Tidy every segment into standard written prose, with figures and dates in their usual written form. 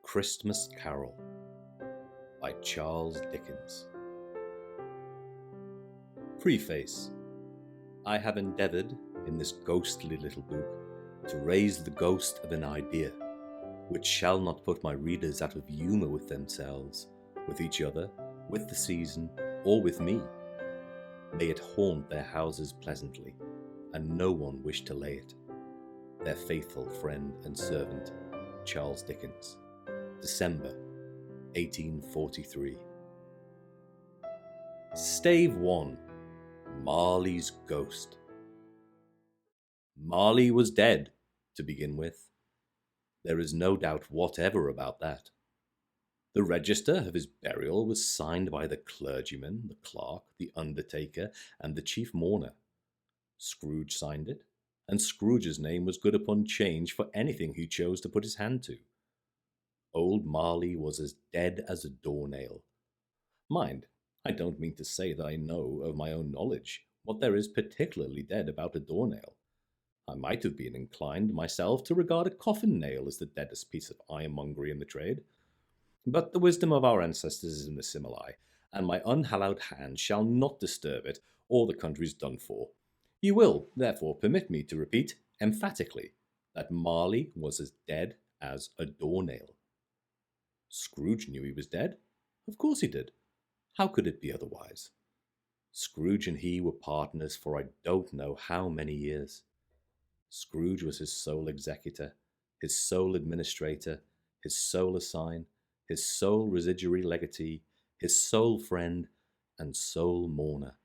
Christmas Carol by Charles Dickens. Preface. I have endeavoured, in this ghostly little book, to raise the ghost of an idea, which shall not put my readers out of humour with themselves, with each other, with the season, or with me. May it haunt their houses pleasantly, and no one wish to lay it. Their faithful friend and servant, Charles Dickens. December 1843. Stave 1. Marley's Ghost. Marley was dead, to begin with. There is no doubt whatever about that. The register of his burial was signed by the clergyman, the clerk, the undertaker, and the chief mourner. Scrooge signed it, and Scrooge's name was good upon change for anything he chose to put his hand to. Old Marley was as dead as a doornail. Mind, I don't mean to say that I know of my own knowledge what there is particularly dead about a doornail. I might have been inclined myself to regard a coffin nail as the deadest piece of ironmongery in the trade. But the wisdom of our ancestors is in the simile, and my unhallowed hand shall not disturb it, or the country's done for. You will, therefore, permit me to repeat emphatically that Marley was as dead as a doornail. Scrooge knew he was dead. Of course he did. How could it be otherwise? Scrooge and he were partners for I don't know how many years. Scrooge was his sole executor, his sole administrator, his sole assign, his sole residuary legatee, his sole friend, and sole mourner.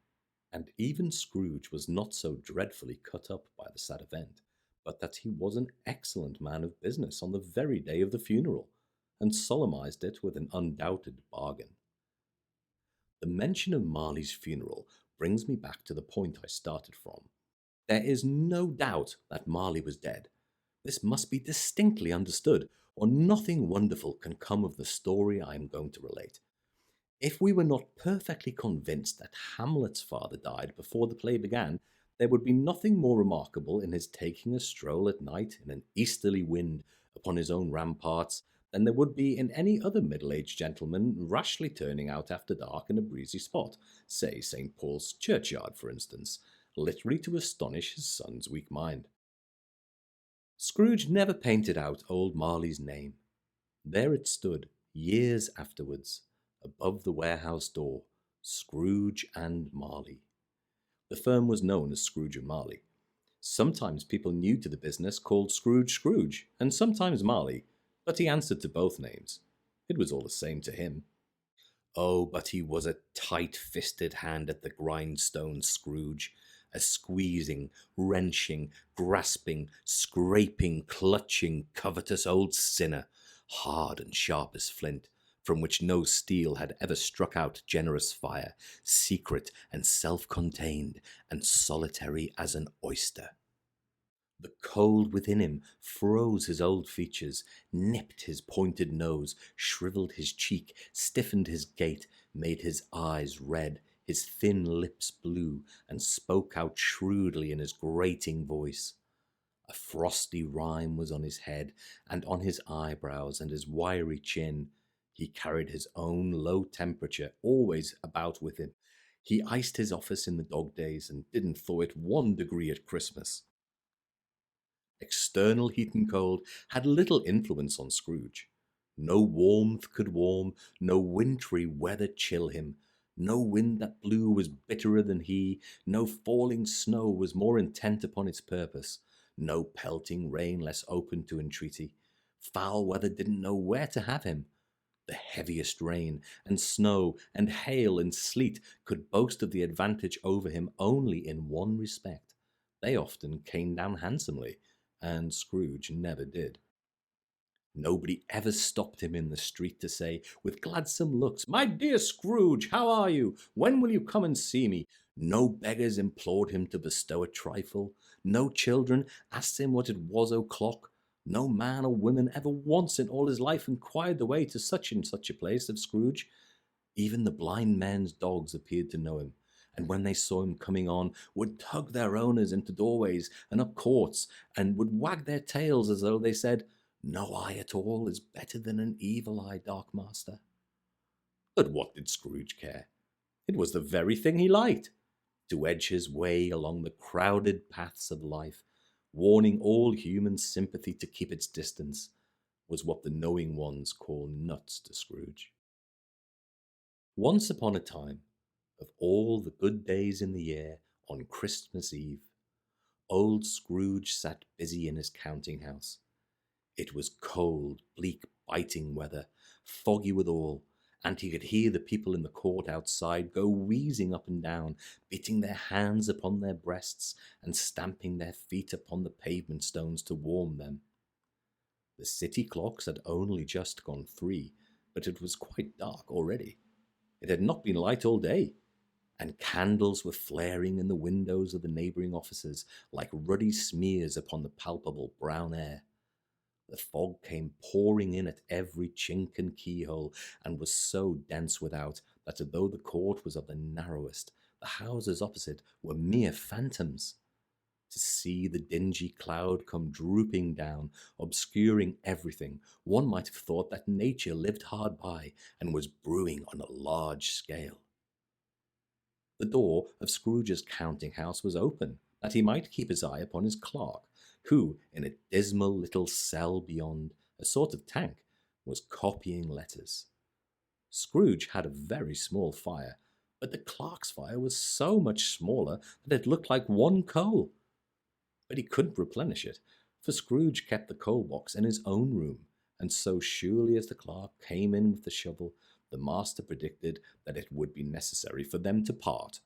And even Scrooge was not so dreadfully cut up by the sad event, but that he was an excellent man of business on the very day of the funeral, and solemnized it with an undoubted bargain. The mention of Marley's funeral brings me back to the point I started from. There is no doubt that Marley was dead. This must be distinctly understood, or nothing wonderful can come of the story I am going to relate. If we were not perfectly convinced that Hamlet's father died before the play began, there would be nothing more remarkable in his taking a stroll at night in an easterly wind upon his own ramparts than there would be in any other middle-aged gentleman rashly turning out after dark in a breezy spot, say St. Paul's churchyard, for instance, literally to astonish his son's weak mind. Scrooge never painted out old Marley's name. There it stood, years afterwards, above the warehouse door, Scrooge and Marley. The firm was known as Scrooge and Marley. Sometimes people new to the business called Scrooge Scrooge, and sometimes Marley, but he answered to both names. It was all the same to him. Oh, but he was a tight-fisted hand at the grindstone, Scrooge, a squeezing, wrenching, grasping, scraping, clutching, covetous old sinner, hard and sharp as flint, from which no steel had ever struck out generous fire, secret and self-contained, and solitary as an oyster. The cold within him froze his old features, nipped his pointed nose, shriveled his cheek, stiffened his gait, made his eyes red, his thin lips blue, and spoke out shrewdly in his grating voice. A frosty rime was on his head, and on his eyebrows and his wiry chin. He carried his own low temperature always about with him. He iced his office in the dog days, and didn't thaw it 1 degree at Christmas. External heat and cold had little influence on Scrooge. No warmth could warm, no wintry weather chill him. No wind that blew was bitterer than he, no falling snow was more intent upon its purpose, no pelting rain less open to entreaty. Foul weather didn't know where to have him. The heaviest rain and snow and hail and sleet could boast of the advantage over him only in one respect. They often came down handsomely, and Scrooge never did. Nobody ever stopped him in the street to say, with gladsome looks, "My dear Scrooge, how are you? When will you come and see me?" No beggars implored him to bestow a trifle. No children asked him what it was o'clock. No man or woman ever once in all his life inquired the way to such and such a place of Scrooge. Even the blind men's dogs appeared to know him, and when they saw him coming on, would tug their owners into doorways and up courts, and would wag their tails as though they said, No eye at all is better than an evil eye, Dark Master. But what did Scrooge care? It was the very thing he liked, to edge his way along the crowded paths of life, warning all human sympathy to keep its distance, was what the knowing ones call nuts to Scrooge. Once upon a time, of all the good days in the year, on Christmas Eve, old Scrooge sat busy in his counting house. It was cold, bleak, biting weather, foggy withal, and he could hear the people in the court outside go wheezing up and down, beating their hands upon their breasts and stamping their feet upon the pavement stones to warm them. The city clocks had only just gone 3, but it was quite dark already. It had not been light all day, and candles were flaring in the windows of the neighbouring offices like ruddy smears upon the palpable brown air. The fog came pouring in at every chink and keyhole, and was so dense without that, although the court was of the narrowest, the houses opposite were mere phantoms. To see the dingy cloud come drooping down, obscuring everything, one might have thought that nature lived hard by and was brewing on a large scale. The door of Scrooge's counting house was open, that he might keep his eye upon his clerk, who, in a dismal little cell beyond, a sort of tank, was copying letters. Scrooge had a very small fire, but the clerk's fire was so much smaller that it looked like one coal. But he couldn't replenish it, for Scrooge kept the coal box in his own room, and so surely as the clerk came in with the shovel, the master predicted that it would be necessary for them to part.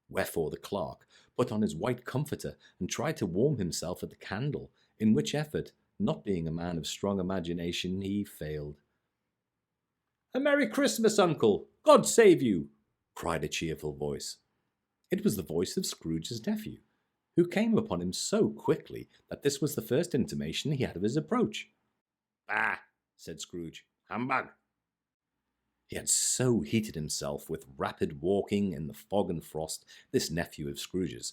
Wherefore the clerk put on his white comforter and tried to warm himself at the candle, in which effort, not being a man of strong imagination, he failed. "A Merry Christmas, Uncle! God save you!" cried a cheerful voice. It was the voice of Scrooge's nephew, who came upon him so quickly that this was the first intimation he had of his approach. "Bah!" said Scrooge. "Humbug!" He had so heated himself with rapid walking in the fog and frost, this nephew of Scrooge's,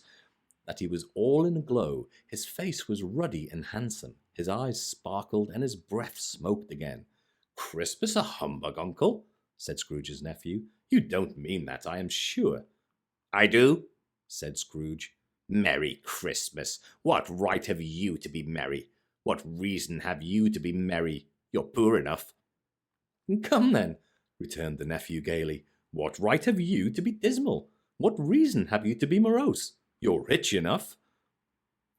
that he was all in a glow. His face was ruddy and handsome, his eyes sparkled, and his breath smoked again. "Christmas a humbug, Uncle?" said Scrooge's nephew. "You don't mean that, I am sure." "I do," said Scrooge. "Merry Christmas! What right have you to be merry? What reason have you to be merry? You're poor enough." "Come then," returned the nephew gaily. "What right have you to be dismal? What reason have you to be morose? You're rich enough."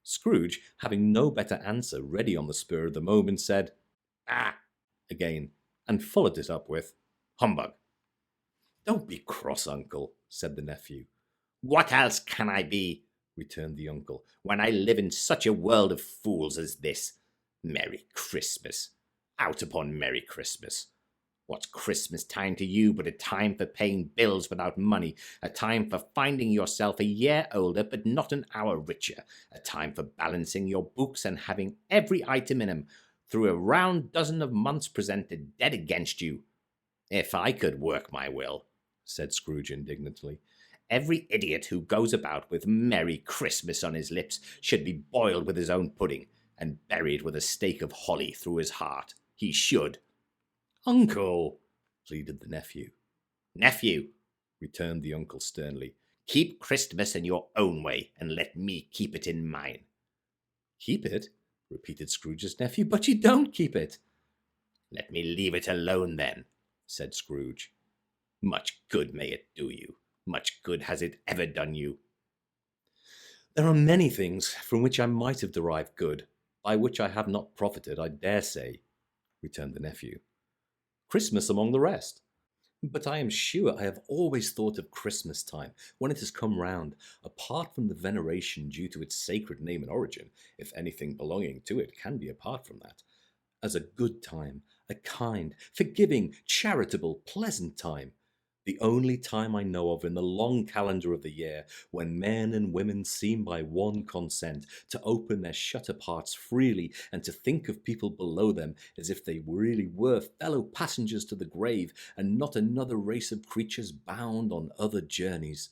Scrooge, having no better answer ready on the spur of the moment, said, "Ah!" again, and followed it up with, "Humbug." "Don't be cross, Uncle," said the nephew. "What else can I be," returned the uncle, "when I live in such a world of fools as this? Merry Christmas! Out upon Merry Christmas! What's Christmas time to you but a time for paying bills without money, a time for finding yourself a year older but not an hour richer, a time for balancing your books and having every item in 'em, through a round dozen of months presented dead against you? If I could work my will," said Scrooge indignantly, "every idiot who goes about with Merry Christmas on his lips should be boiled with his own pudding, and buried with a stake of holly through his heart. He should." "Uncle!" pleaded the nephew. "Nephew," returned the uncle sternly, "keep Christmas in your own way, and let me keep it in mine." "Keep it?" repeated Scrooge's nephew. "But you don't keep it." "Let me leave it alone, then," said Scrooge. "Much good may it do you. Much good has it ever done you." "There are many things from which I might have derived good, by which I have not profited, I dare say," returned the nephew. "Christmas among the rest. But I am sure I have always thought of Christmas time, when it has come round, apart from the veneration due to its sacred name and origin, if anything belonging to it can be apart from that, as a good time, a kind, forgiving, charitable, pleasant time, the only time I know of in the long calendar of the year when men and women seem by one consent to open their shut-up hearts freely and to think of people below them as if they really were fellow passengers to the grave and not another race of creatures bound on other journeys.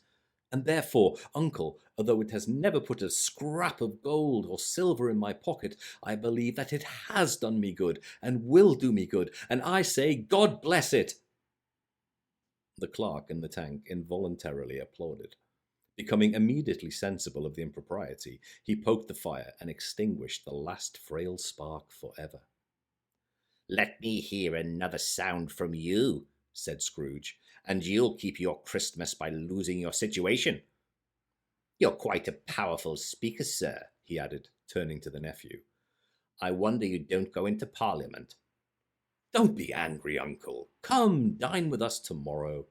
And therefore, uncle, although it has never put a scrap of gold or silver in my pocket, I believe that it has done me good, and will do me good, and I say, God bless it!" The clerk in the tank involuntarily applauded. Becoming immediately sensible of the impropriety, he poked the fire and extinguished the last frail spark forever. "Let me hear another sound from you," said Scrooge, "and you'll keep your Christmas by losing your situation. You're quite a powerful speaker, sir," he added, turning to the nephew. "I wonder you don't go into Parliament." "Don't be angry, uncle. Come, dine with us tomorrow."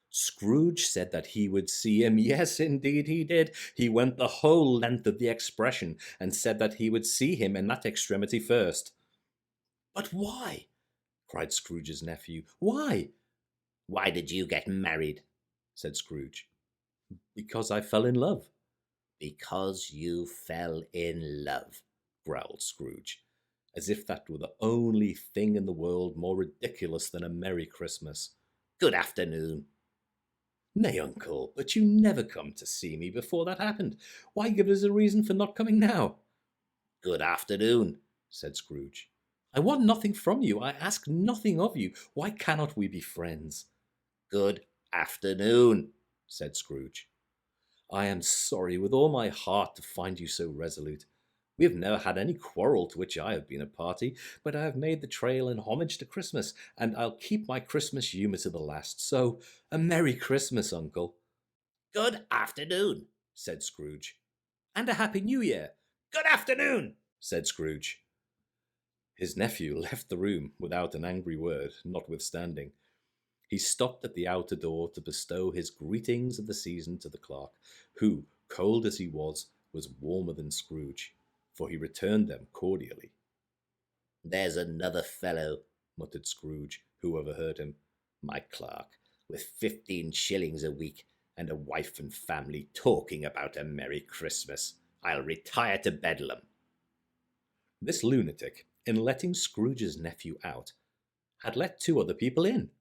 Scrooge said that he would see him. Yes, indeed he did. He went the whole length of the expression, and said that he would see him in that extremity first. "But why?" cried Scrooge's nephew. "Why?" "Why did you get married?" said Scrooge. "Because I fell in love." "Because you fell in love," growled Scrooge, as if that were the only thing in the world more ridiculous than a Merry Christmas. "Good afternoon." "Nay, uncle, but you never come to see me before that happened. Why give us a reason for not coming now?" "Good afternoon," said Scrooge. "I want nothing from you. I ask nothing of you. Why cannot we be friends?" "Good afternoon," said Scrooge. "I am sorry with all my heart to find you so resolute. We have never had any quarrel to which I have been a party, but I have made the trail in homage to Christmas, and I'll keep my Christmas humour to the last. So, a Merry Christmas, uncle." "Good afternoon," said Scrooge. "And a Happy New Year." "Good afternoon," said Scrooge. His nephew left the room without an angry word, notwithstanding. He stopped at the outer door to bestow his greetings of the season to the clerk, who, cold as he was warmer than Scrooge, for he returned them cordially. "There's another fellow," muttered Scrooge, who overheard him. "My clerk, with 15 shillings a week, and a wife and family, talking about a Merry Christmas. I'll retire to Bedlam." This lunatic, in letting Scrooge's nephew out, had let 2 other people in.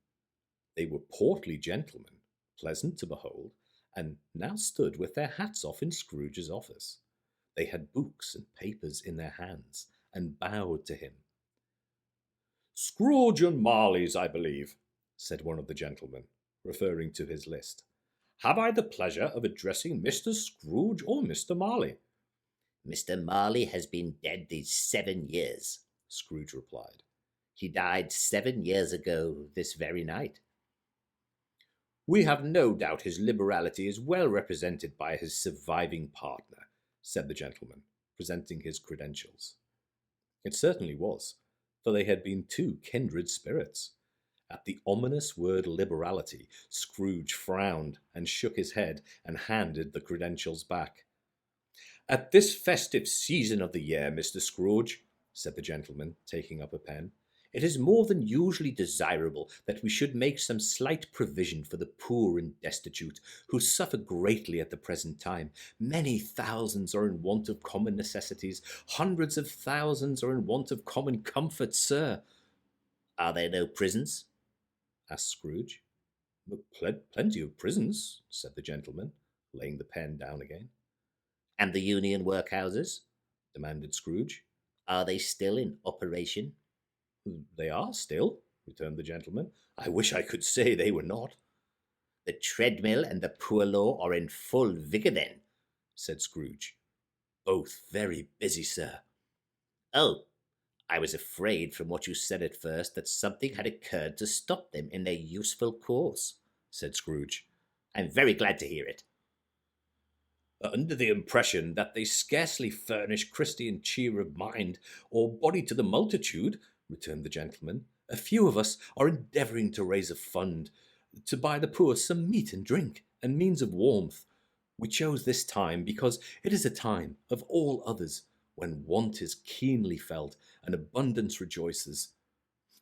They were portly gentlemen, pleasant to behold, and now stood with their hats off in Scrooge's office. They had books and papers in their hands, and bowed to him. "Scrooge and Marley's, I believe," said one of the gentlemen, referring to his list. "Have I the pleasure of addressing Mr. Scrooge or Mr. Marley?" "Mr. Marley has been dead these 7 years," Scrooge replied. "He died 7 years ago this very night." "We have no doubt his liberality is well represented by his surviving partner," said the gentleman, presenting his credentials. It certainly was, for they had been 2 kindred spirits. At the ominous word liberality, Scrooge frowned and shook his head and handed the credentials back. "At this festive season of the year, Mr. Scrooge," said the gentleman, taking up a pen, "it is more than usually desirable that we should make some slight provision for the poor and destitute, who suffer greatly at the present time. Many thousands are in want of common necessities. Hundreds of thousands are in want of common comforts, sir." "Are there no prisons?" asked Scrooge. "Plenty of prisons," said the gentleman, laying the pen down again. "And the union workhouses?" demanded Scrooge. "Are they still in operation?" "They are still," returned the gentleman. "I wish I could say they were not." "The treadmill and the poor law are in full vigour then?" said Scrooge. "Both very busy, sir." "Oh, I was afraid from what you said at first that something had occurred to stop them in their useful course," said Scrooge. "I'm very glad to hear it." "Under the impression that they scarcely furnish Christian cheer of mind or body to the multitude," returned the gentleman, "a few of us are endeavouring to raise a fund to buy the poor some meat and drink and means of warmth. We chose this time because it is a time, of all others, when want is keenly felt and abundance rejoices.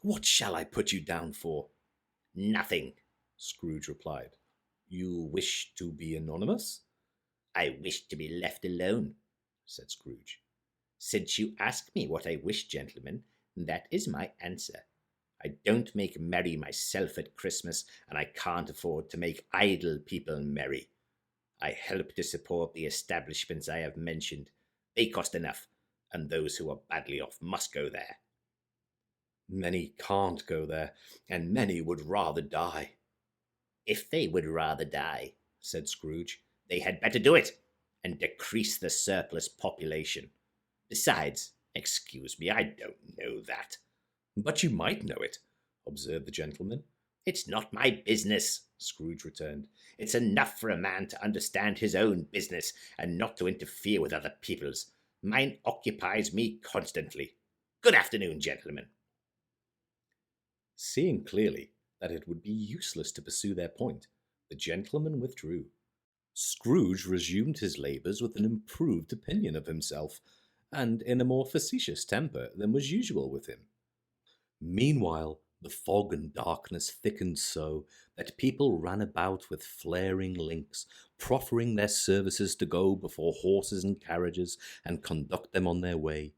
What shall I put you down for?" "Nothing," Scrooge replied. "You wish to be anonymous?" "I wish to be left alone," said Scrooge. "Since you ask me what I wish, gentlemen, that is my answer. I don't make merry myself at Christmas, and I can't afford to make idle people merry. I help to support the establishments I have mentioned. They cost enough, and those who are badly off must go there. Many can't go there, and many would rather die. If they would rather die, said Scrooge, they had better do it, and decrease the surplus population. Besides, excuse me, I don't know that. But you might know it, observed the gentleman. It's not my business, Scrooge returned. It's enough for a man to understand his own business and not to interfere with other people's. Mine occupies me constantly. Good afternoon, gentlemen. Seeing clearly that it would be useless to pursue their point, the gentleman withdrew. Scrooge resumed his labours with an improved opinion of himself, and in a more facetious temper than was usual with him. Meanwhile, the fog and darkness thickened so that people ran about with flaring links, proffering their services to go before horses and carriages and conduct them on their way.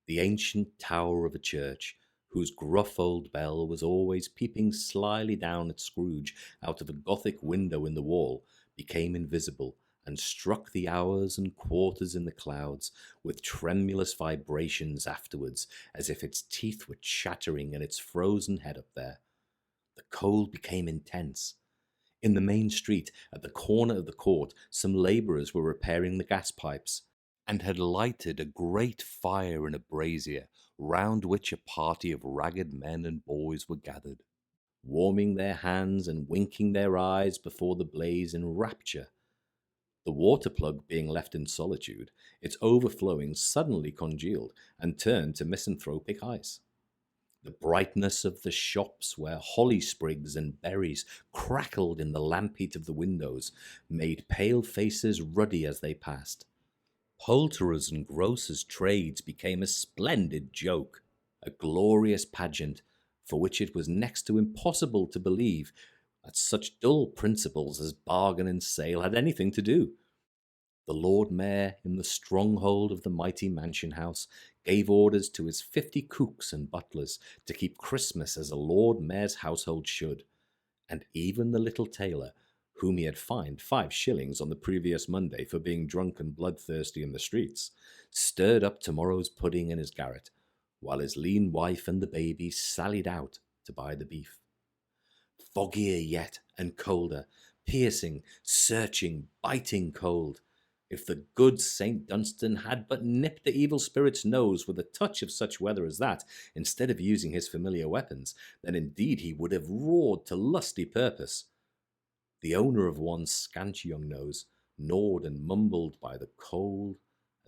The ancient tower of a church, whose gruff old bell was always peeping slyly down at Scrooge out of a Gothic window in the wall, became invisible, and struck the hours and quarters in the clouds with tremulous vibrations afterwards, as if its teeth were chattering in its frozen head up there. The cold became intense. In the main street, at the corner of the court, some labourers were repairing the gas pipes, and had lighted a great fire in a brazier, round which a party of ragged men and boys were gathered, warming their hands and winking their eyes before the blaze in rapture. The water plug being left in solitude, its overflowing suddenly congealed and turned to misanthropic ice. The brightness of the shops, where holly sprigs and berries crackled in the lamp heat of the windows, made pale faces ruddy as they passed. Poulterers' and grocers' trades became a splendid joke, a glorious pageant, for which it was next to impossible to believe that such dull principles as bargain and sale had anything to do. The Lord Mayor, in the stronghold of the mighty mansion house, gave orders to his 50 cooks and butlers to keep Christmas as a Lord Mayor's household should, and even the little tailor, whom he had fined 5 shillings on the previous Monday for being drunk and bloodthirsty in the streets, stirred up tomorrow's pudding in his garret, while his lean wife and the baby sallied out to buy the beef. Foggier yet and colder, piercing, searching, biting cold. If the good St. Dunstan had but nipped the evil spirit's nose with a touch of such weather as that, instead of using his familiar weapons, then indeed he would have roared to lusty purpose. The owner of one scant young nose gnawed and mumbled by the cold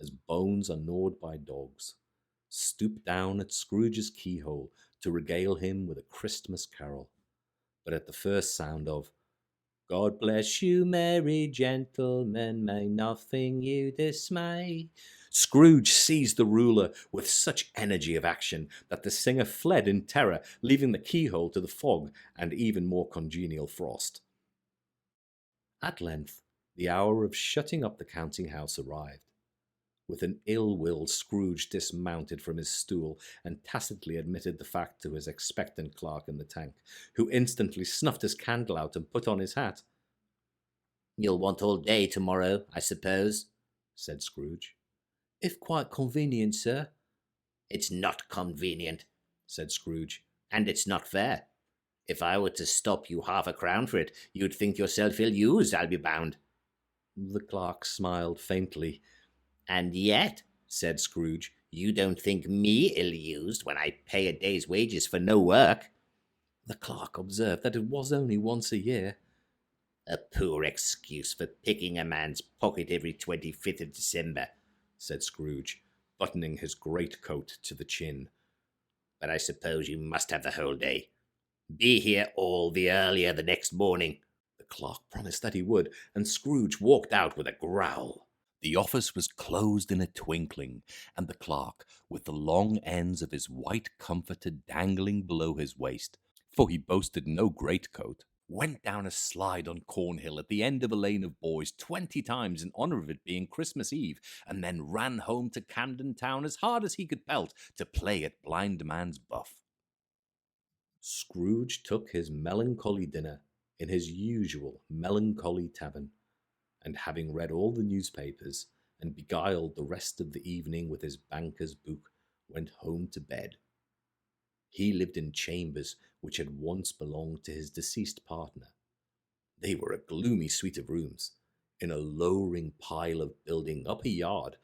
as bones are gnawed by dogs, stooped down at Scrooge's keyhole to regale him with a Christmas carol. But at the first sound of "God bless you, merry gentlemen, may nothing you dismay," Scrooge seized the ruler with such energy of action that the singer fled in terror, leaving the keyhole to the fog and even more congenial frost. At length, the hour of shutting up the counting-house arrived. With an ill will, Scrooge dismounted from his stool and tacitly admitted the fact to his expectant clerk in the tank, who instantly snuffed his candle out and put on his hat. "You'll want all day tomorrow, I suppose," said Scrooge. "If quite convenient, sir." "It's not convenient," said Scrooge, "and it's not fair. If I were to stop you 1/2 crown for it, you'd think yourself ill-used, I'll be bound." The clerk smiled faintly. "And yet," said Scrooge, "you don't think me ill-used when I pay a day's wages for no work." The clerk observed that it was only once a year. "A poor excuse for picking a man's pocket every 25th of December," said Scrooge, buttoning his greatcoat to the chin. "But I suppose you must have the whole day. Be here all the earlier the next morning." The clerk promised that he would, and Scrooge walked out with a growl. The office was closed in a twinkling, and the clerk, with the long ends of his white comforter dangling below his waist, for he boasted no greatcoat, went down a slide on Cornhill at the end of a lane of boys 20 times in honour of it being Christmas Eve, and then ran home to Camden Town as hard as he could pelt to play at blind man's buff. Scrooge took his melancholy dinner in his usual melancholy tavern, and having read all the newspapers and beguiled the rest of the evening with his banker's book, went home to bed. He lived in chambers which had once belonged to his deceased partner. They were a gloomy suite of rooms, in a lowering pile of building up a yard,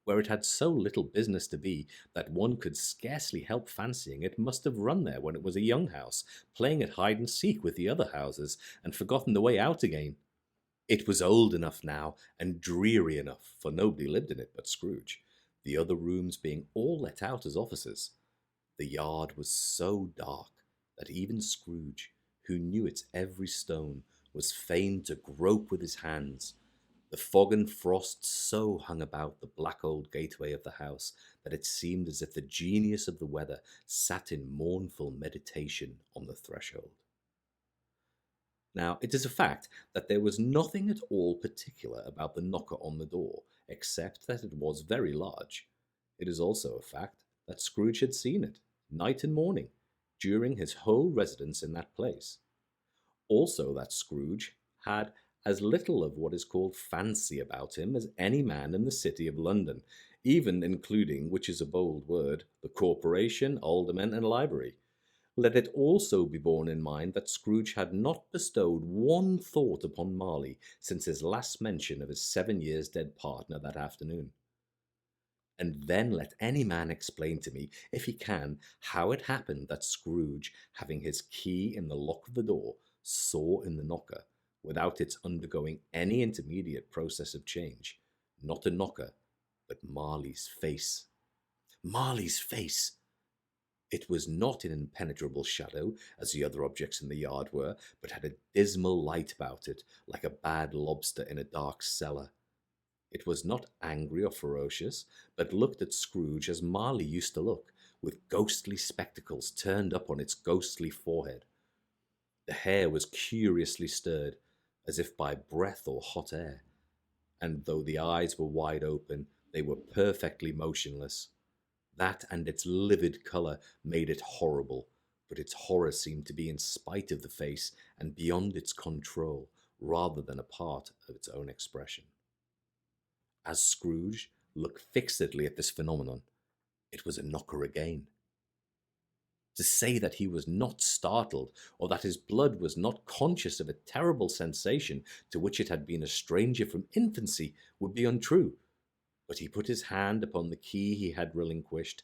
where it had so little business to be that one could scarcely help fancying it must have run there when it was a young house, playing at hide-and-seek with the other houses, and forgotten the way out again. It was old enough now, and dreary enough, for nobody lived in it but Scrooge, the other rooms being all let out as offices. The yard was so dark that even Scrooge, who knew its every stone, was fain to grope with his hands. The fog and frost so hung about the black old gateway of the house that it seemed as if the genius of the weather sat in mournful meditation on the threshold. Now, it is a fact that there was nothing at all particular about the knocker on the door, except that it was very large. It is also a fact that Scrooge had seen it, night and morning, during his whole residence in that place. Also that Scrooge had as little of what is called fancy about him as any man in the city of London, even including, which is a bold word, the corporation, aldermen, and library. Let it also be borne in mind that Scrooge had not bestowed one thought upon Marley since his last mention of his 7 years dead partner that afternoon. And then let any man explain to me, if he can, how it happened that Scrooge, having his key in the lock of the door, saw in the knocker, without its undergoing any intermediate process of change, not a knocker, but Marley's face. Marley's face! It was not in impenetrable shadow, as the other objects in the yard were, but had a dismal light about it, like a bad lobster in a dark cellar. It was not angry or ferocious, but looked at Scrooge as Marley used to look, with ghostly spectacles turned up on its ghostly forehead. The hair was curiously stirred, as if by breath or hot air, and though the eyes were wide open, they were perfectly motionless. That and its livid colour made it horrible, but its horror seemed to be in spite of the face and beyond its control, rather than a part of its own expression. As Scrooge looked fixedly at this phenomenon, it was a knocker again. To say that he was not startled, or that his blood was not conscious of a terrible sensation to which it had been a stranger from infancy, would be untrue. But he put his hand upon the key he had relinquished,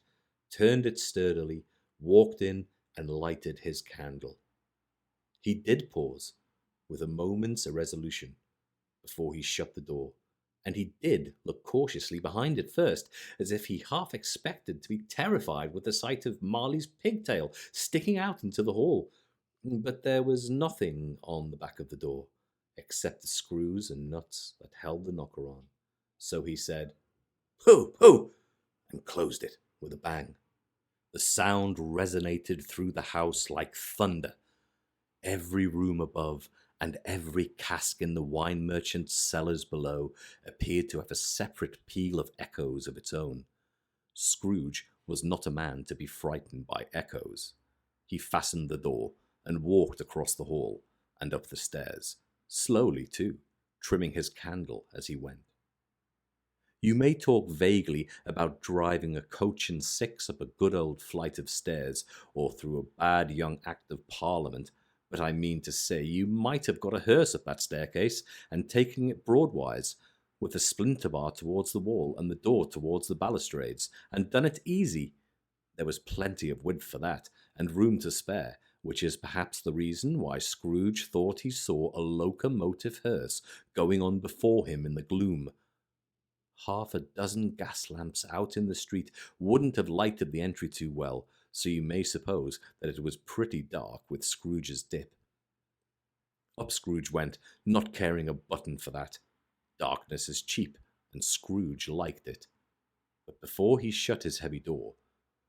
turned it sturdily, walked in, and lighted his candle. He did pause, with a moment's irresolution, before he shut the door, and he did look cautiously behind it first, as if he half expected to be terrified with the sight of Marley's pigtail sticking out into the hall. But there was nothing on the back of the door, except the screws and nuts that held the knocker on. So he said, "Ho, ho!" and closed it with a bang. The sound resonated through the house like thunder. Every room above and every cask in the wine merchant's cellars below appeared to have a separate peal of echoes of its own. Scrooge was not a man to be frightened by echoes. He fastened the door and walked across the hall and up the stairs, slowly too, trimming his candle as he went. You may talk vaguely about driving a coach and six up a good old flight of stairs or through a bad young Act of Parliament, but I mean to say you might have got a hearse up that staircase and taken it broadwise, with the splinter bar towards the wall and the door towards the balustrades, and done it easy. There was plenty of width for that, and room to spare, which is perhaps the reason why Scrooge thought he saw a locomotive hearse going on before him in the gloom. Half a dozen gas lamps out in the street wouldn't have lighted the entry too well, so you may suppose that it was pretty dark with Scrooge's dip. Up Scrooge went, not caring a button for that. Darkness is cheap, and Scrooge liked it. But before he shut his heavy door,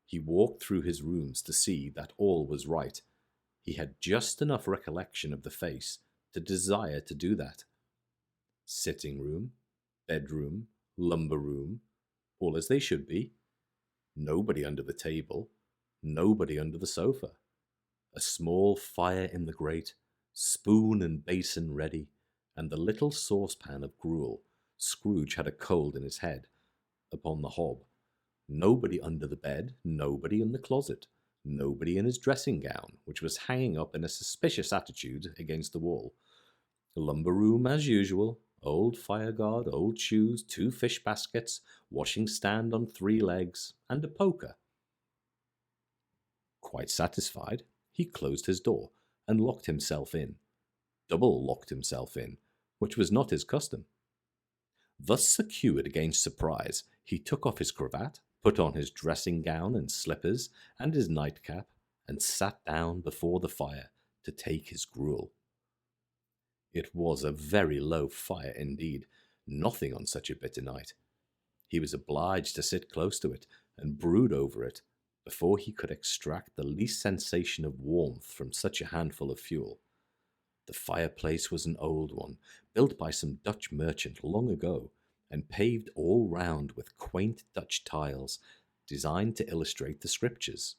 he walked through his rooms to see that all was right. He had just enough recollection of the face to desire to do that. Sitting room, bedroom, lumber room, all as they should be. Nobody under the table, nobody under the sofa. A small fire in the grate, spoon and basin ready, and the little saucepan of gruel. Scrooge had a cold in his head, upon the hob. Nobody under the bed, nobody in the closet, nobody in his dressing gown, which was hanging up in a suspicious attitude against the wall. The lumber room as usual, old fireguard, old shoes, 2 fish baskets, washing stand on 3 legs, and a poker. Quite satisfied, he closed his door and locked himself in. Double locked himself in, which was not his custom. Thus secured against surprise, he took off his cravat, put on his dressing gown and slippers and his nightcap, and sat down before the fire to take his gruel. It was a very low fire indeed, nothing on such a bitter night. He was obliged to sit close to it and brood over it before he could extract the least sensation of warmth from such a handful of fuel. The fireplace was an old one, built by some Dutch merchant long ago, and paved all round with quaint Dutch tiles, designed to illustrate the scriptures.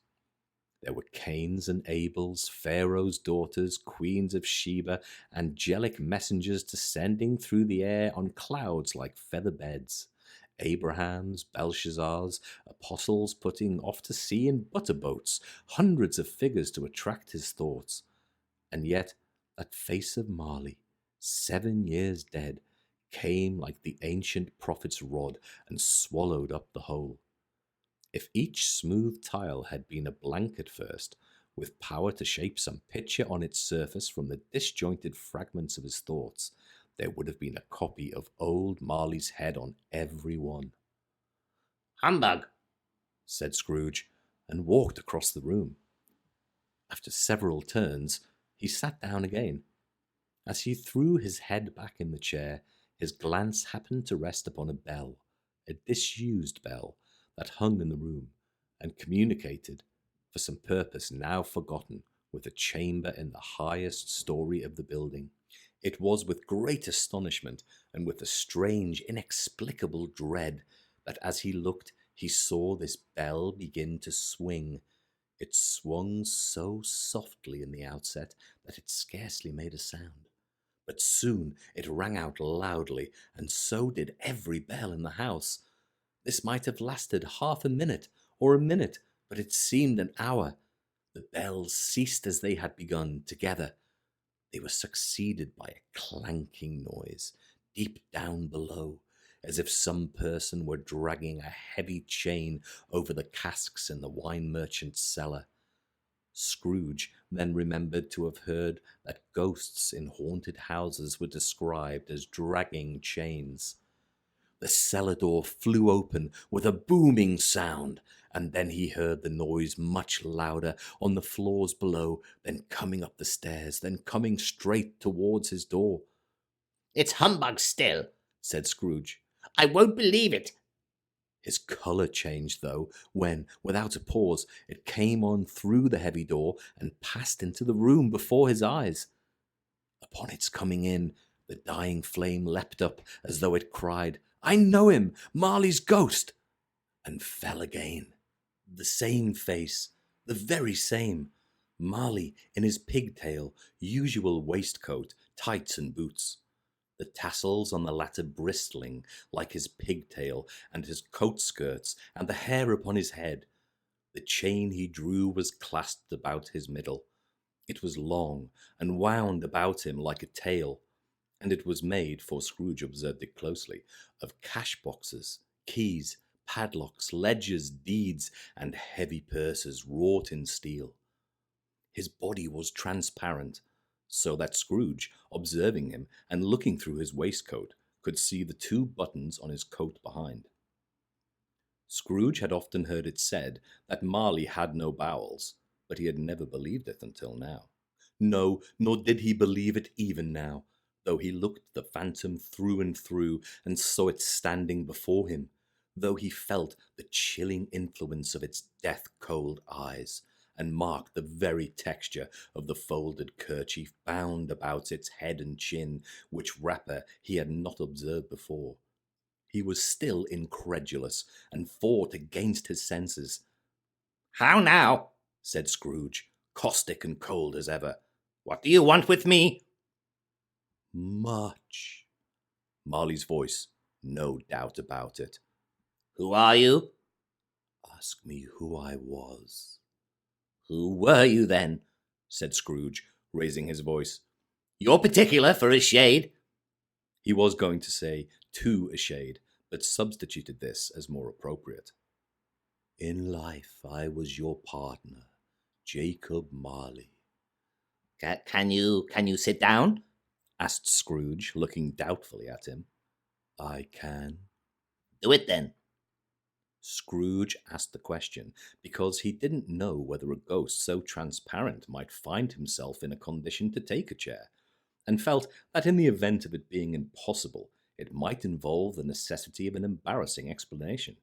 There were Cains and Abels, Pharaoh's daughters, queens of Sheba, angelic messengers descending through the air on clouds like feather beds, Abrahams, Belshazzars, apostles putting off to sea in butter boats, hundreds of figures to attract his thoughts. And yet that face of Marley, 7 years dead, came like the ancient prophet's rod and swallowed up the whole. If each smooth tile had been a blank at first, with power to shape some picture on its surface from the disjointed fragments of his thoughts, there would have been a copy of old Marley's head on every one. "Humbug," said Scrooge, and walked across the room. After several turns, he sat down again. As he threw his head back in the chair, his glance happened to rest upon a bell, a disused bell, that hung in the room, and communicated, for some purpose now forgotten, with a chamber in the highest story of the building. It was with great astonishment, and with a strange, inexplicable dread, that as he looked, he saw this bell begin to swing. It swung so softly in the outset that it scarcely made a sound. But soon it rang out loudly, and so did every bell in the house. This might have lasted half a minute or a minute, but it seemed an hour. The bells ceased as they had begun, together. They were succeeded by a clanking noise, deep down below, as if some person were dragging a heavy chain over the casks in the wine merchant's cellar. Scrooge then remembered to have heard that ghosts in haunted houses were described as dragging chains. The cellar door flew open with a booming sound, and then he heard the noise much louder on the floors below, then coming up the stairs, then coming straight towards his door. "It's humbug still," said Scrooge. "I won't believe it." His colour changed, though, when, without a pause, it came on through the heavy door and passed into the room before his eyes. Upon its coming in, the dying flame leapt up as though it cried, "I know him, Marley's ghost!" and fell again. The same face, the very same. Marley in his pigtail, usual waistcoat, tights and boots. The tassels on the latter bristling like his pigtail and his coat skirts and the hair upon his head. The chain he drew was clasped about his middle. It was long and wound about him like a tail, and it was made, for Scrooge observed it closely, of cash boxes, keys, padlocks, ledgers, deeds, and heavy purses wrought in steel. His body was transparent, so that Scrooge, observing him and looking through his waistcoat, could see the 2 buttons on his coat behind. Scrooge had often heard it said that Marley had no bowels, but he had never believed it until now. No, nor did he believe it even now, though he looked the phantom through and through and saw it standing before him, though he felt the chilling influence of its death-cold eyes, and marked the very texture of the folded kerchief bound about its head and chin, which wrapper he had not observed before. He was still incredulous, and fought against his senses. "How now?" said Scrooge, caustic and cold as ever. "What do you want with me?" Much. Marley's voice, no doubt about it. Who are you? Ask me who I was. Who were you then? Said Scrooge, raising his voice. You're particular for a shade. He was going to say to a shade, but substituted this as more appropriate. In life, I was your partner, Jacob Marley. Can you sit down? Asked Scrooge, looking doubtfully at him. I can. Do it then. Scrooge asked the question because he didn't know whether a ghost so transparent might find himself in a condition to take a chair, and felt that in the event of it being impossible, it might involve the necessity of an embarrassing explanation.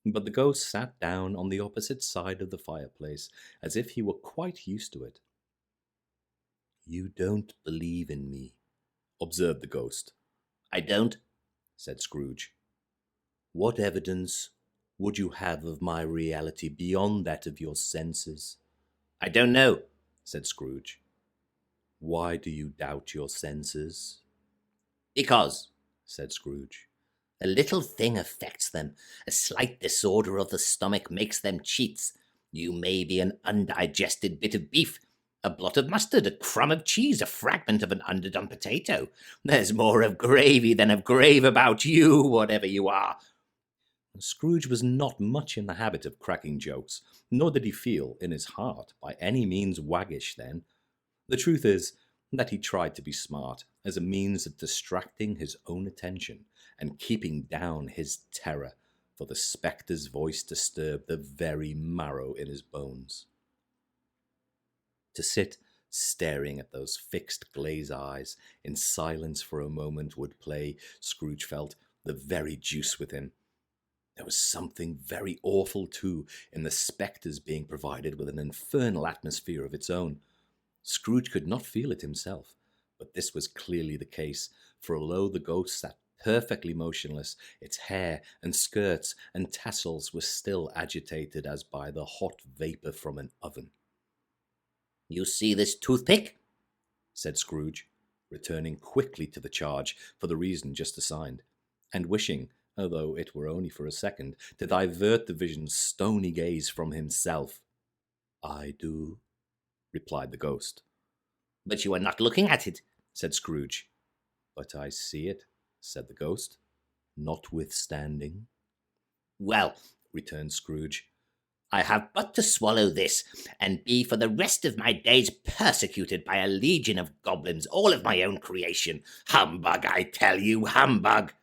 But the ghost sat down on the opposite side of the fireplace, as if he were quite used to it. You don't believe in me, observed the ghost. I don't, said Scrooge. What evidence would you have of my reality beyond that of your senses? I don't know, said Scrooge. Why do you doubt your senses? Because, said Scrooge. A little thing affects them. A slight disorder of the stomach makes them cheats. You may be an undigested bit of beef, a blot of mustard, a crumb of cheese, a fragment of an underdone potato. There's more of gravy than of grave about you, whatever you are. Scrooge was not much in the habit of cracking jokes, nor did he feel, in his heart, by any means waggish then. The truth is that he tried to be smart as a means of distracting his own attention and keeping down his terror, for the spectre's voice disturbed the very marrow in his bones. To sit staring at those fixed glazed eyes in silence for a moment would play, Scrooge felt, the very deuce with him. There was something very awful, too, in the spectre's being provided with an infernal atmosphere of its own. Scrooge could not feel it himself, but this was clearly the case, for although the ghost sat perfectly motionless, its hair and skirts and tassels were still agitated as by the hot vapour from an oven. You see this toothpick? Said Scrooge, returning quickly to the charge for the reason just assigned, and wishing, although it were only for a second, to divert the vision's stony gaze from himself. I do, replied the ghost. But you are not looking at it, said Scrooge. But I see it, said the ghost, notwithstanding. Well, returned Scrooge, I have but to swallow this, and be for the rest of my days persecuted by a legion of goblins, all of my own creation. Humbug, I tell you, humbug!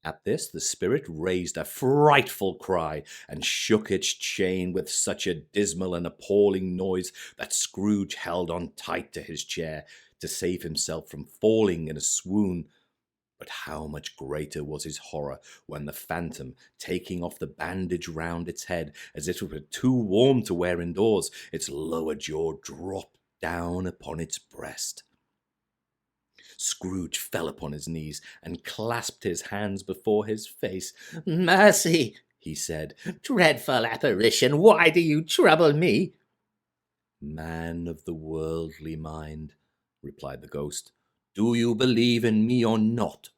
At this the spirit raised a frightful cry and shook its chain with such a dismal and appalling noise that Scrooge held on tight to his chair to save himself from falling in a swoon. But how much greater was his horror when the phantom, taking off the bandage round its head as if it were too warm to wear indoors, its lower jaw dropped down upon its breast. Scrooge fell upon his knees and clasped his hands before his face. Mercy, he said, dreadful apparition, why do you trouble me? Man of the worldly mind, replied the ghost, do you believe in me or not?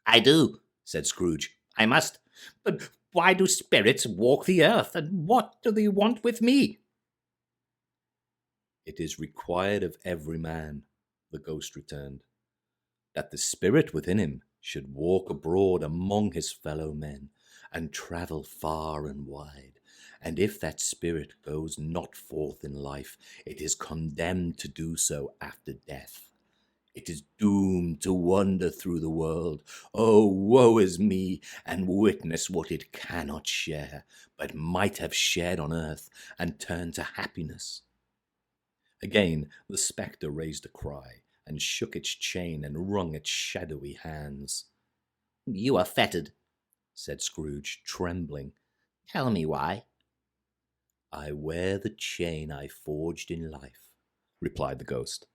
I do, said Scrooge. I must. But why do spirits walk the earth, and what do they want with me? It is required of every man, the ghost returned, that the spirit within him should walk abroad among his fellow men, and travel far and wide. And if that spirit goes not forth in life, it is condemned to do so after death. It is doomed to wander through the world. Oh, woe is me, and witness what it cannot share, but might have shared on earth, and turned to happiness. Again the spectre raised a cry, and shook its chain and wrung its shadowy hands. You are fettered, said Scrooge, trembling. Tell me why. I wear the chain I forged in life, replied the ghost.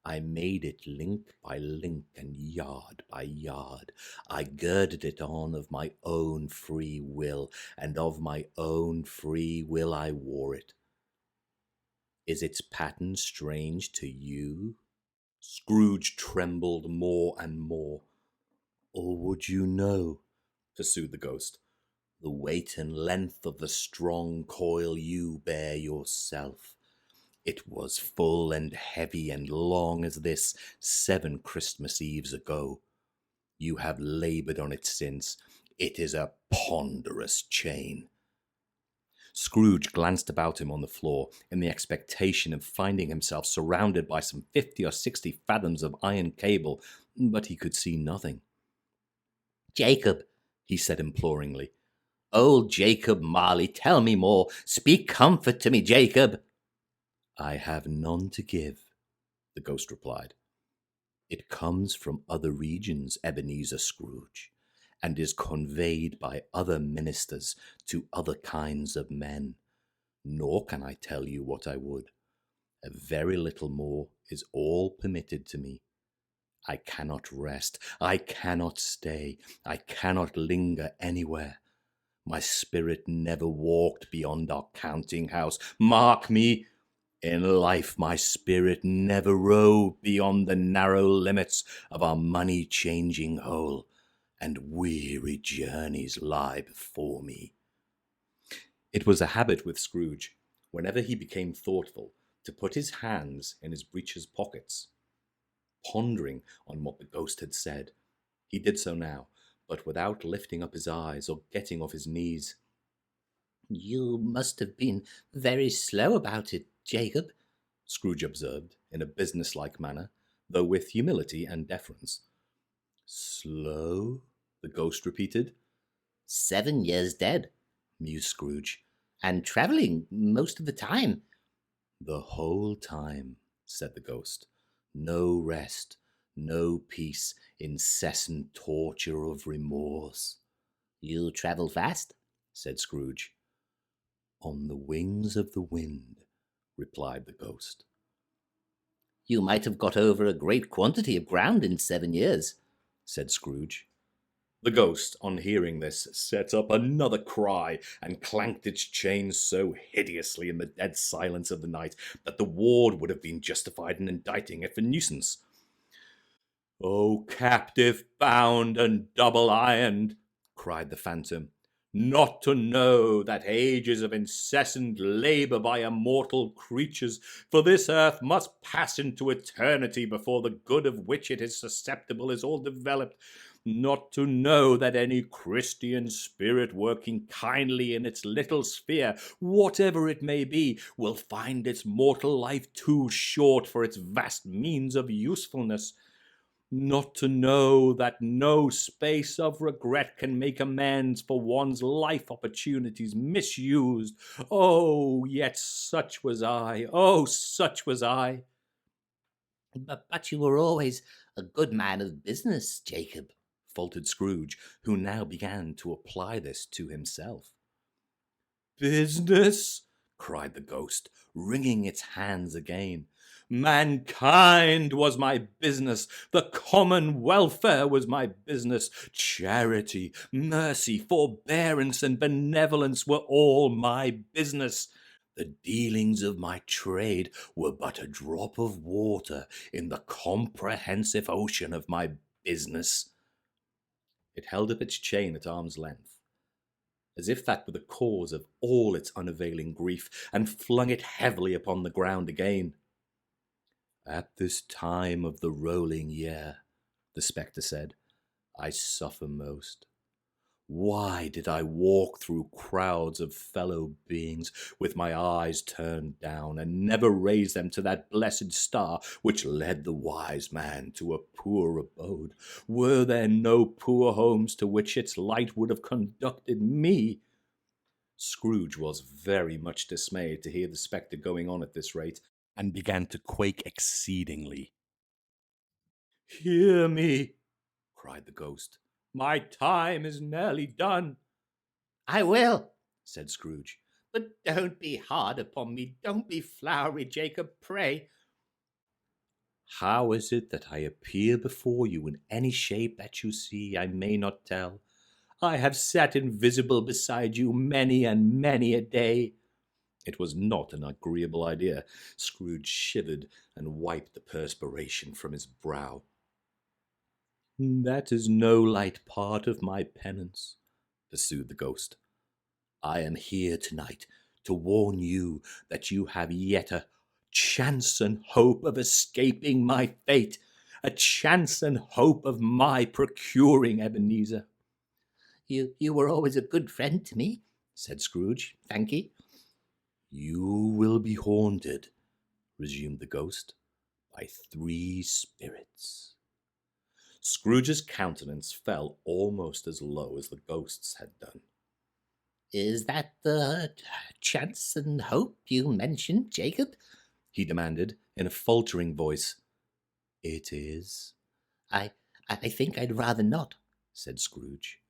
I made it link by link and yard by yard. I girded it on of my own free will, and of my own free will I wore it. Is its pattern strange to you? Scrooge trembled more and more. "Or would you know," pursued the ghost, "the weight and length of the strong coil you bear yourself? It was full and heavy and long as this 7 Christmas Eves ago. You have laboured on it since. It is a ponderous chain." Scrooge glanced about him on the floor in the expectation of finding himself surrounded by some 50 or 60 fathoms of iron cable, but he could see nothing. "Jacob," he said imploringly. "Old Jacob Marley, tell me more. Speak comfort to me, Jacob." "I have none to give," the ghost replied. "It comes from other regions, Ebenezer Scrooge, and is conveyed by other ministers to other kinds of men. Nor can I tell you what I would. A very little more is all permitted to me. I cannot rest, I cannot stay, I cannot linger anywhere. My spirit never walked beyond our counting house. Mark me, in life my spirit never roved beyond the narrow limits of our money-changing hole, and weary journeys lie before me." It was a habit with Scrooge, whenever he became thoughtful, to put his hands in his breeches pockets. Pondering on what the ghost had said, he did so now, but without lifting up his eyes or getting off his knees. "You must have been very slow about it, Jacob," Scrooge observed, in a businesslike manner, though with humility and deference. "Slow?" the ghost repeated. 7 years dead," mused Scrooge. "and travelling most of the time." "The whole time," said the ghost. "No rest, no peace, incessant torture of remorse." "You travel fast?" said Scrooge. "On the wings of the wind," replied the ghost. "You might have got over a great quantity of ground in 7 years," said Scrooge. The ghost, on hearing this, set up another cry and clanked its chains so hideously in the dead silence of the night that the ward would have been justified in indicting it for nuisance. "O captive bound and double-ironed," cried the phantom, "not to know that ages of incessant labour by immortal creatures for this earth must pass into eternity before the good of which it is susceptible is all developed, not to know that any Christian spirit working kindly in its little sphere, whatever it may be, will find its mortal life too short for its vast means of usefulness, not to know that no space of regret can make amends for one's life opportunities misused. Oh, yet such was I. Oh, such was I." But you were always a good man of business, Jacob," faltered Scrooge, who now began to apply this to himself. "Business?" cried the ghost, wringing its hands again. "Mankind was my business. The common welfare was my business. Charity, mercy, forbearance, and benevolence were all my business. The dealings of my trade were but a drop of water in the comprehensive ocean of my business." It held up its chain at arm's length, as if that were the cause of all its unavailing grief, and flung it heavily upon the ground again. "At this time of the rolling year," the spectre said, "I suffer most. Why did I walk through crowds of fellow beings with my eyes turned down, and never raise them to that blessed star which led the wise man to a poor abode? Were there no poor homes to which its light would have conducted me?" Scrooge was very much dismayed to hear the spectre going on at this rate, and began to quake exceedingly. "Hear me," cried the ghost. "My time is nearly done." "I will," said Scrooge. "But don't be hard upon me. Don't be flowery, Jacob, pray." "How is it that I appear before you in any shape that you see, I may not tell. I have sat invisible beside you many and many a day. It was not an agreeable idea. Scrooge shivered and wiped the perspiration from his brow. "That is no light part of my penance," pursued the ghost. "I am here tonight to warn you that you have yet a chance and hope of escaping my fate, a chance and hope of my procuring Ebenezer." You were always a good friend to me," said Scrooge. "Thank ye." "You will be haunted," resumed the ghost, "by 3 spirits." Scrooge's countenance fell almost as low as the ghost's had done. "Is that the chance and hope you mentioned, Jacob?" He demanded in a faltering voice. "It is." I think I'd rather not," said Scrooge.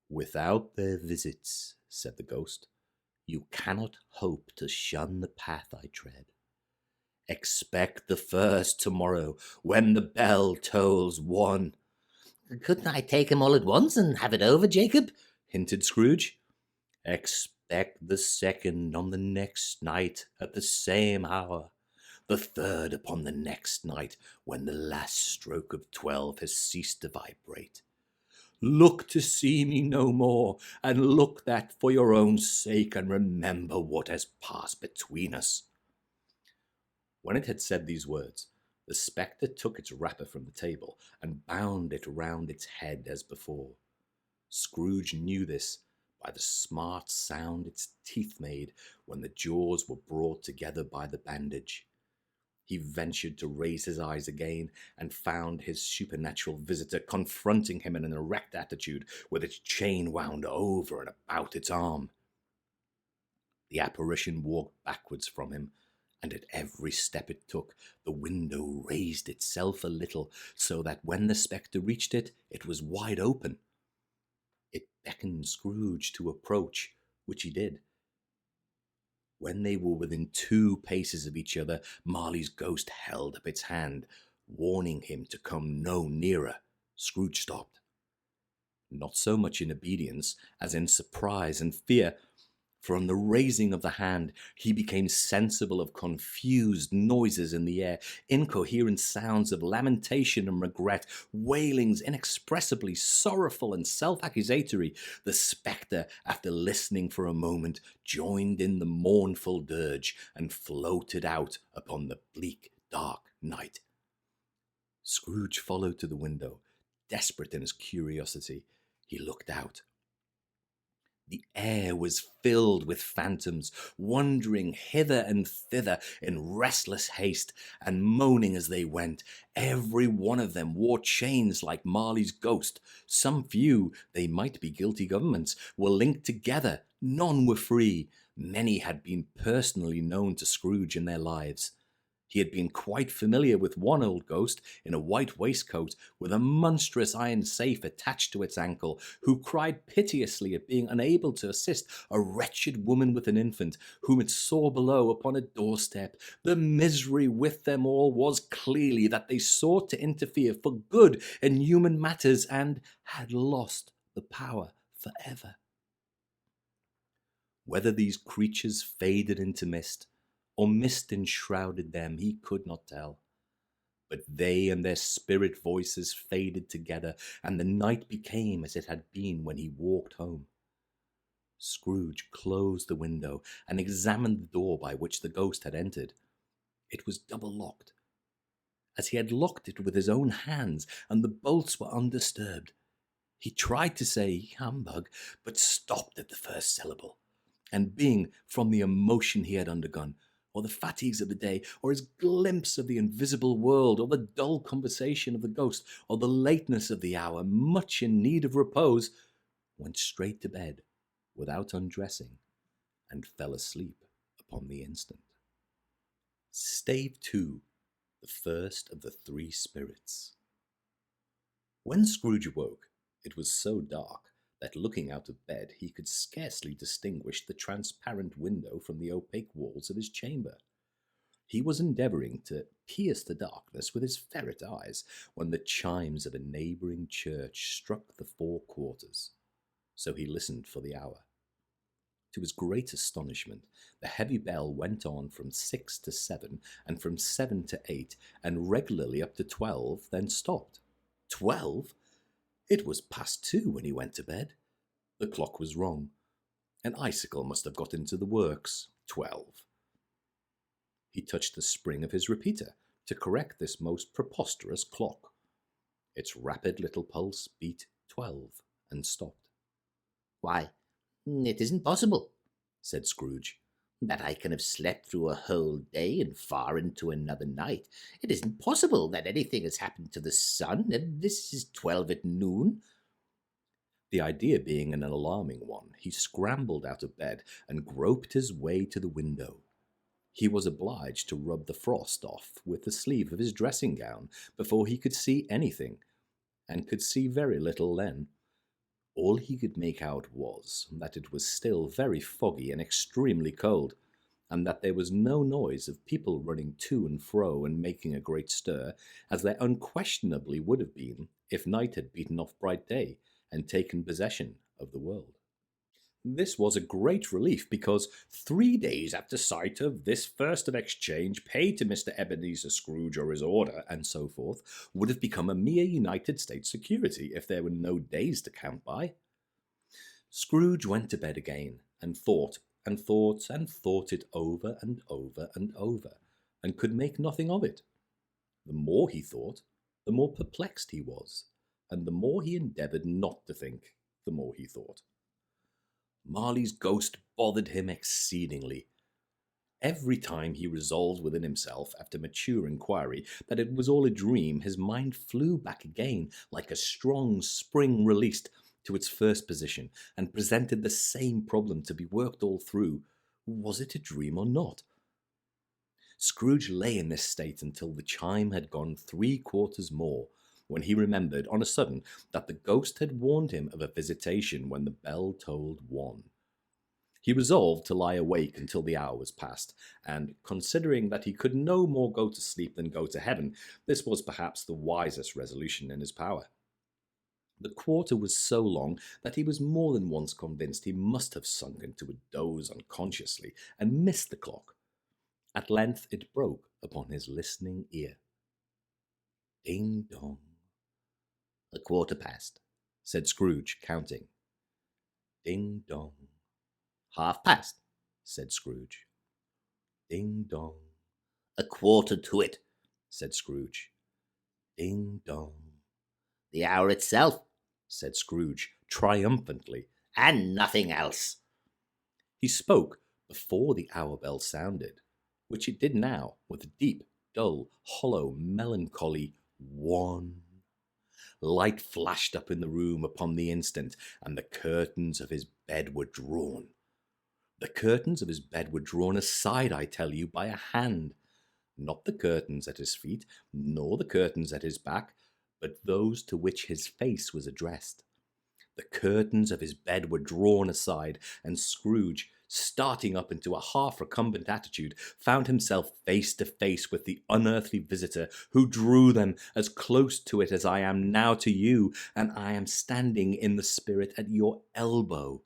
"Without their visits," said the ghost, "you cannot hope to shun the path I tread. Expect the first tomorrow, when the bell tolls 1. "Couldn't I take 'em all at once and have it over, Jacob?" hinted Scrooge. "Expect the second on the next night at the same hour, the third upon the next night, when the last stroke of 12 has ceased to vibrate. Look to see me no more, and look that for your own sake, and remember what has passed between us." When it had said these words, the spectre took its wrapper from the table and bound it round its head as before. Scrooge knew this by the smart sound its teeth made when the jaws were brought together by the bandage. He ventured to raise his eyes again and found his supernatural visitor confronting him in an erect attitude with its chain wound over and about its arm. The apparition walked backwards from him, and at every step it took, the window raised itself a little, so that when the spectre reached it, it was wide open. It beckoned Scrooge to approach, which he did. When they were within 2 paces of each other, Marley's ghost held up its hand, warning him to come no nearer. Scrooge stopped. Not so much in obedience as in surprise and fear, for on the raising of the hand he became sensible of confused noises in the air, incoherent sounds of lamentation and regret, wailings inexpressibly sorrowful and self-accusatory. The spectre, after listening for a moment, joined in the mournful dirge and floated out upon the bleak, dark night. Scrooge followed to the window, desperate in his curiosity. He looked out. The air was filled with phantoms, wandering hither and thither in restless haste, and moaning as they went. Every one of them wore chains like Marley's ghost. Some few, they might be guilty governments, were linked together. None were free. Many had been personally known to Scrooge in their lives. He had been quite familiar with one old ghost in a white waistcoat with a monstrous iron safe attached to its ankle, who cried piteously at being unable to assist a wretched woman with an infant, whom it saw below upon a doorstep. The misery with them all was clearly that they sought to interfere for good in human matters and had lost the power forever. Whether these creatures faded into mist, or mist enshrouded them, he could not tell. But they and their spirit voices faded together, and the night became as it had been when he walked home. Scrooge closed the window and examined the door by which the ghost had entered. It was double locked, as he had locked it with his own hands, and the bolts were undisturbed. He tried to say humbug, but stopped at the first syllable, and being, from the emotion he had undergone, or the fatigues of the day, or his glimpse of the invisible world, or the dull conversation of the ghost, or the lateness of the hour, much in need of repose, went straight to bed without undressing, and fell asleep upon the instant. Stave 2. The first of the 3 spirits. When Scrooge awoke, it was so dark that looking out of bed he could scarcely distinguish the transparent window from the opaque walls of his chamber. He was endeavouring to pierce the darkness with his ferret eyes when the chimes of a neighbouring church struck the 4 quarters, so he listened for the hour. To his great astonishment, the heavy bell went on from 6 to 7, and from 7 to 8, and regularly up to 12, then stopped. 12? It was past 2 when he went to bed. The clock was wrong. An icicle must have got into the works. 12. He touched the spring of his repeater to correct this most preposterous clock. Its rapid little pulse beat 12 and stopped. "Why, it isn't possible," said Scrooge, "that I can have slept through a whole day and far into another night. It isn't possible that anything has happened to the sun, and this is 12 at noon." The idea being an alarming one, he scrambled out of bed and groped his way to the window. He was obliged to rub the frost off with the sleeve of his dressing gown before he could see anything, and could see very little then. All he could make out was that it was still very foggy and extremely cold, and that there was no noise of people running to and fro and making a great stir, as there unquestionably would have been if night had beaten off bright day and taken possession of the world. This was a great relief, because 3 days after sight of this first of exchange paid to Mr. Ebenezer Scrooge or his order, and so forth, would have become a mere United States security if there were no days to count by. Scrooge went to bed again, and thought and thought and thought it over and over and over, and could make nothing of it. The more he thought, the more perplexed he was, and the more he endeavoured not to think, the more he thought. Marley's ghost bothered him exceedingly. Every time he resolved within himself, after mature inquiry, that it was all a dream, his mind flew back again, like a strong spring released, to its first position, and presented the same problem to be worked all through. Was it a dream or not? Scrooge lay in this state until the chime had gone 3/4 more, when he remembered on a sudden that the ghost had warned him of a visitation when the bell tolled 1. He resolved to lie awake until the hour was past, and considering that he could no more go to sleep than go to heaven, this was perhaps the wisest resolution in his power. The quarter was so long that he was more than once convinced he must have sunk into a doze unconsciously and missed the clock. At length it broke upon his listening ear. Ding dong. "A quarter past," said Scrooge, counting. Ding dong. "Half past," said Scrooge. Ding dong. "A quarter to it," said Scrooge. Ding dong. "The hour itself," said Scrooge, triumphantly. "and nothing else." He spoke before the hour bell sounded, which it did now, with a deep, dull, hollow, melancholy 1. Light flashed up in the room upon the instant, and the curtains of his bed were drawn. The curtains of his bed were drawn aside, I tell you, by a hand. Not the curtains at his feet, nor the curtains at his back, but those to which his face was addressed. The curtains of his bed were drawn aside, and Scrooge, starting up into a half-recumbent attitude, found himself face to face with the unearthly visitor, who drew them as close to it as I am now to you, and I am standing in the spirit at your elbow.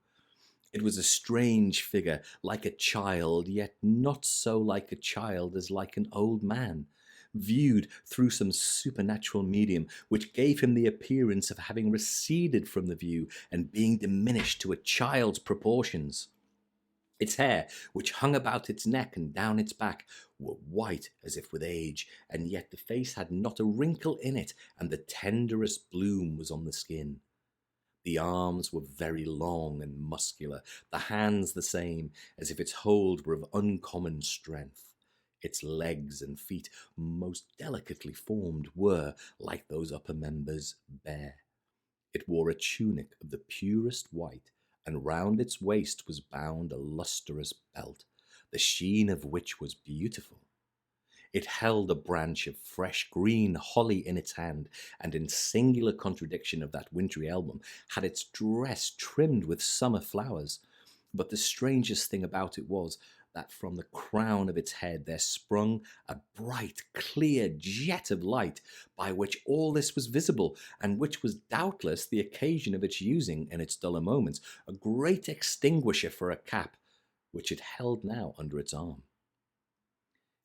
It was a strange figure, like a child, yet not so like a child as like an old man, viewed through some supernatural medium, which gave him the appearance of having receded from the view and being diminished to a child's proportions. Its hair, which hung about its neck and down its back, were white as if with age, and yet the face had not a wrinkle in it, and the tenderest bloom was on the skin. The arms were very long and muscular, the hands the same, as if its hold were of uncommon strength. Its legs and feet, most delicately formed, were, like those upper members, bare. It wore a tunic of the purest white, and round its waist was bound a lustrous belt, the sheen of which was beautiful. It held a branch of fresh green holly in its hand, and in singular contradiction of that wintry album, had its dress trimmed with summer flowers. But the strangest thing about it was, that from the crown of its head there sprung a bright, clear jet of light, by which all this was visible, and which was doubtless the occasion of its using, in its duller moments, a great extinguisher for a cap, which it held now under its arm.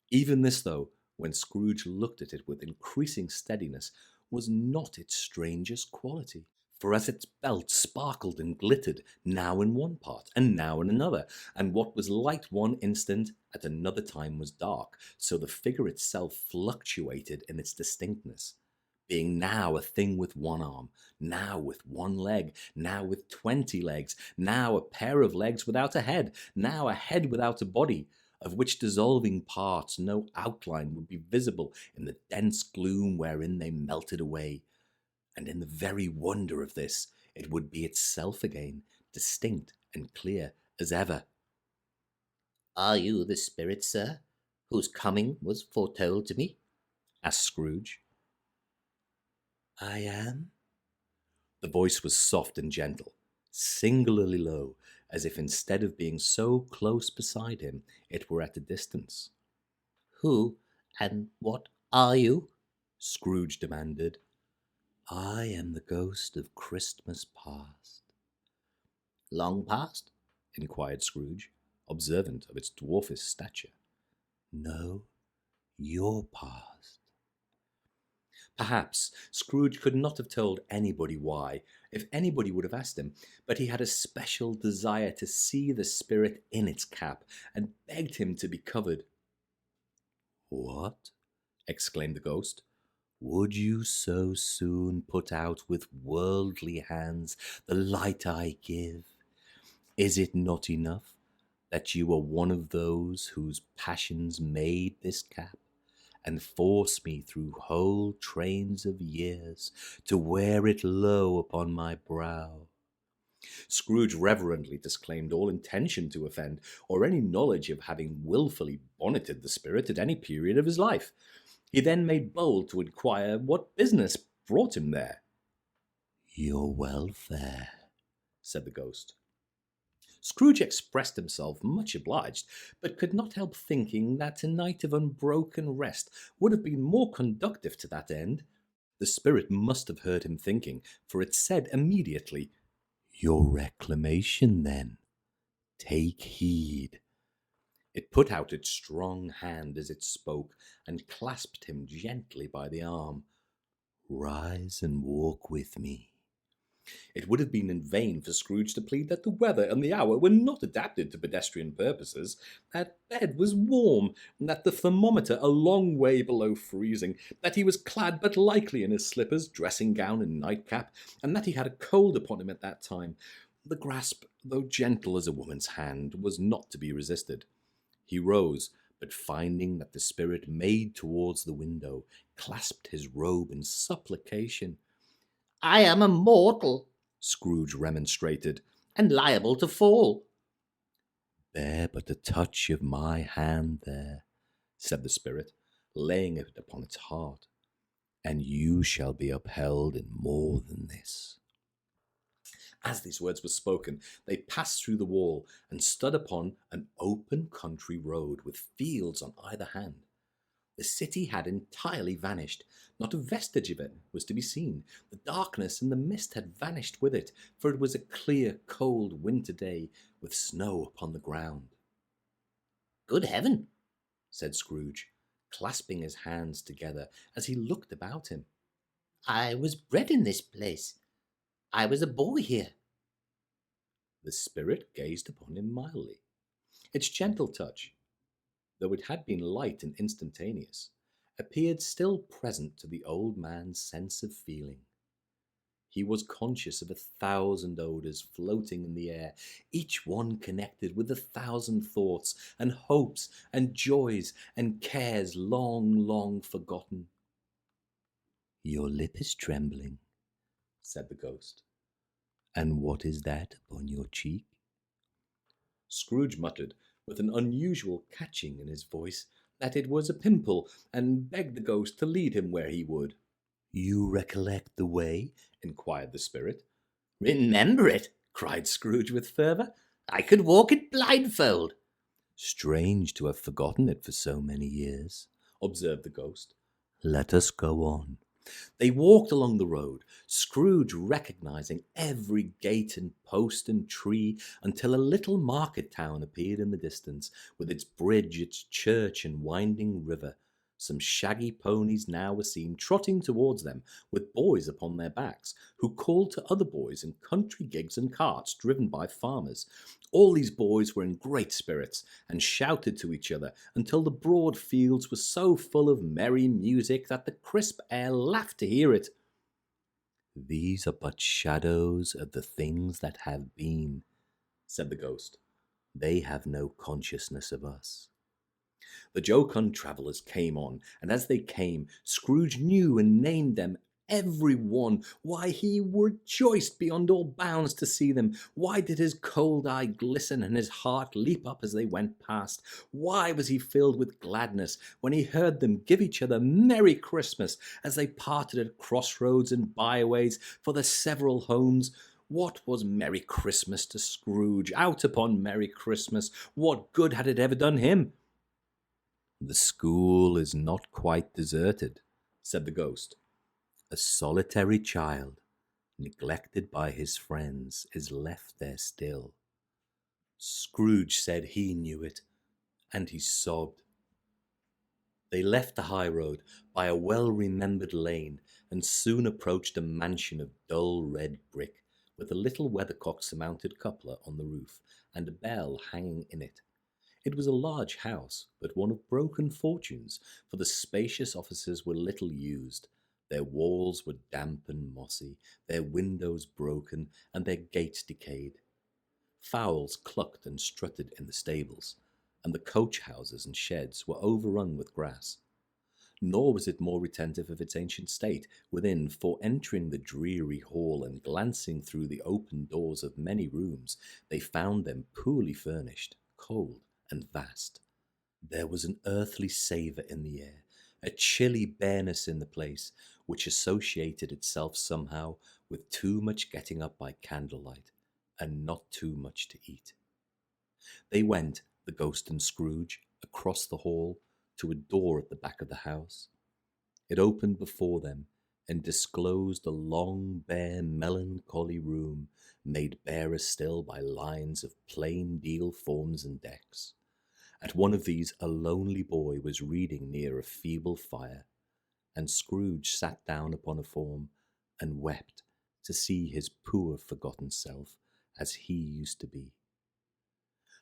Even this, though, when Scrooge looked at it with increasing steadiness, was not its strangest quality. For as its belt sparkled and glittered, now in one part, and now in another, and what was light one instant, at another time was dark, so the figure itself fluctuated in its distinctness, being now a thing with one arm, now with one leg, now with 20 legs, now a pair of legs without a head, now a head without a body, of which dissolving parts no outline would be visible in the dense gloom wherein they melted away. And in the very wonder of this, it would be itself again, distinct and clear as ever. "Are you the spirit, sir, whose coming was foretold to me?" asked Scrooge. I am. The voice was soft and gentle, singularly low, as if instead of being so close beside him, it were at a distance. "Who and what are you?" Scrooge demanded. I am the ghost of Christmas past. "Long past?" inquired Scrooge, observant of its dwarfish stature. No, your past. Perhaps Scrooge could not have told anybody why, if anybody would have asked him, but he had a special desire to see the spirit in its cap, and begged him to be covered. What? Exclaimed the ghost. Would you so soon put out with worldly hands the light I give? Is it not enough that you are one of those whose passions made this cap, and force me through whole trains of years to wear it low upon my brow? Scrooge reverently disclaimed all intention to offend, or any knowledge of having wilfully bonneted the spirit at any period of his life. He then made bold to inquire what business brought him there. Your welfare, said the ghost. Scrooge expressed himself much obliged, but could not help thinking that a night of unbroken rest would have been more conducive to that end. The spirit must have heard him thinking, for it said immediately, Your reclamation, then. Take heed. It put out its strong hand as it spoke, and clasped him gently by the arm. Rise and walk with me. It would have been in vain for Scrooge to plead that the weather and the hour were not adapted to pedestrian purposes, that bed was warm, that the thermometer a long way below freezing, that he was clad but lightly in his slippers, dressing-gown, and nightcap, and that he had a cold upon him at that time. The grasp, though gentle as a woman's hand, was not to be resisted. He rose, but finding that the spirit made towards the window, clasped his robe in supplication. "I am a mortal," Scrooge remonstrated, "and liable to fall." Bear but the touch of my hand there, said the spirit, laying it upon its heart, and you shall be upheld in more than this. As these words were spoken, they passed through the wall and stood upon an open country road with fields on either hand. The city had entirely vanished. Not a vestige of it was to be seen. The darkness and the mist had vanished with it, for it was a clear, cold winter day with snow upon the ground. "Good heaven," said Scrooge, clasping his hands together as he looked about him. "I was bred in this place. I was a boy here." The spirit gazed upon him mildly. Its gentle touch, though it had been light and instantaneous, appeared still present to the old man's sense of feeling. He was conscious of 1,000 odours floating in the air, each one connected with 1,000 thoughts and hopes and joys and cares long, long forgotten. Your lip is trembling, said the ghost. And what is that upon your cheek? Scrooge muttered, with an unusual catching in his voice, that it was a pimple, and begged the ghost to lead him where he would. You recollect the way? Inquired the spirit. "Remember it?" cried Scrooge with fervour. "I could walk it blindfold." "Strange to have forgotten it for so many years," observed the ghost. "Let us go on." They walked along the road, Scrooge recognizing every gate and post and tree, until a little market town appeared in the distance, with its bridge, its church, and winding river. Some shaggy ponies now were seen trotting towards them, with boys upon their backs, who called to other boys in country gigs and carts driven by farmers. All these boys were in great spirits, and shouted to each other until the broad fields were so full of merry music that the crisp air laughed to hear it. "These are but shadows of the things that have been," said the ghost. "They have no consciousness of us." The jocund travellers came on, and as they came, Scrooge knew and named them every one. Why, he rejoiced beyond all bounds to see them. Why did his cold eye glisten and his heart leap up as they went past? Why was he filled with gladness when he heard them give each other Merry Christmas as they parted at crossroads and byways for their several homes? What was Merry Christmas to Scrooge? Out upon Merry Christmas! What good had it ever done him? "The school is not quite deserted," said the ghost. "A solitary child, neglected by his friends, is left there still." Scrooge said he knew it, and he sobbed. They left the high road by a well-remembered lane, and soon approached a mansion of dull red brick, with a little weathercock-surmounted cupola on the roof, and a bell hanging in it. It was a large house, but one of broken fortunes, for the spacious offices were little used. Their walls were damp and mossy, their windows broken, and their gates decayed. Fowls clucked and strutted in the stables, and the coach-houses and sheds were overrun with grass. Nor was it more retentive of its ancient state within, for entering the dreary hall and glancing through the open doors of many rooms, they found them poorly furnished, cold, and vast. There was an earthly savour in the air, a chilly bareness in the place, which associated itself somehow with too much getting up by candlelight, and not too much to eat. They went, the ghost and Scrooge, across the hall to a door at the back of the house. It opened before them, and disclosed a long, bare, melancholy room, made barer still by lines of plain deal forms and decks. At one of these a lonely boy was reading near a feeble fire, and Scrooge sat down upon a form and wept to see his poor forgotten self as he used to be.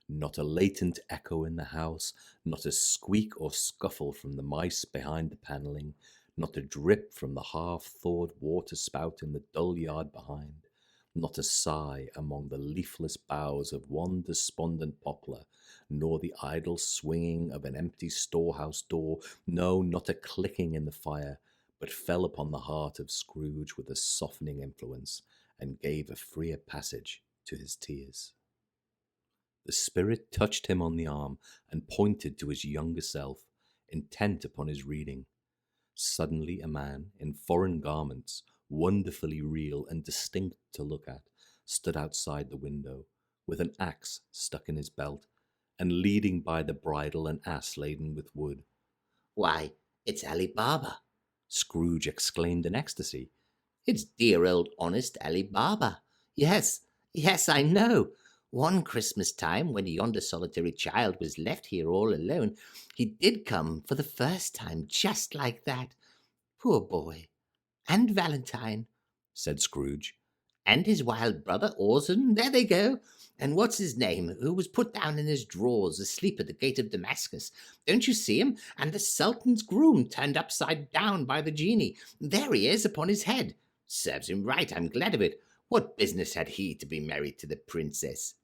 Not a latent echo in the house, not a squeak or scuffle from the mice behind the panelling, not a drip from the half-thawed water-spout in the dull yard behind, not a sigh among the leafless boughs of one despondent poplar, nor the idle swinging of an empty storehouse door, no, not a clicking in the fire, but fell upon the heart of Scrooge with a softening influence, and gave a freer passage to his tears. The spirit touched him on the arm and pointed to his younger self, intent upon his reading. Suddenly a man in foreign garments, wonderfully real and distinct to look at, stood outside the window, with an axe stuck in his belt, and leading by the bridle an ass laden with wood. "Why, it's Ali Baba!" Scrooge exclaimed in ecstasy. "It's dear old honest Ali Baba. Yes, I know. One Christmas time, when yonder solitary child was left here all alone, he did come for the first time just like that. Poor boy. And Valentine," said Scrooge. "and his wild brother Orson, there they go. And what's his name, who was put down in his drawers asleep at the gate of Damascus? Don't you see him? And the Sultan's groom turned upside down by the genie. There he is upon his head. Serves him right, I'm glad of it. What business had he to be married to the princess?"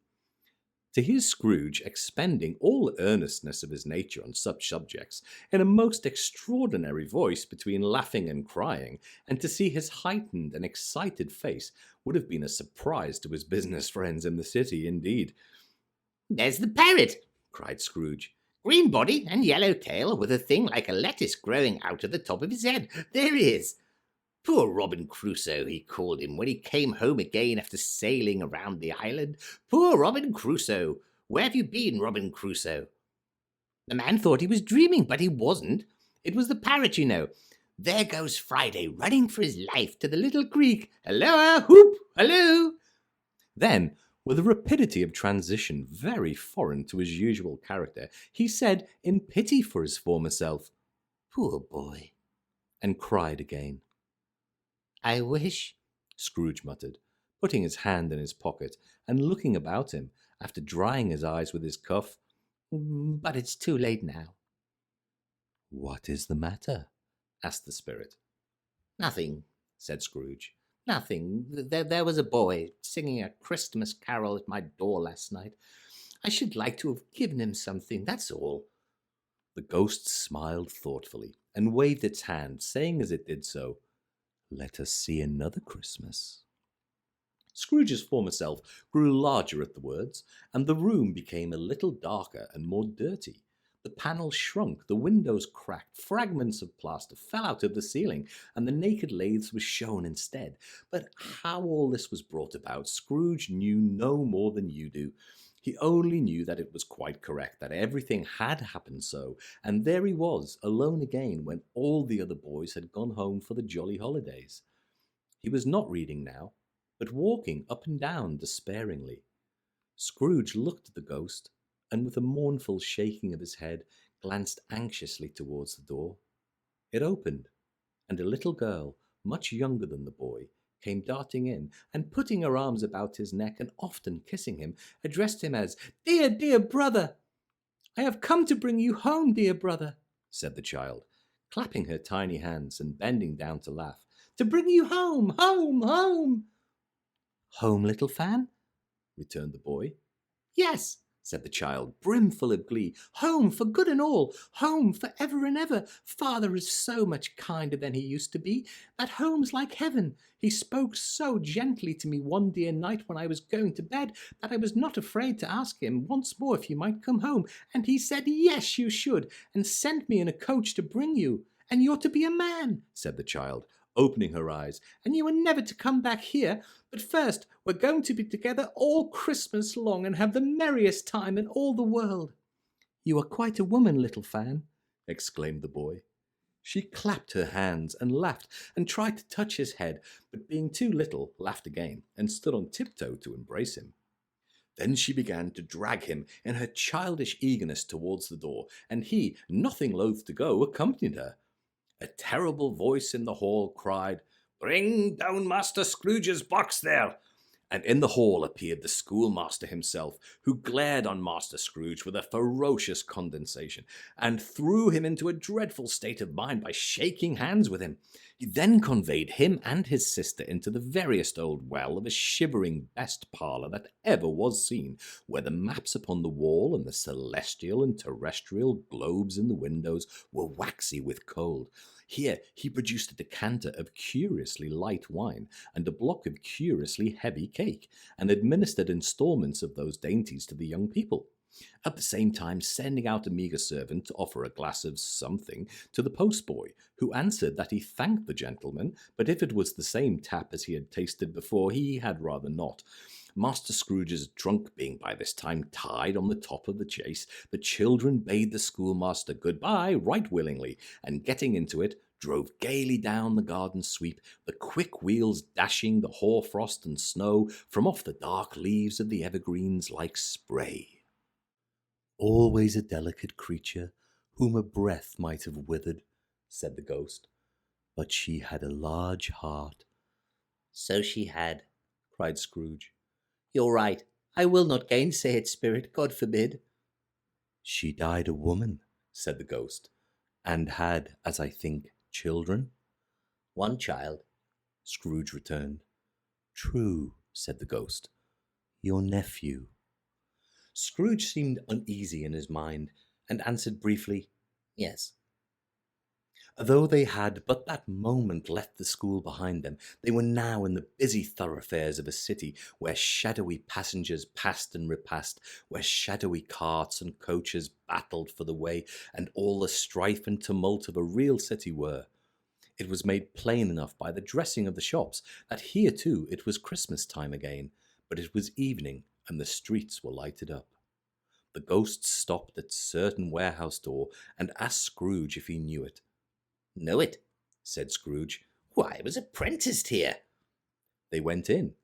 To hear Scrooge expending all earnestness of his nature on such subjects, in a most extraordinary voice between laughing and crying, and to see his heightened and excited face, would have been a surprise to his business friends in the city, indeed. "There's the parrot!" cried Scrooge. "Green body and yellow tail, with a thing like a lettuce growing out of the top of his head. There he is. Poor Robin Crusoe, he called him when he came home again after sailing around the island. Poor Robin Crusoe! Where have you been, Robin Crusoe?" The man thought he was dreaming, but he wasn't. It was the parrot, you know. There goes Friday, running for his life to the little creek. Halloa, whoop, halloo. Then, with a rapidity of transition very foreign to his usual character, he said, in pity for his former self, Poor boy, and cried again. I wish, Scrooge muttered, putting his hand in his pocket and looking about him after drying his eyes with his cuff. But it's too late now. What is the matter? Asked the spirit. Nothing, said Scrooge. Nothing. There was a boy singing a Christmas carol at my door last night. I should like to have given him something, that's all. The ghost smiled thoughtfully and waved its hand, saying as it did so, Let us see another Christmas. Scrooge's former self grew larger at the words, and the room became a little darker and more dirty. The panels shrunk, the windows cracked, fragments of plaster fell out of the ceiling, and the naked lathes were shown instead. But how all this was brought about, Scrooge knew no more than you do. He only knew that it was quite correct, that everything had happened so, and there he was, alone again, when all the other boys had gone home for the jolly holidays. He was not reading now, but walking up and down despairingly. Scrooge looked at the ghost, and with a mournful shaking of his head, glanced anxiously towards the door. It opened, and a little girl, much younger than the boy, came darting in, and putting her arms about his neck and often kissing him, addressed him as, "Dear, dear brother! I have come to bring you home, dear brother," said the child, clapping her tiny hands and bending down to laugh. "To bring you home, home, home!" "Home, little Fan?" returned the boy. "Yes," said the child, brimful of glee. "Home for good and all. Home for ever and ever. Father is so much kinder than he used to be. That home's like heaven. He spoke so gently to me one dear night when I was going to bed that I was not afraid to ask him once more if you might come home. And he said, yes, you should, and sent me in a coach to bring you. And you're to be a man," said the child, opening her eyes, "and you are never to come back here. But first, we're going to be together all Christmas long and have the merriest time in all the world." "You are quite a woman, little Fan," exclaimed the boy. She clapped her hands and laughed and tried to touch his head, but being too little, laughed again and stood on tiptoe to embrace him. Then she began to drag him in her childish eagerness towards the door, and he, nothing loath to go, accompanied her. A terrible voice in the hall cried, "Bring down Master Scrooge's box there!" And in the hall appeared the schoolmaster himself, who glared on Master Scrooge with a ferocious condescension, and threw him into a dreadful state of mind by shaking hands with him. He then conveyed him and his sister into the veriest old well of a shivering best parlour that ever was seen, where the maps upon the wall and the celestial and terrestrial globes in the windows were waxy with cold. Here he produced a decanter of curiously light wine and a block of curiously heavy cake, and administered instalments of those dainties to the young people, at the same time sending out a meagre servant to offer a glass of something to the postboy, who answered that he thanked the gentleman, but if it was the same tap as he had tasted before, he had rather not. Master Scrooge's trunk being by this time tied on the top of the chaise, the children bade the schoolmaster good-bye right willingly, and getting into it, drove gaily down the garden sweep, the quick wheels dashing the hoar-frost and snow from off the dark leaves of the evergreens like spray. "Always a delicate creature, whom a breath might have withered," said the ghost, "but she had a large heart." "So she had," cried Scrooge. "You're right. I will not gainsay it, spirit, God forbid." "She died a woman," said the ghost, "and had, as I think, children?" "One child," Scrooge returned. "True," said the ghost. "Your nephew." Scrooge seemed uneasy in his mind, and answered briefly, "Yes." Though they had but that moment left the school behind them, they were now in the busy thoroughfares of a city, where shadowy passengers passed and repassed, where shadowy carts and coaches battled for the way, and all the strife and tumult of a real city were. It was made plain enough by the dressing of the shops that here too it was Christmas time again, but it was evening and the streets were lighted up. The ghost stopped at a certain warehouse door and asked Scrooge if he knew it. "Know it?" said Scrooge. "Why, I was apprenticed here." They went in.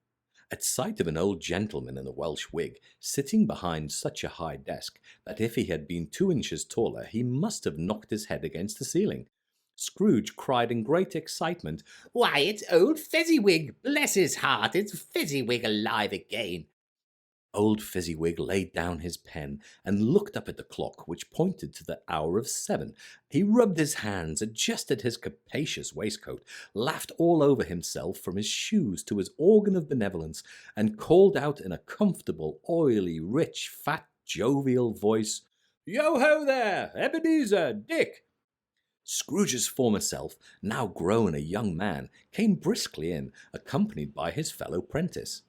At sight of an old gentleman in a Welsh wig, sitting behind such a high desk that if he had been 2 inches taller he must have knocked his head against the ceiling, Scrooge cried in great excitement, "Why, it's old Fezziwig! Bless his heart, it's Fezziwig alive again!" Old Fezziwig laid down his pen and looked up at the clock, which pointed to the hour of 7. He rubbed his hands, adjusted his capacious waistcoat, laughed all over himself from his shoes to his organ of benevolence, and called out in a comfortable, oily, rich, fat, jovial voice, "Yo-ho there, Ebenezer, Dick!" Scrooge's former self, now grown a young man, came briskly in, accompanied by his fellow prentice.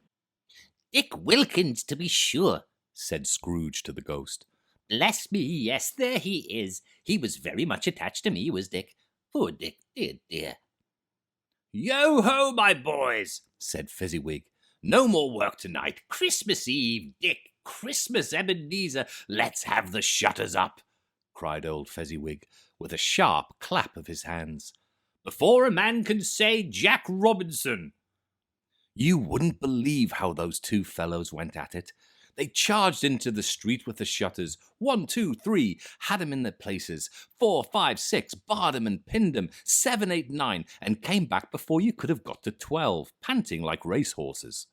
"Dick Wilkins, to be sure," said Scrooge to the ghost. "Bless me, yes, there he is. He was very much attached to me, was Dick. Poor Dick, dear, dear." "Yo-ho, my boys," said Fezziwig. "No more work tonight. Christmas Eve, Dick. Christmas, Ebenezer. Let's have the shutters up," cried old Fezziwig, with a sharp clap of his hands, "before a man can say Jack Robinson." You wouldn't believe how those 2 fellows went at it. They charged into the street with the shutters. 1, 2, 3, had 'em in their places. 4, 5, 6, barred 'em and pinned 'em. 7, 8, 9, and came back before you could have got to 12, panting like racehorses.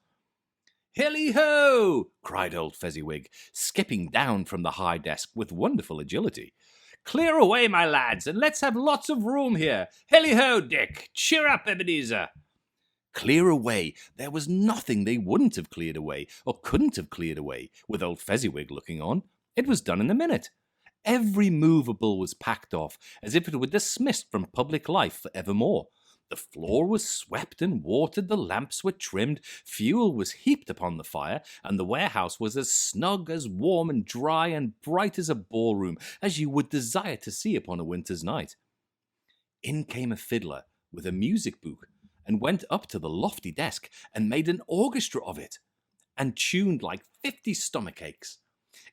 "Hilly-ho!" cried old Fezziwig, skipping down from the high desk with wonderful agility. "Clear away, my lads, and let's have lots of room here. Hilly-ho, Dick! Cheer up, Ebenezer!" Clear away! There was nothing they wouldn't have cleared away, or couldn't have cleared away, with old Fezziwig looking on. It was done in a minute. Every movable was packed off, as if it were dismissed from public life for evermore. The floor was swept and watered, the lamps were trimmed, fuel was heaped upon the fire, and the warehouse was as snug, as warm and dry and bright as a ballroom, as you would desire to see upon a winter's night. In came a fiddler with a music book, and went up to the lofty desk and made an orchestra of it, and tuned like 50 stomach aches.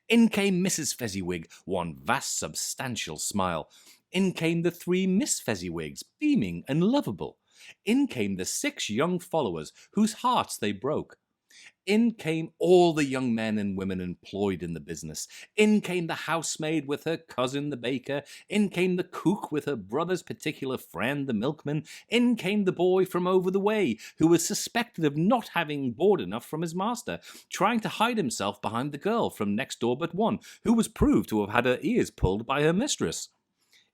In came Mrs. Fezziwig, one vast substantial smile. In came the 3 Miss Fezziwigs, beaming and lovable. In came the 6 young followers, whose hearts they broke. In came all the young men and women employed in the business. In came the housemaid with her cousin the baker. In came the cook with her brother's particular friend the milkman. In came the boy from over the way, who was suspected of not having board enough from his master, trying to hide himself behind the girl from next door but one, who was proved to have had her ears pulled by her mistress.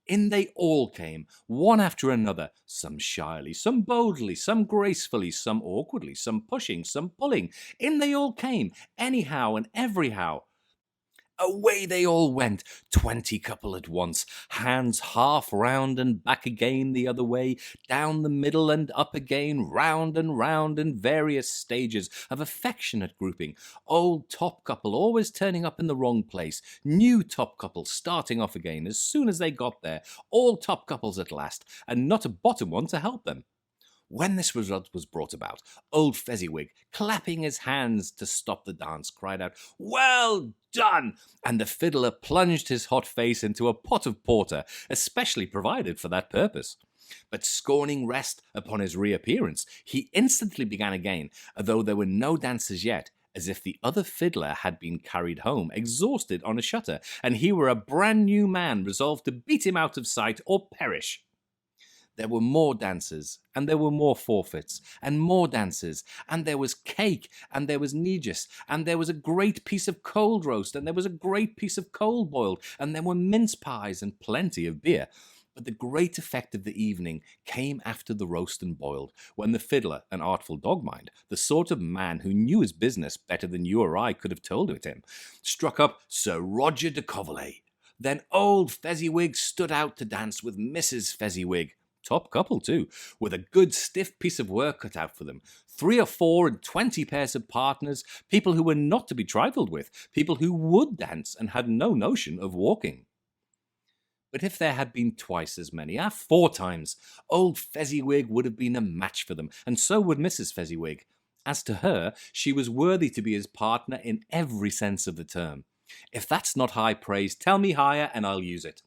In they all came, one after another, some shyly, some boldly, some gracefully, some awkwardly, some pushing, some pulling. In they all came, anyhow and everyhow. Away they all went, 20 couple at once, hands half round and back again the other way, down the middle and up again, round in various stages of affectionate grouping. Old top couple always turning up in the wrong place, new top couple starting off again as soon as they got there, all top couples at last, and not a bottom one to help them. When this result was brought about, old Fezziwig, clapping his hands to stop the dance, cried out, "Well done!" and the fiddler plunged his hot face into a pot of porter, especially provided for that purpose. But scorning rest upon his reappearance, he instantly began again, though there were no dancers yet, as if the other fiddler had been carried home, exhausted on a shutter, and he were a brand new man resolved to beat him out of sight or perish. There were more dancers, and there were more forfeits, and more dancers, and there was cake, and there was negus, and there was a great piece of cold roast, and there was a great piece of cold boiled, and there were mince pies, and plenty of beer. But the great effect of the evening came after the roast and boiled, when the fiddler, an artful dog-mind, the sort of man who knew his business better than you or I could have told it him, struck up Sir Roger de Coverley. Then old Fezziwig stood out to dance with Mrs. Fezziwig, top couple too, with a good stiff piece of work cut out for them, 3 or 4 and 20 pairs of partners, people who were not to be trifled with, people who would dance and had no notion of walking. But if there had been twice as many, 4 times, old Fezziwig would have been a match for them, and so would Mrs. Fezziwig. As to her, she was worthy to be his partner in every sense of the term. If that's not high praise, tell me higher and I'll use it.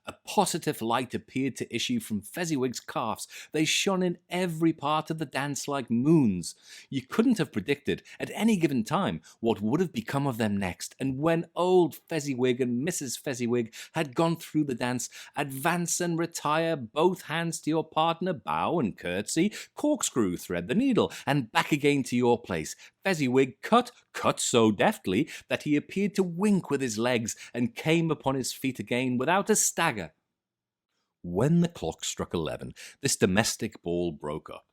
A positive light appeared to issue from Fezziwig's calves. They shone in every part of the dance like moons. You couldn't have predicted at any given time what would have become of them next. And when old Fezziwig and Mrs. Fezziwig had gone through the dance, advance and retire, both hands to your partner, bow and curtsy, corkscrew, thread the needle, and back again to your place. Fezziwig cut so deftly that he appeared to wink with his legs and came upon his feet again without a stagger. When the clock struck 11, this domestic ball broke up.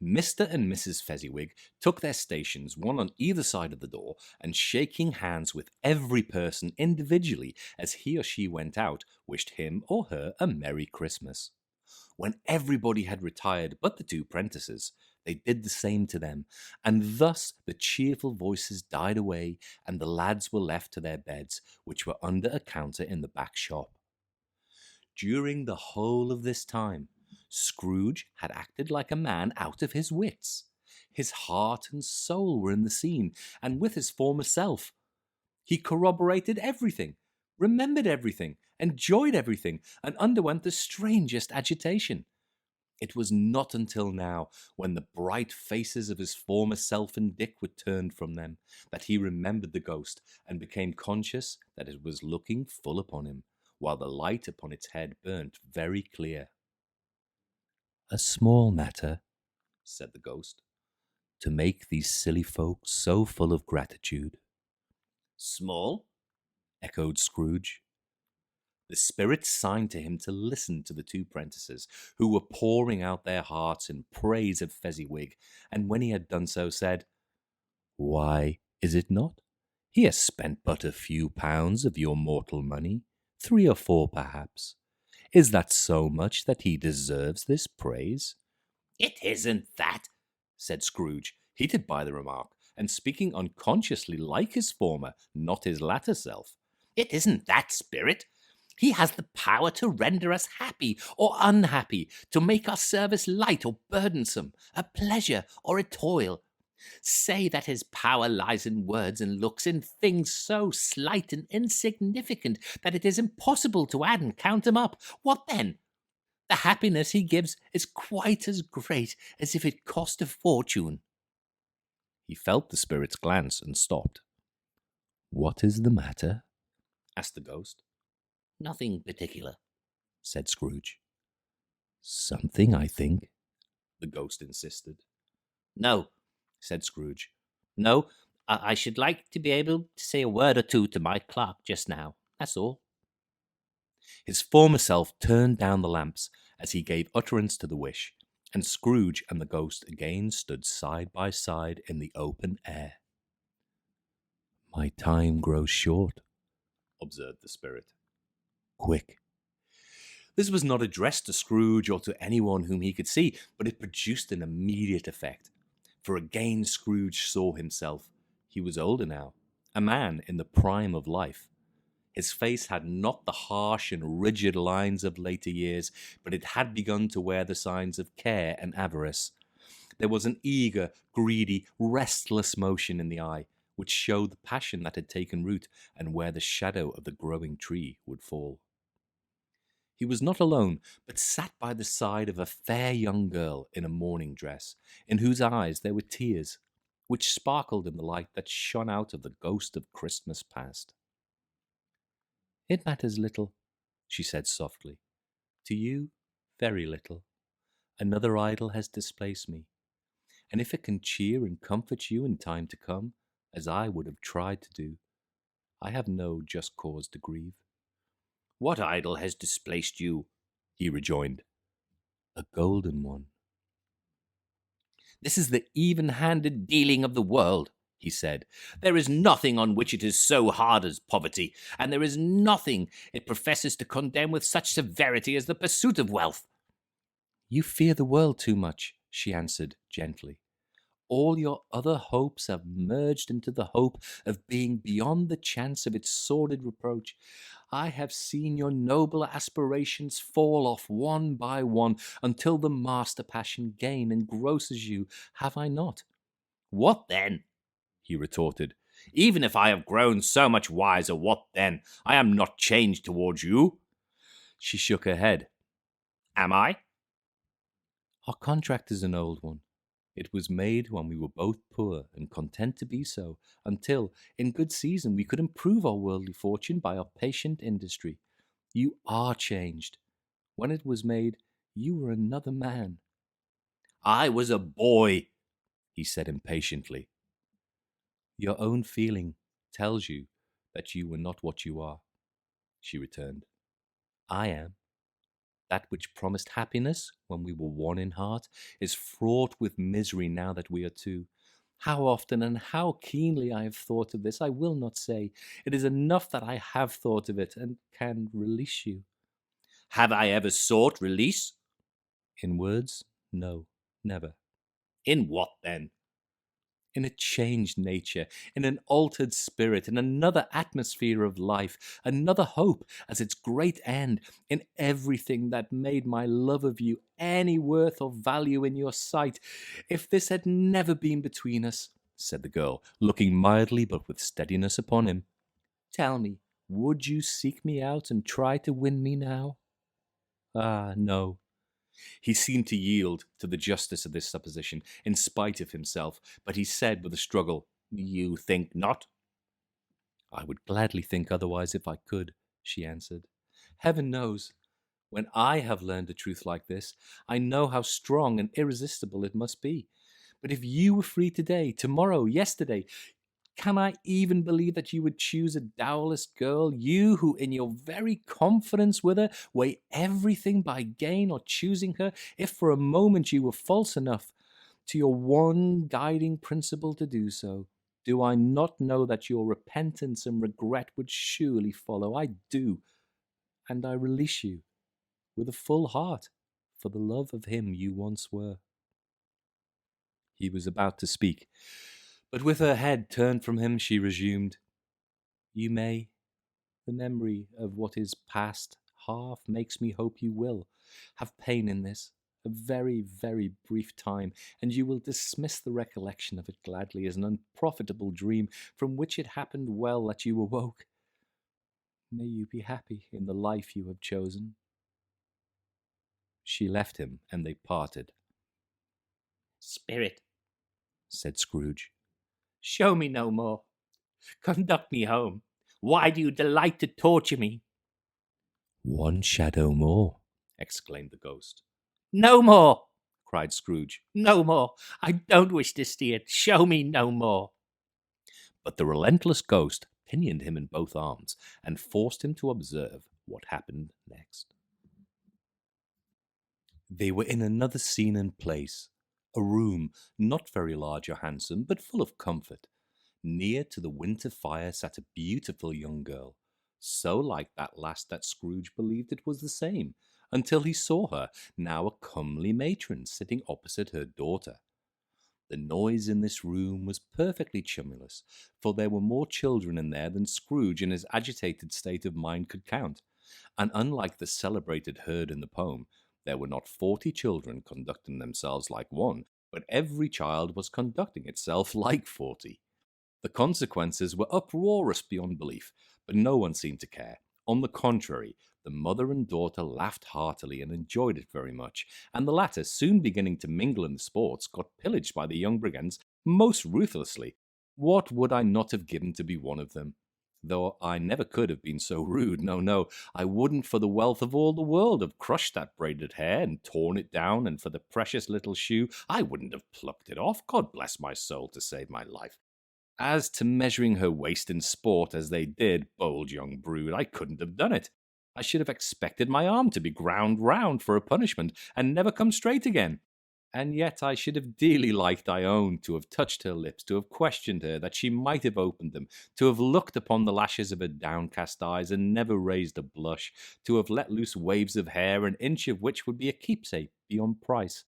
Mr. and Mrs. Fezziwig took their stations, one on either side of the door, and shaking hands with every person individually as he or she went out, wished him or her a Merry Christmas. When everybody had retired but the two prentices, they did the same to them, and thus the cheerful voices died away, and the lads were left to their beds, which were under a counter in the back shop. During the whole of this time, Scrooge had acted like a man out of his wits. His heart and soul were in the scene, and with his former self. He corroborated everything, remembered everything, enjoyed everything, and underwent the strangest agitation. It was not until now, when the bright faces of his former self and Dick were turned from them, that he remembered the ghost and became conscious that it was looking full upon him, while the light upon its head burnt very clear. "A small matter," said the ghost, "to make these silly folks so full of gratitude." Small? Echoed Scrooge. The spirit signed to him to listen to the two prentices, who were pouring out their hearts in praise of Fezziwig, and when he had done so, said, "Why, is it not? He has spent but a few pounds of your mortal money, 3 or 4 perhaps. Is that so much that he deserves this praise?" It isn't that, said Scrooge, heated by the remark, and speaking unconsciously like his former, not his latter self. It isn't that, Spirit. He has the power to render us happy or unhappy, to make our service light or burdensome, a pleasure or a toil. Say that his power lies in words and looks, in things so slight and insignificant that it is impossible to add and count them up. What then? The happiness he gives is quite as great as if it cost a fortune. He felt the spirit's glance and stopped. "What is the matter?" asked the ghost. Nothing particular, said Scrooge. "Something, I think," the ghost insisted. No, said Scrooge. No, I should like to be able to say a word or two to my clerk just now. That's all. His former self turned down the lamps as he gave utterance to the wish, and Scrooge and the ghost again stood side by side in the open air. "My time grows short," observed the spirit. "Quick." This was not addressed to Scrooge or to anyone whom he could see, but it produced an immediate effect. For again Scrooge saw himself. He was older now, a man in the prime of life. His face had not the harsh and rigid lines of later years, but it had begun to wear the signs of care and avarice. There was an eager, greedy, restless motion in the eye, which showed the passion that had taken root and where the shadow of the growing tree would fall. He was not alone, but sat by the side of a fair young girl in a mourning dress, in whose eyes there were tears, which sparkled in the light that shone out of the ghost of Christmas past. "It matters little," she said softly. "To you, very little. Another idol has displaced me, and if it can cheer and comfort you in time to come, as I would have tried to do, I have no just cause to grieve." What idol has displaced you? He rejoined. "A golden one." This is the even-handed dealing of the world, he said. There is nothing on which it is so hard as poverty, and there is nothing it professes to condemn with such severity as the pursuit of wealth. "You fear the world too much," she answered gently. "All your other hopes have merged into the hope of being beyond the chance of its sordid reproach. I have seen your nobler aspirations fall off one by one until the master passion gain engrosses you, have I not?" What then? he retorted. Even if I have grown so much wiser, what then? I am not changed towards you. She shook her head. Am I? Our contract is an old one. It was made when we were both poor and content to be so, until, in good season, we could improve our worldly fortune by our patient industry. You are changed. When it was made, you were another man. I was a boy, he said impatiently. Your own feeling tells you that you were not what you are, she returned. I am. That which promised happiness when we were one in heart is fraught with misery now that we are two. How often and how keenly I have thought of this, I will not say. It is enough that I have thought of it and can release you. Have I ever sought release? In words, no, never. In what then? In a changed nature, in an altered spirit, in another atmosphere of life, another hope as its great end, in everything that made my love of you any worth or value in your sight. If this had never been between us, said the girl, looking mildly but with steadiness upon him, tell me, would you seek me out and try to win me now? Ah, no. He seemed to yield to the justice of this supposition, in spite of himself, but he said with a struggle, You think not? I would gladly think otherwise if I could, she answered. Heaven knows, when I have learned a truth like this, I know how strong and irresistible it must be. But if you were free today, tomorrow, yesterday, can I even believe that you would choose a dowerless girl, you who in your very confidence with her weigh everything by gain or choosing her, if for a moment you were false enough to your one guiding principle to do so? Do I not know that your repentance and regret would surely follow? I do, and I release you with a full heart for the love of him you once were. He was about to speak, but with her head turned from him, she resumed, You may. The memory of what is past half makes me hope you will have pain in this, a very, very brief time, and you will dismiss the recollection of it gladly as an unprofitable dream from which it happened well that you awoke. May you be happy in the life you have chosen. She left him, and they parted. Spirit, said Scrooge, show me no more. Conduct me home. Why do you delight to torture me? One shadow more, exclaimed the ghost. No more, cried Scrooge. No more. I don't wish to see it. Show me no more. But the relentless ghost pinioned him in both arms and forced him to observe what happened next. They were in another scene and place, a room not very large or handsome, but full of comfort. Near to the winter fire sat a beautiful young girl, so like that last that Scrooge believed it was the same, until he saw her, now a comely matron, sitting opposite her daughter. The noise in this room was perfectly tremulous, for there were more children in there than Scrooge in his agitated state of mind could count, and unlike the celebrated herd in the poem, there were not 40 children conducting themselves like one, but every child was conducting itself like 40. The consequences were uproarious beyond belief, but no one seemed to care. On the contrary, the mother and daughter laughed heartily and enjoyed it very much, and the latter, soon beginning to mingle in the sports, got pillaged by the young brigands most ruthlessly. What would I not have given to be one of them? Though I never could have been so rude, no, I wouldn't for the wealth of all the world have crushed that braided hair and torn it down, and for the precious little shoe, I wouldn't have plucked it off, God bless my soul, to save my life. As to measuring her waist in sport as they did, bold young brood, I couldn't have done it. I should have expected my arm to be ground round for a punishment, and never come straight again. And yet I should have dearly liked, I own, to have touched her lips, to have questioned her, that she might have opened them, to have looked upon the lashes of her downcast eyes, and never raised a blush, to have let loose waves of hair, an inch of which would be a keepsake beyond price.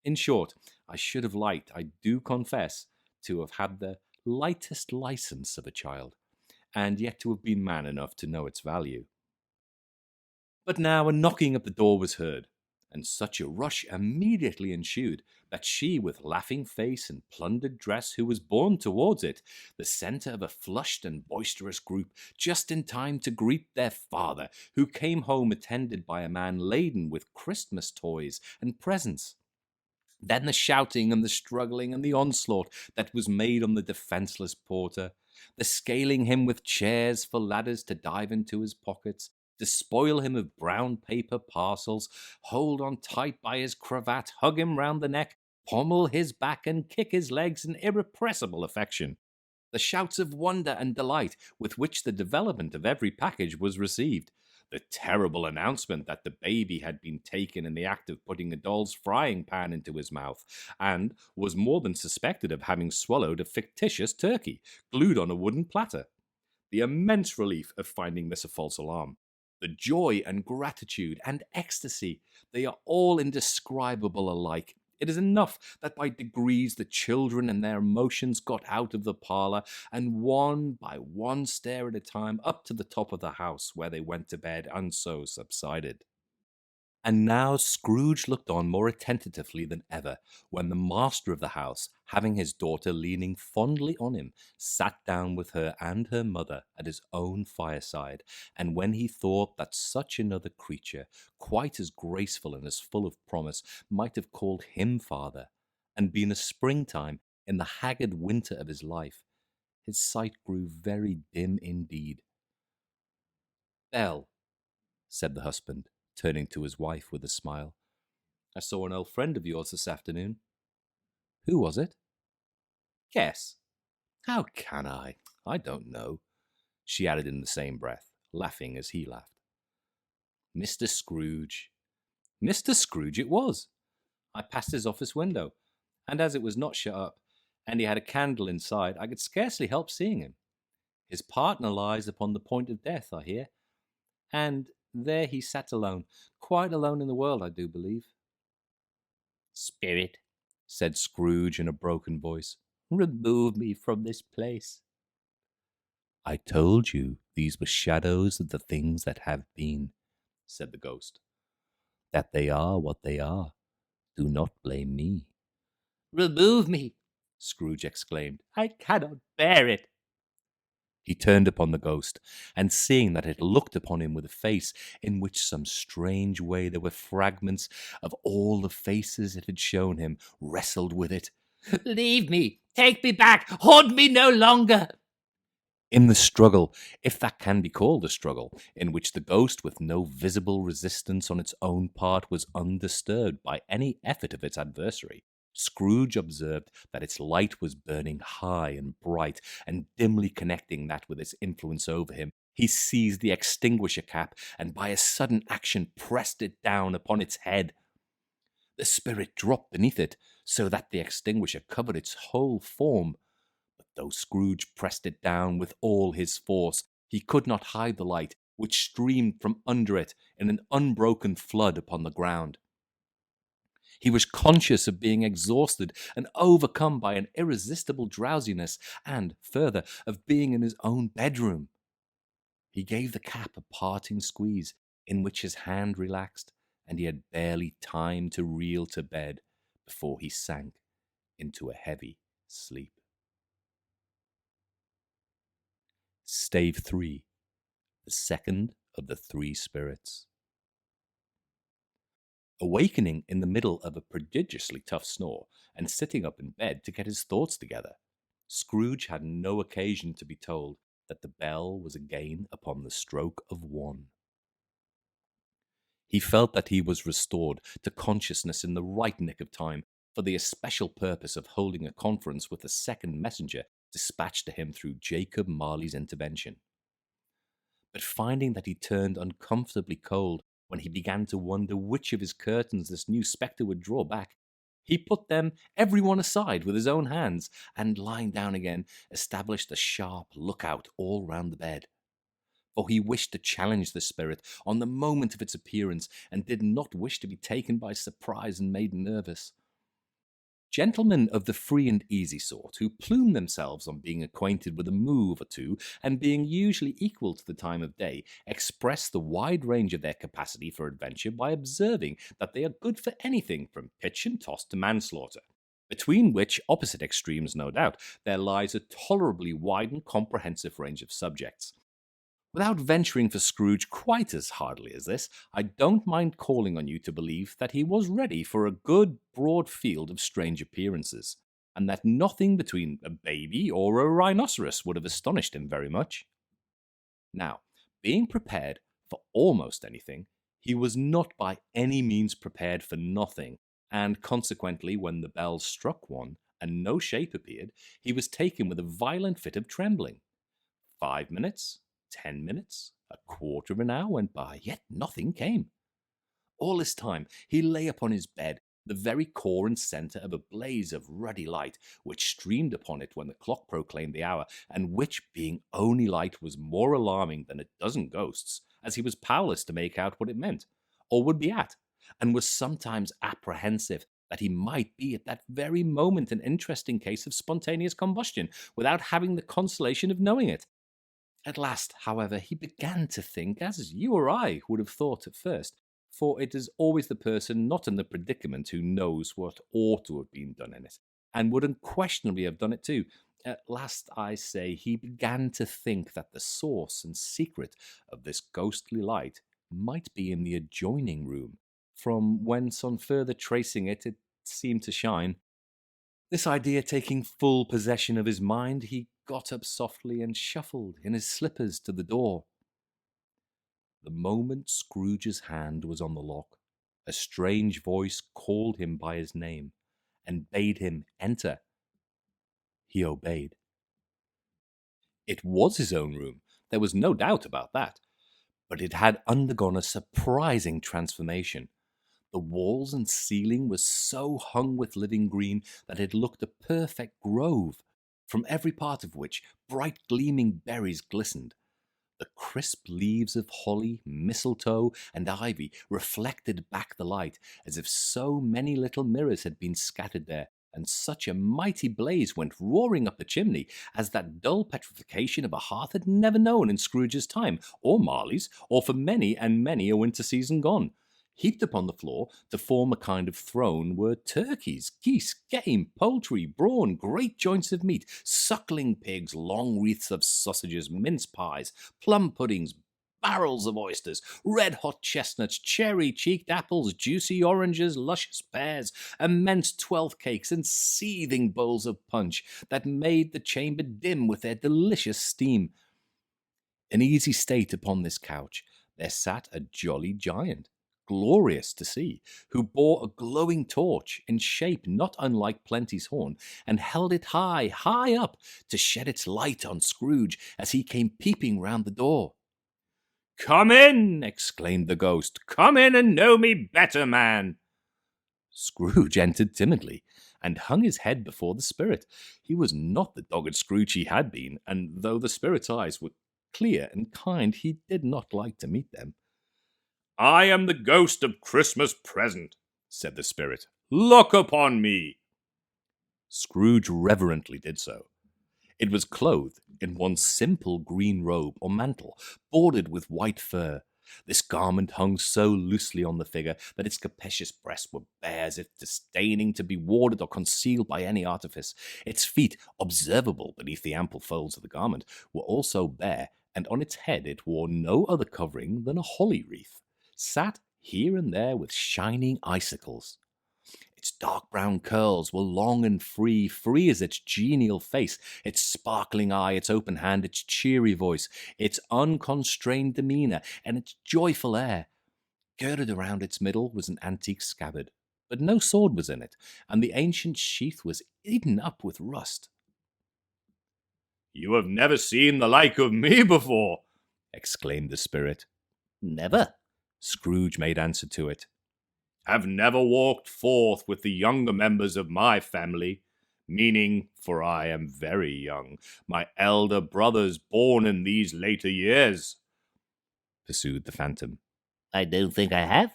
In short, I should have liked, I do confess, to have had the lightest license of a child, and yet to have been man enough to know its value. But now a knocking at the door was heard. and such a rush immediately ensued that she, with laughing face and plundered dress, who was borne towards it, the centre of a flushed and boisterous group, just in time to greet their father, who came home attended by a man laden with Christmas toys and presents. Then the shouting and the struggling and the onslaught that was made on the defenceless porter, the scaling him with chairs for ladders to dive into his pockets, to spoil him of brown paper parcels, hold on tight by his cravat, hug him round the neck, pommel his back and kick his legs in irrepressible affection. The shouts of wonder and delight with which the development of every package was received, the terrible announcement that the baby had been taken in the act of putting a doll's frying pan into his mouth, and was more than suspected of having swallowed a fictitious turkey, glued on a wooden platter. The immense relief of finding this a false alarm, the joy and gratitude and ecstasy, they are all indescribable alike. It is enough that by degrees the children and their emotions got out of the parlour, and one by one stair at a time up to the top of the house, where they went to bed, and so subsided. And now Scrooge looked on more attentively than ever, when the master of the house, having his daughter leaning fondly on him, sat down with her and her mother at his own fireside, and when he thought that such another creature, quite as graceful and as full of promise, might have called him father, and been a springtime in the haggard winter of his life, his sight grew very dim indeed. "Belle," said the husband, turning to his wife with a smile, "I saw an old friend of yours this afternoon." "Who was it?" "Guess." "How can I? I don't know," she added in the same breath, laughing as he laughed. "Mr. Scrooge." Mr. Scrooge it was. I passed his office window, and as it was not shut up, and he had a candle inside, I could scarcely help seeing him. His partner lies upon the point of death, I hear, and there he sat alone, quite alone in the world, I do believe. "Spirit," said Scrooge in a broken voice, "remove me from this place." "I told you these were shadows of the things that have been," said the ghost. "That they are what they are. Do not blame me." "Remove me," Scrooge exclaimed. "I cannot bear it." He turned upon the ghost, and seeing that it looked upon him with a face in which some strange way there were fragments of all the faces it had shown him, wrestled with it. "Leave me! Take me back! Haunt me no longer!" In the struggle, if that can be called a struggle, in which the ghost, with no visible resistance on its own part, was undisturbed by any effort of its adversary, Scrooge observed that its light was burning high and bright, and dimly connecting that with its influence over him, he seized the extinguisher cap, and by a sudden action pressed it down upon its head. The spirit dropped beneath it, so that the extinguisher covered its whole form. But though Scrooge pressed it down with all his force, he could not hide the light, which streamed from under it in an unbroken flood upon the ground. He was conscious of being exhausted and overcome by an irresistible drowsiness, and, further, of being in his own bedroom. He gave the cap a parting squeeze, in which his hand relaxed, and he had barely time to reel to bed before he sank into a heavy sleep. Stave 3. The second of the three spirits. Awakening in the middle of a prodigiously tough snore, and sitting up in bed to get his thoughts together, Scrooge had no occasion to be told that the bell was again upon the stroke of 1. He felt that he was restored to consciousness in the right nick of time, for the especial purpose of holding a conference with the second messenger dispatched to him through Jacob Marley's intervention. But finding that he turned uncomfortably cold when he began to wonder which of his curtains this new spectre would draw back, he put them every one aside with his own hands, and lying down again, established a sharp lookout all round the bed. For he wished to challenge the spirit on the moment of its appearance, and did not wish to be taken by surprise and made nervous. Gentlemen of the free and easy sort, who plume themselves on being acquainted with a move or two, and being usually equal to the time of day, express the wide range of their capacity for adventure by observing that they are good for anything from pitch and toss to manslaughter, between which opposite extremes, no doubt, there lies a tolerably wide and comprehensive range of subjects. Without venturing for Scrooge quite as hardly as this, I don't mind calling on you to believe that he was ready for a good broad field of strange appearances, and that nothing between a baby or a rhinoceros would have astonished him very much. Now, being prepared for almost anything, he was not by any means prepared for nothing, and consequently, when the bells struck one, and no shape appeared, he was taken with a violent fit of trembling. 5 minutes, 10 minutes, a quarter of an hour went by, yet nothing came. All this time he lay upon his bed, the very core and centre of a blaze of ruddy light, which streamed upon it when the clock proclaimed the hour, and which, being only light, was more alarming than a dozen ghosts, as he was powerless to make out what it meant, or would be at, and was sometimes apprehensive that he might be at that very moment an interesting case of spontaneous combustion, without having the consolation of knowing it. At last, however, he began to think, as you or I would have thought at first, for it is always the person not in the predicament who knows what ought to have been done in it, and would unquestionably have done it too. At last, I say, he began to think that the source and secret of this ghostly light might be in the adjoining room, from whence on further tracing it seemed to shine. This idea taking full possession of his mind, he got up softly and shuffled in his slippers to the door. The moment Scrooge's hand was on the lock, a strange voice called him by his name and bade him enter. He obeyed. It was his own room, there was no doubt about that, but it had undergone a surprising transformation. The walls and ceiling were so hung with living green that it looked a perfect grove, from every part of which bright gleaming berries glistened. The crisp leaves of holly, mistletoe, and ivy reflected back the light, as if so many little mirrors had been scattered there, and such a mighty blaze went roaring up the chimney as that dull petrification of a hearth had never known in Scrooge's time, or Marley's, or for many and many a winter season gone. Heaped upon the floor to form a kind of throne were turkeys, geese, game, poultry, brawn, great joints of meat, suckling pigs, long wreaths of sausages, mince pies, plum puddings, barrels of oysters, red-hot chestnuts, cherry-cheeked apples, juicy oranges, luscious pears, immense 12th cakes, and seething bowls of punch that made the chamber dim with their delicious steam. In easy state upon this couch there sat a jolly giant, glorious to see, who bore a glowing torch in shape not unlike Plenty's horn, and held it high, high up, to shed its light on Scrooge as he came peeping round the door. "Come in," exclaimed the ghost. "Come in and know me better, man." Scrooge entered timidly, and hung his head before the spirit. He was not the dogged Scrooge he had been, and though the spirit's eyes were clear and kind, he did not like to meet them. "I am the ghost of Christmas present," said the spirit. "Look upon me." Scrooge reverently did so. It was clothed in one simple green robe or mantle, bordered with white fur. This garment hung so loosely on the figure that its capacious breasts were bare, as if disdaining to be warded or concealed by any artifice. Its feet, observable beneath the ample folds of the garment, were also bare, and on its head it wore no other covering than a holly wreath, sat here and there with shining icicles. Its dark brown curls were long and free, free as its genial face, its sparkling eye, its open hand, its cheery voice, its unconstrained demeanour, and its joyful air. Girded around its middle was an antique scabbard, but no sword was in it, and the ancient sheath was eaten up with rust. "You have never seen the like of me before," exclaimed the spirit. "Never," Scrooge made answer to it. "Have never walked forth with the younger members of my family, meaning, for I am very young, my elder brothers born in these later years," pursued the phantom. "I don't think I have,"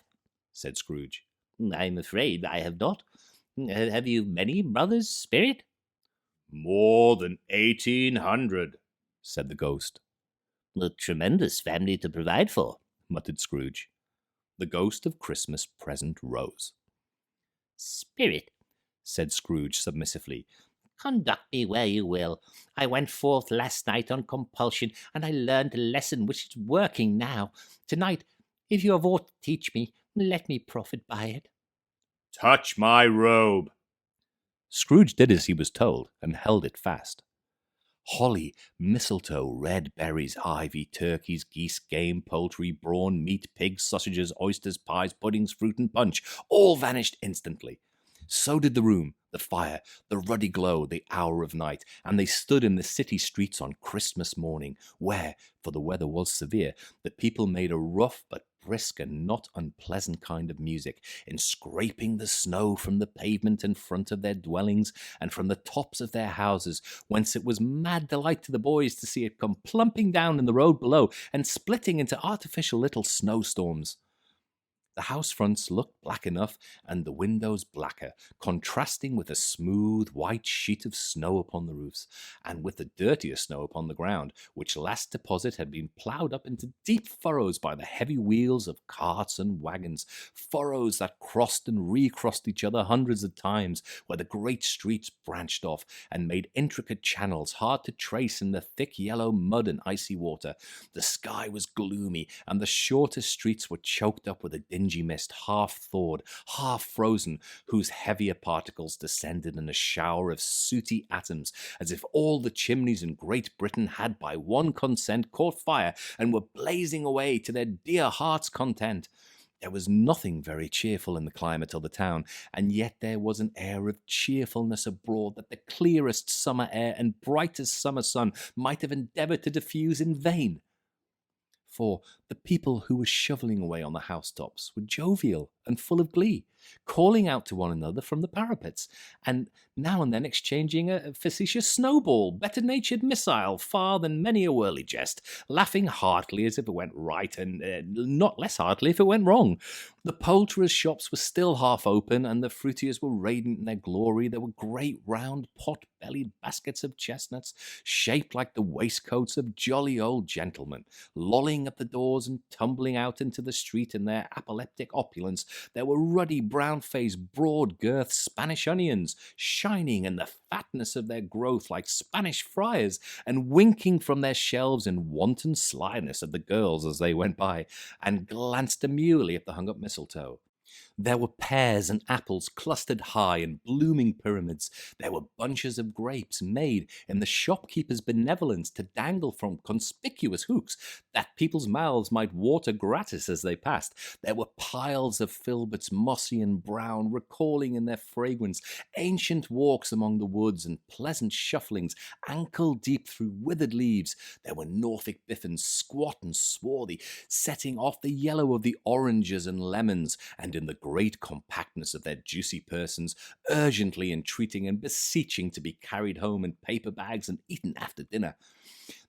said Scrooge. "I'm afraid I have not." Have you many brothers, Spirit? More than 1,800, said the ghost. A tremendous family to provide for, muttered Scrooge. The ghost of Christmas present rose. Spirit, said Scrooge submissively, conduct me where you will. I went forth last night on compulsion, and I learned a lesson which is working now. Tonight, if you have aught to teach me, let me profit by it. Touch my robe. Scrooge did as he was told, and held it fast. Holly, mistletoe, red berries, ivy, turkeys, geese, game, poultry, brawn, meat, pigs, sausages, oysters, pies, puddings, fruit, and punch all vanished instantly. So did the room, the fire, the ruddy glow, the hour of night, and they stood in the city streets on Christmas morning, where, for the weather was severe, the people made a rough but brisk and not unpleasant kind of music, in scraping the snow from the pavement in front of their dwellings and from the tops of their houses, whence it was mad delight to the boys to see it come plumping down in the road below and splitting into artificial little snowstorms. The house fronts looked black enough, and the windows blacker, contrasting with a smooth white sheet of snow upon the roofs, and with the dirtier snow upon the ground, which last deposit had been ploughed up into deep furrows by the heavy wheels of carts and wagons, furrows that crossed and recrossed each other hundreds of times, where the great streets branched off, and made intricate channels hard to trace in the thick yellow mud and icy water. The sky was gloomy, and the shorter streets were choked up with a dingy mist, half thawed, half frozen, whose heavier particles descended in a shower of sooty atoms, as if all the chimneys in Great Britain had by one consent caught fire and were blazing away to their dear hearts' content. There was nothing very cheerful in the climate of the town, and yet there was an air of cheerfulness abroad that the clearest summer air and brightest summer sun might have endeavoured to diffuse in vain. For the people who were shovelling away on the housetops were jovial and full of glee, calling out to one another from the parapets, and now and then exchanging a facetious snowball, better-natured missile, far than many a whirly jest, laughing heartily as if it went right, and not less heartily if it went wrong. The poulterers' shops were still half open, and the fruitiers were radiant in their glory. There were great round pot-bellied baskets of chestnuts, shaped like the waistcoats of jolly old gentlemen, lolling at the doors and tumbling out into the street in their apoplectic opulence. There were ruddy, brown-faced, broad-girthed Spanish onions, shining in the fatness of their growth like Spanish friars, and winking from their shelves in wanton slyness at the girls as they went by, and glanced demurely at the hung-up mistletoe. There were pears and apples clustered high in blooming pyramids. There were bunches of grapes made in the shopkeeper's benevolence to dangle from conspicuous hooks, that people's mouths might water gratis as they passed. There were piles of filberts, mossy and brown, recalling in their fragrance ancient walks among the woods and pleasant shufflings ankle-deep through withered leaves. There were Norfolk biffins, squat and swarthy, setting off the yellow of the oranges and lemons, and in the great compactness of their juicy persons, urgently entreating and beseeching to be carried home in paper bags and eaten after dinner.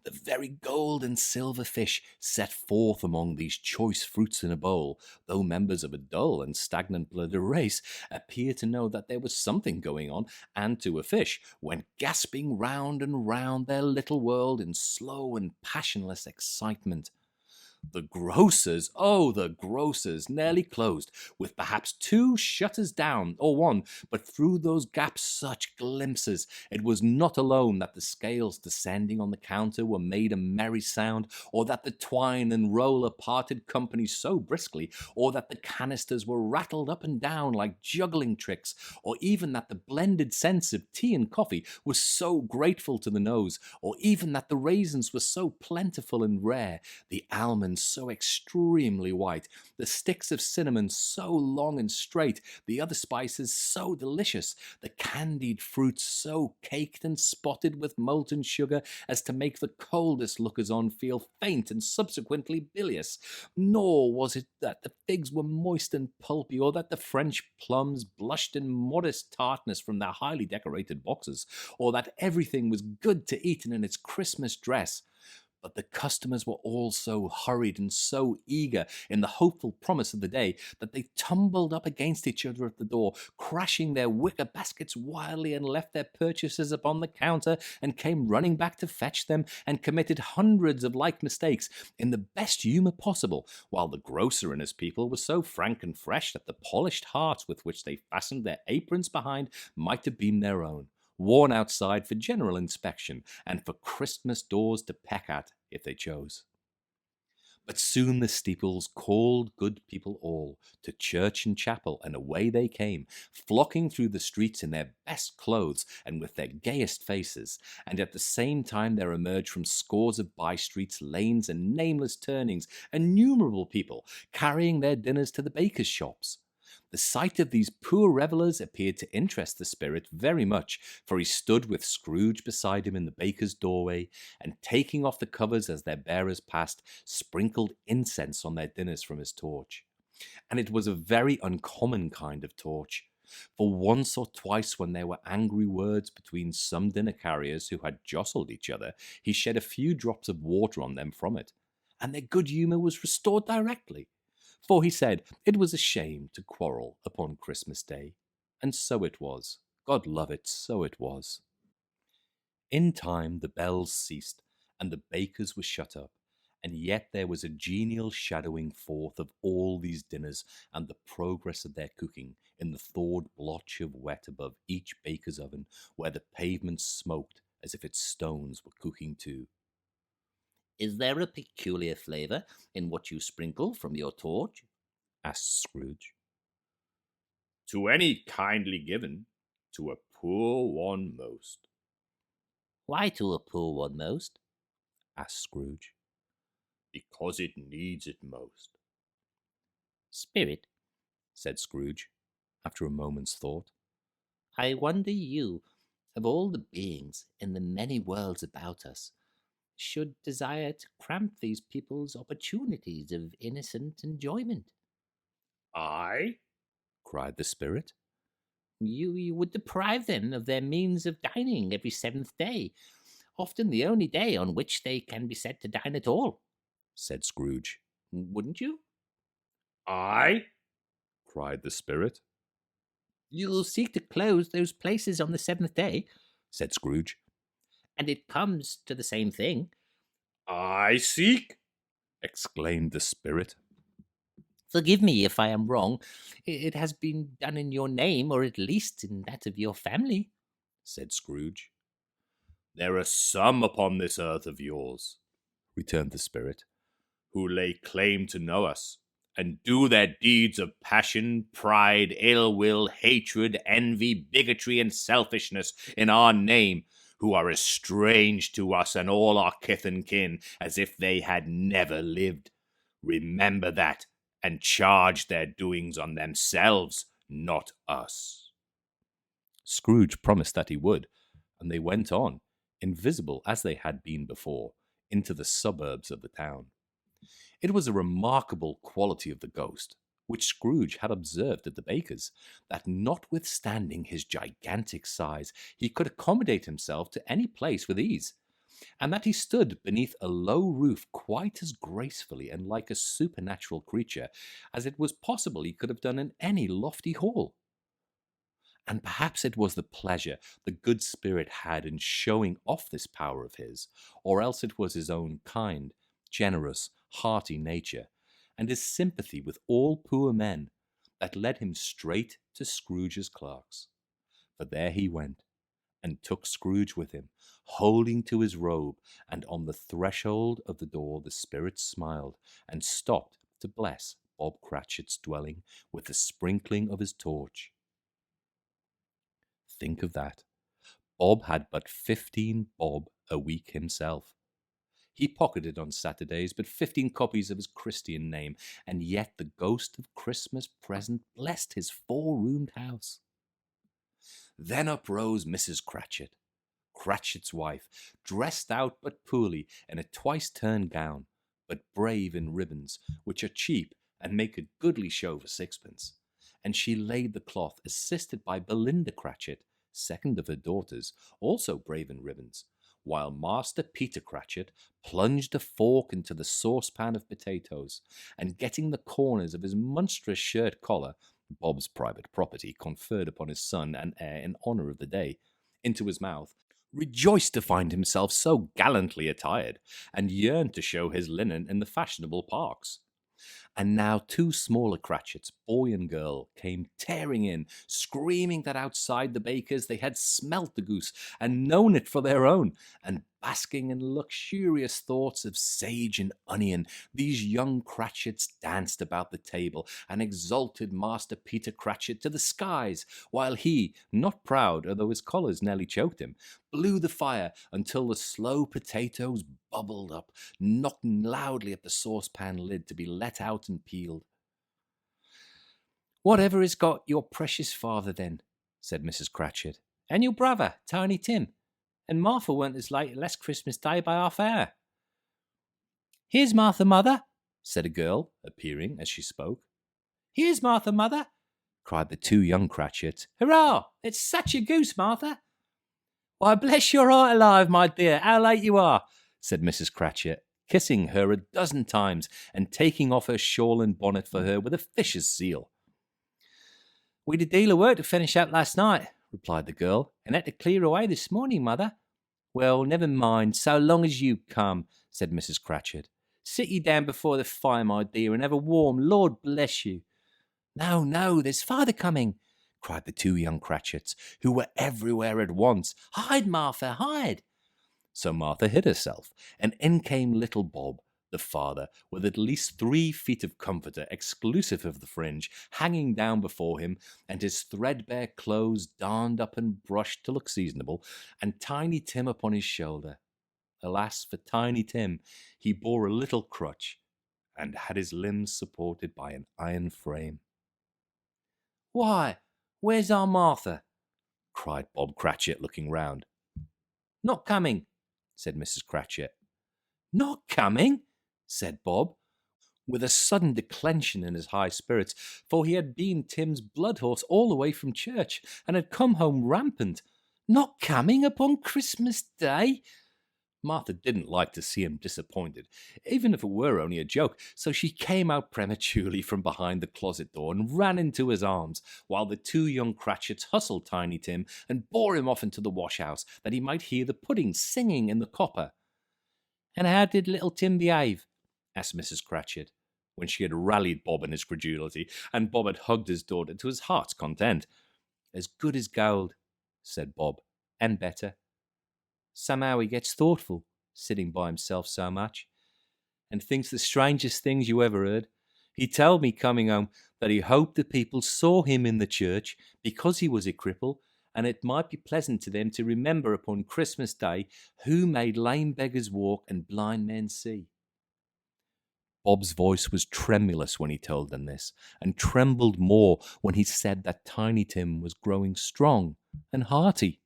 The very gold and silver fish set forth among these choice fruits in a bowl, though members of a dull and stagnant blooded race, appear to know that there was something going on, and to a fish went gasping round and round their little world in slow and passionless excitement. The grocers, oh, the grocers, nearly closed, with perhaps 2 shutters down, or 1, but through those gaps such glimpses. It was not alone that the scales descending on the counter were made a merry sound, or that the twine and roller parted company so briskly, or that the canisters were rattled up and down like juggling tricks, or even that the blended scents of tea and coffee were so grateful to the nose, or even that the raisins were so plentiful and rare, the almonds so extremely white, the sticks of cinnamon so long and straight, the other spices so delicious, the candied fruits so caked and spotted with molten sugar as to make the coldest lookers-on feel faint and subsequently bilious. Nor was it that the figs were moist and pulpy, or that the French plums blushed in modest tartness from their highly decorated boxes, or that everything was good to eat and in its Christmas dress. But the customers were all so hurried and so eager in the hopeful promise of the day that they tumbled up against each other at the door, crashing their wicker baskets wildly, and left their purchases upon the counter, and came running back to fetch them, and committed hundreds of like mistakes in the best humour possible, while the grocer and his people were so frank and fresh that the polished hearts with which they fastened their aprons behind might have been their own, worn outside for general inspection, and for Christmas doors to peck at if they chose. But soon the steeples called good people all to church and chapel, and away they came, flocking through the streets in their best clothes and with their gayest faces, and at the same time there emerged from scores of by-streets, lanes, and nameless turnings innumerable people carrying their dinners to the bakers' shops. The sight of these poor revellers appeared to interest the spirit very much, for he stood with Scrooge beside him in the baker's doorway, and taking off the covers as their bearers passed, sprinkled incense on their dinners from his torch. And it was a very uncommon kind of torch, for once or twice when there were angry words between some dinner carriers who had jostled each other, he shed a few drops of water on them from it, and their good humour was restored directly. For he said it was a shame to quarrel upon Christmas Day, and so it was. God love it, so it was. In time the bells ceased, and the bakers were shut up, and yet there was a genial shadowing forth of all these dinners and the progress of their cooking in the thawed blotch of wet above each baker's oven, where the pavement smoked as if its stones were cooking too. Is there a peculiar flavour in what you sprinkle from your torch? Asked Scrooge. To any kindly given, to a poor one most. Why to a poor one most? Asked Scrooge. Because it needs it most. Spirit, said Scrooge, after a moment's thought, I wonder you, of all the beings in the many worlds about us, should desire to cramp these people's opportunities of innocent enjoyment. I? cried the spirit. You would deprive them of their means of dining every seventh day, often the only day on which they can be said to dine at all, said Scrooge. Wouldn't you? I? cried the spirit. You'll seek to close those places on the seventh day, said Scrooge. And it comes to the same thing. I seek? Exclaimed the spirit. Forgive me if I am wrong. It has been done in your name, or at least in that of your family, said Scrooge. There are some upon this earth of yours, returned the spirit, who lay claim to know us, and do their deeds of passion, pride, ill will, hatred, envy, bigotry, and selfishness in our name, who are as strange to us and all our kith and kin as if they had never lived. Remember that, and charge their doings on themselves, not us. Scrooge promised that he would, and they went on, invisible as they had been before, into the suburbs of the town. It was a remarkable quality of the ghost, which Scrooge had observed at the baker's, that notwithstanding his gigantic size, he could accommodate himself to any place with ease, and that he stood beneath a low roof quite as gracefully and like a supernatural creature as it was possible he could have done in any lofty hall. And perhaps it was the pleasure the good spirit had in showing off this power of his, or else it was his own kind, generous, hearty nature, and his sympathy with all poor men, that led him straight to Scrooge's clerks. For there he went, and took Scrooge with him, holding to his robe, and on the threshold of the door the spirit smiled, and stopped to bless Bob Cratchit's dwelling with the sprinkling of his torch. Think of that. Bob had but 15 bob a week himself. He pocketed on Saturdays but 15 copies of his Christian name, and yet the ghost of Christmas present blessed his 4-roomed house. Then up rose Mrs. Cratchit, Cratchit's wife, dressed out but poorly in a twice-turned gown, but brave in ribbons, which are cheap and make a goodly show for sixpence. And she laid the cloth, assisted by Belinda Cratchit, second of her daughters, also brave in ribbons, while Master Peter Cratchit plunged a fork into the saucepan of potatoes, and getting the corners of his monstrous shirt collar, Bob's private property conferred upon his son and heir in honour of the day, into his mouth, rejoiced to find himself so gallantly attired, and yearned to show his linen in the fashionable parks. And now 2 smaller Cratchits, boy and girl, came tearing in, screaming that outside the baker's they had smelt the goose and known it for their own, and basking in luxurious thoughts of sage and onion, these young Cratchits danced about the table and exalted Master Peter Cratchit to the skies, while he, not proud, although his collars nearly choked him, blew the fire until the slow potatoes bubbled up, knocking loudly at the saucepan lid to be let out and peeled. "Whatever has got your precious father, then?" said Mrs. Cratchit. "And your brother, Tiny Tim? And Martha weren't as late last Christmas Day by half hour." "Here's Martha, mother," said a girl, appearing as she spoke. "Here's Martha, mother," cried the 2 young Cratchits. "Hurrah! It's such a goose, Martha." "Why, bless your heart alive, my dear, how late you are," said Mrs. Cratchit, kissing her a dozen times and taking off her shawl and bonnet for her with a vicious zeal. "We'd a deal of work to finish up last night," replied the girl, "and had to clear away this morning, mother." "Well, never mind, so long as you come," said Mrs. Cratchit. "Sit ye down before the fire, my dear, and have a warm, Lord bless you." "No, no, there's father coming," cried the 2 young Cratchits, who were everywhere at once. "Hide, Martha, hide." So Martha hid herself, and in came little Bob, the father, with at least 3 feet of comforter, exclusive of the fringe, hanging down before him, and his threadbare clothes darned up and brushed to look seasonable, and Tiny Tim upon his shoulder. Alas for Tiny Tim, he bore a little crutch, and had his limbs supported by an iron frame. "Why, where's our Martha?" cried Bob Cratchit, looking round. "Not coming," said Mrs. Cratchit. "Not coming?" said Bob, with a sudden declension in his high spirits, for he had been Tim's blood horse all the way from church, and had come home rampant. "Not coming upon Christmas Day?" Martha didn't like to see him disappointed, even if it were only a joke, so she came out prematurely from behind the closet door and ran into his arms, while the 2 young Cratchits hustled Tiny Tim and bore him off into the wash-house, that he might hear the pudding singing in the copper. "And how did little Tim behave?" asked Mrs. Cratchit, when she had rallied Bob in his credulity, and Bob had hugged his daughter to his heart's content. "As good as gold," said Bob, "and better. Somehow he gets thoughtful, sitting by himself so much, and thinks the strangest things you ever heard. He told me coming home that he hoped the people saw him in the church because he was a cripple, and it might be pleasant to them to remember upon Christmas Day who made lame beggars walk and blind men see." Bob's voice was tremulous when he told them this, and trembled more when he said that Tiny Tim was growing strong and hearty.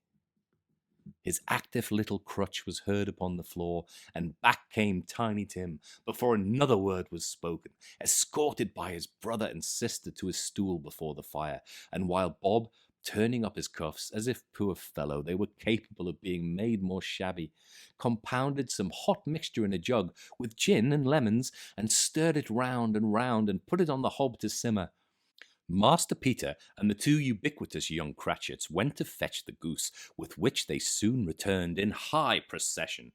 His active little crutch was heard upon the floor, and back came Tiny Tim before another word was spoken, escorted by his brother and sister to his stool before the fire, and while Bob, turning up his cuffs, as if, poor fellow, they were capable of being made more shabby, compounded some hot mixture in a jug with gin and lemons, and stirred it round and put it on the hob to simmer. Master Peter and the 2 ubiquitous young Cratchits went to fetch the goose, with which they soon returned in high procession.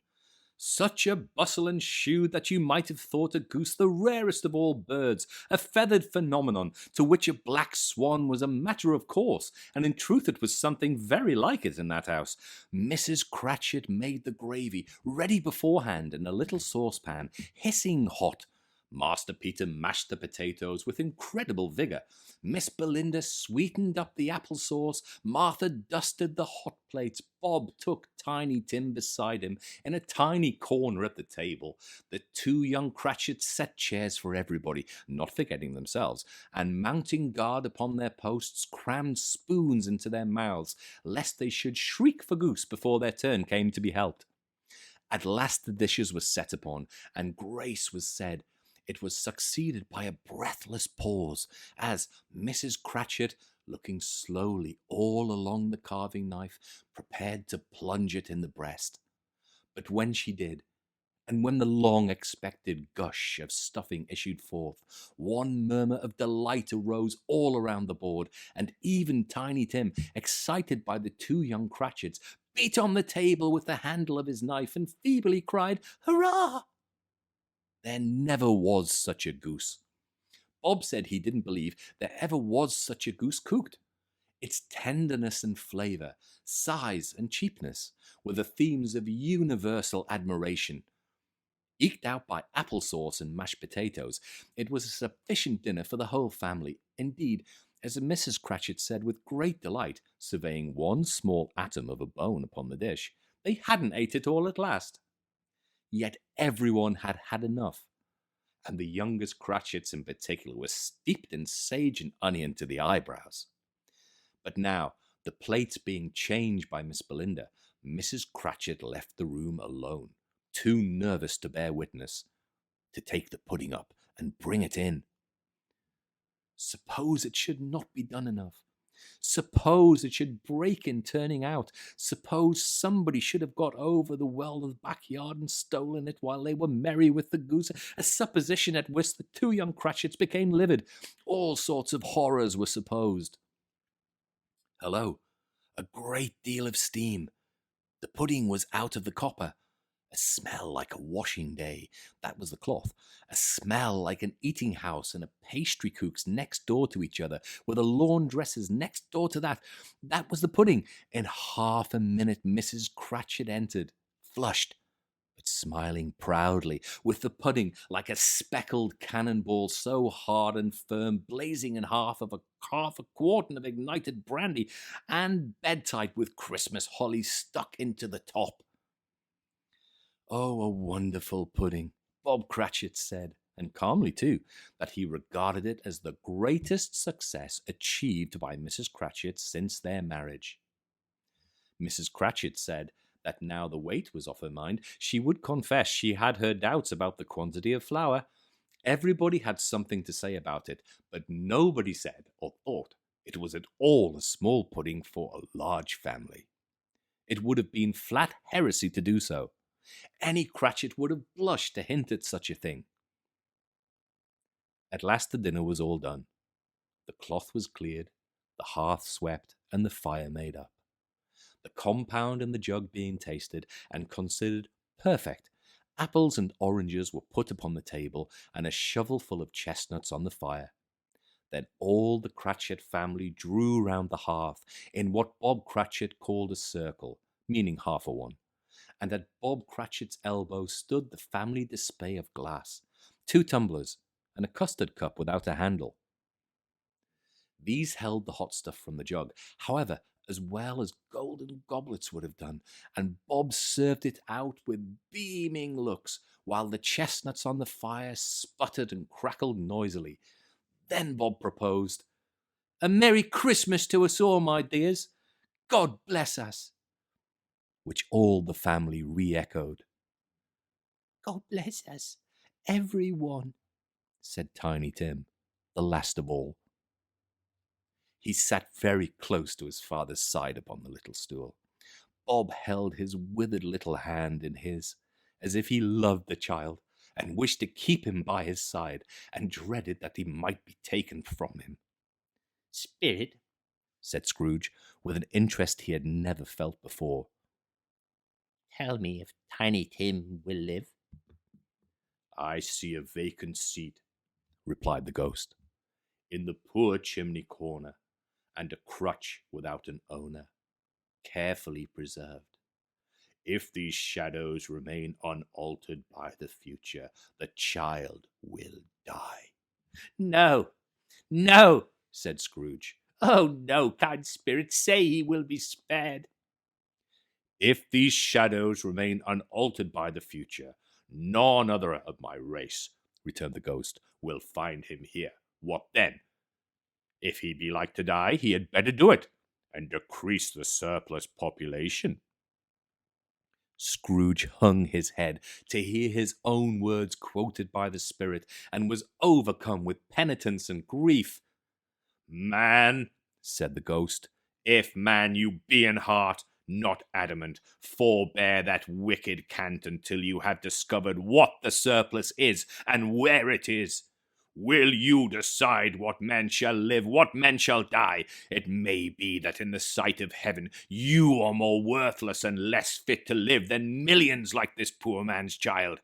Such a bustle ensued that you might have thought a goose the rarest of all birds, a feathered phenomenon, to which a black swan was a matter of course, and in truth it was something very like it in that house. Mrs. Cratchit made the gravy ready beforehand in a little saucepan, hissing hot. Master Peter mashed the potatoes with incredible vigour. Miss Belinda sweetened up the apple sauce. Martha dusted the hot plates. Bob took Tiny Tim beside him in a tiny corner at the table. The 2 young Cratchits set chairs for everybody, not forgetting themselves, and mounting guard upon their posts, crammed spoons into their mouths, lest they should shriek for goose before their turn came to be helped. At last the dishes were set upon, and grace was said. It was succeeded by a breathless pause, as Mrs. Cratchit, looking slowly all along the carving knife, prepared to plunge it in the breast. But when she did, and when the long-expected gush of stuffing issued forth, one murmur of delight arose all around the board, and even Tiny Tim, excited by the two young Cratchits, beat on the table with the handle of his knife and feebly cried, "Hurrah!" There never was such a goose. Bob said he didn't believe there ever was such a goose cooked. Its tenderness and flavour, size and cheapness were the themes of universal admiration. Eked out by applesauce and mashed potatoes, it was a sufficient dinner for the whole family. Indeed, as Mrs. Cratchit said with great delight, surveying one small atom of a bone upon the dish, they hadn't ate it all at last. Yet everyone had had enough, and the youngest Cratchits in particular were steeped in sage and onion to the eyebrows. But now, the plates being changed by Miss Belinda, Mrs. Cratchit left the room alone, too nervous to bear witness, to take the pudding up and bring it in. Suppose it should not be done enough. Suppose it should break in turning out. Suppose somebody should have got over the well of the backyard and stolen it while they were merry with the goose, a supposition at which the two young Cratchits became livid. All sorts of horrors were supposed. Hello! A great deal of steam. The pudding was out of the copper. A smell like a washing day. That was the cloth. A smell like an eating house and a pastry cook's next door to each other, with a laundress's next door to that. That was the pudding. In half a minute Mrs. Cratchit entered, flushed, but smiling proudly, with the pudding like a speckled cannonball, so hard and firm, blazing in half a quartern of ignited brandy, and bed-tight with Christmas holly stuck into the top. Oh, a wonderful pudding, Bob Cratchit said, and calmly too, that he regarded it as the greatest success achieved by Mrs. Cratchit since their marriage. Mrs. Cratchit said that now the weight was off her mind, she would confess she had her doubts about the quantity of flour. Everybody had something to say about it, but nobody said or thought it was at all a small pudding for a large family. It would have been flat heresy to do so. Any Cratchit would have blushed to hint at such a thing. At last the dinner was all done. The cloth was cleared, the hearth swept, and the fire made up. The compound in the jug being tasted and considered perfect, apples and oranges were put upon the table, and a shovelful of chestnuts on the fire. Then all the Cratchit family drew round the hearth in what Bob Cratchit called a circle, meaning half a one. And at Bob Cratchit's elbow stood the family display of glass, 2 tumblers, and a custard cup without a handle. These held the hot stuff from the jug, however, as well as golden goblets would have done, and Bob served it out with beaming looks, while the chestnuts on the fire sputtered and crackled noisily. Then Bob proposed, "A Merry Christmas to us all, my dears. God bless us," which all the family re-echoed. "God bless us, every one," said Tiny Tim, the last of all. He sat very close to his father's side upon the little stool. Bob held his withered little hand in his, as if he loved the child, and wished to keep him by his side, and dreaded that he might be taken from him. "Spirit," said Scrooge, with an interest he had never felt before, "tell me if Tiny Tim will live." "I see a vacant seat," replied the ghost, "in the poor chimney corner, and a crutch without an owner, carefully preserved. If these shadows remain unaltered by the future, the child will die." "No, no," said Scrooge. "Oh, no, kind spirit, say he will be spared." "If these shadows remain unaltered by the future, none other of my race," returned the ghost, "will find him here. What then? If he be like to die, he had better do it, and decrease the surplus population." Scrooge hung his head to hear his own words quoted by the spirit, and was overcome with penitence and grief. "Man," said the ghost, "if man you be in heart, not adamant. Forbear that wicked cant until you have discovered what the surplus is and where it is. Will you decide what men shall live, what men shall die? It may be that in the sight of heaven you are more worthless and less fit to live than millions like this poor man's child.